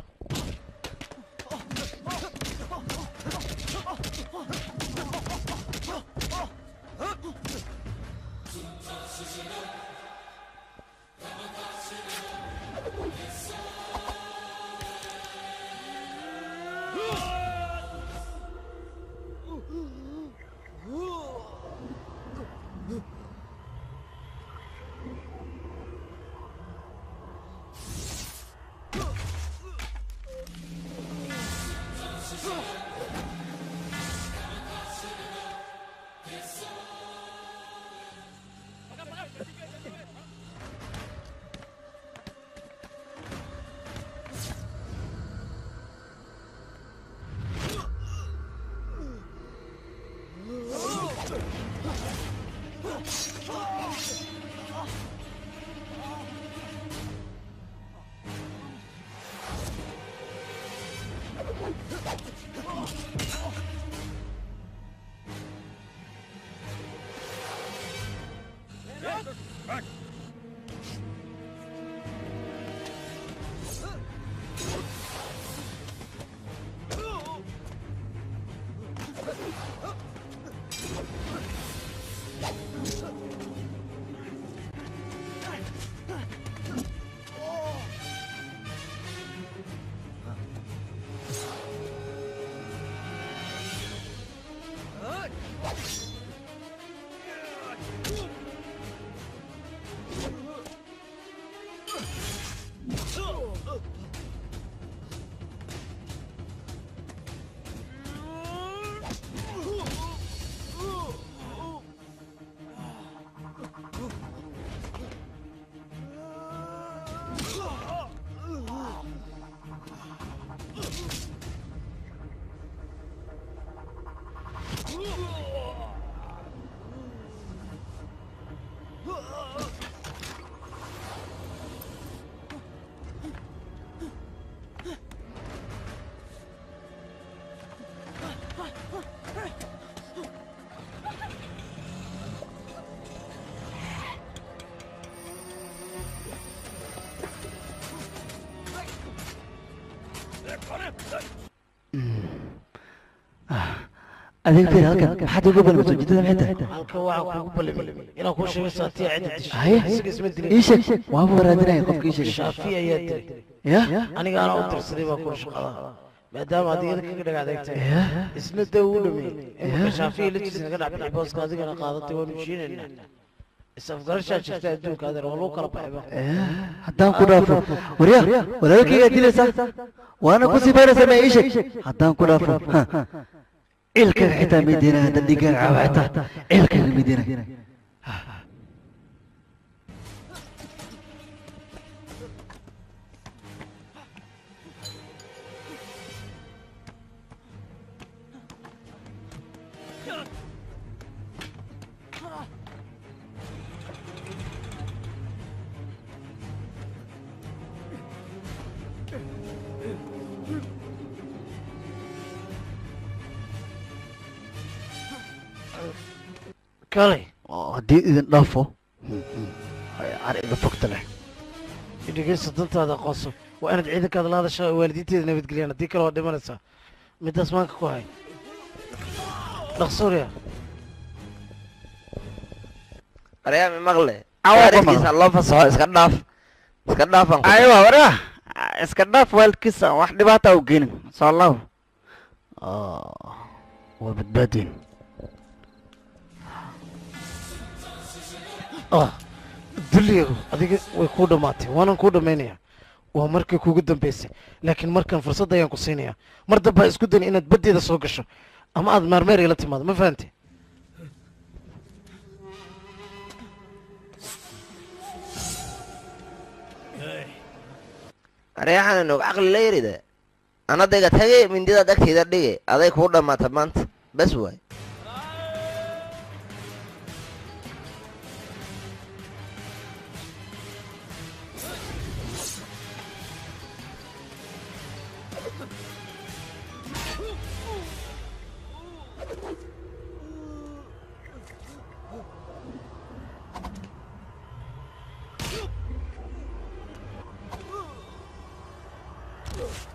[SPEAKER 10] adiga fiir halkan maxaad ugu balmato jidada maxay tahay
[SPEAKER 14] halkan waxaan kugu ballamay inaan kuu sheego saatiya cidda dishay
[SPEAKER 10] haye
[SPEAKER 14] isaga isma dilin
[SPEAKER 10] ii sheeg waan waraadinaya qofka ii sheegay
[SPEAKER 14] shaafi ayaa dilay
[SPEAKER 10] ya
[SPEAKER 14] aniga anaa u dirsaday baa kula shaqada maadaama adigana kaga dhagaadegtay isna dee uu dhameeyey imika shaafiya laftiisa naga dhacbixi booska adigana qaadatay waanu shiinaynaa isafgarashaa jirta adduunka adeer waa lagu kala baxayba
[SPEAKER 10] haddaan ku dhaafo waryaa walaalkaygaa dilaysaa waana ku sifaynaysaa ma ii sheeg haddaan ku dhaafo ciilkaaga xitaa midiinaya hadda dhiiggaaga caawa xitaa ciilkaaga midiinaya
[SPEAKER 14] kalay
[SPEAKER 10] haddii idin dhaafo ar iga fogta leh
[SPEAKER 14] dhegeysta dantaada aqoonso waa inaad ciidankaada la hadashaa oo waalidiinteeda nabadgeliyaan haddii kale waa dhimanaysaa midaas maanka ku hay dhaqsuuriya
[SPEAKER 7] aryaami maqle waalidkiisa loo fasaxo iska dhaafan
[SPEAKER 4] aywa waraa iska dhaaf waalidkiisa wax dhibaata u geenin soo law
[SPEAKER 10] waa badbaadeen
[SPEAKER 14] dulliyagu adiga way kuu dhammaatay waanan kuu dhammaynayaa waa markii kuugu dambaysay laakiin markan fursad ayaan ku siinayaa mar dambaa isku dani inaad baddeeda soo gasho ama aad maarmeer ila timaado ma fahante
[SPEAKER 7] aryaxana nog caqli la yarida anadayga tage mindidaad agtayda dhige aday kuu dhammaata maanta bas waay
[SPEAKER 13] Ugh.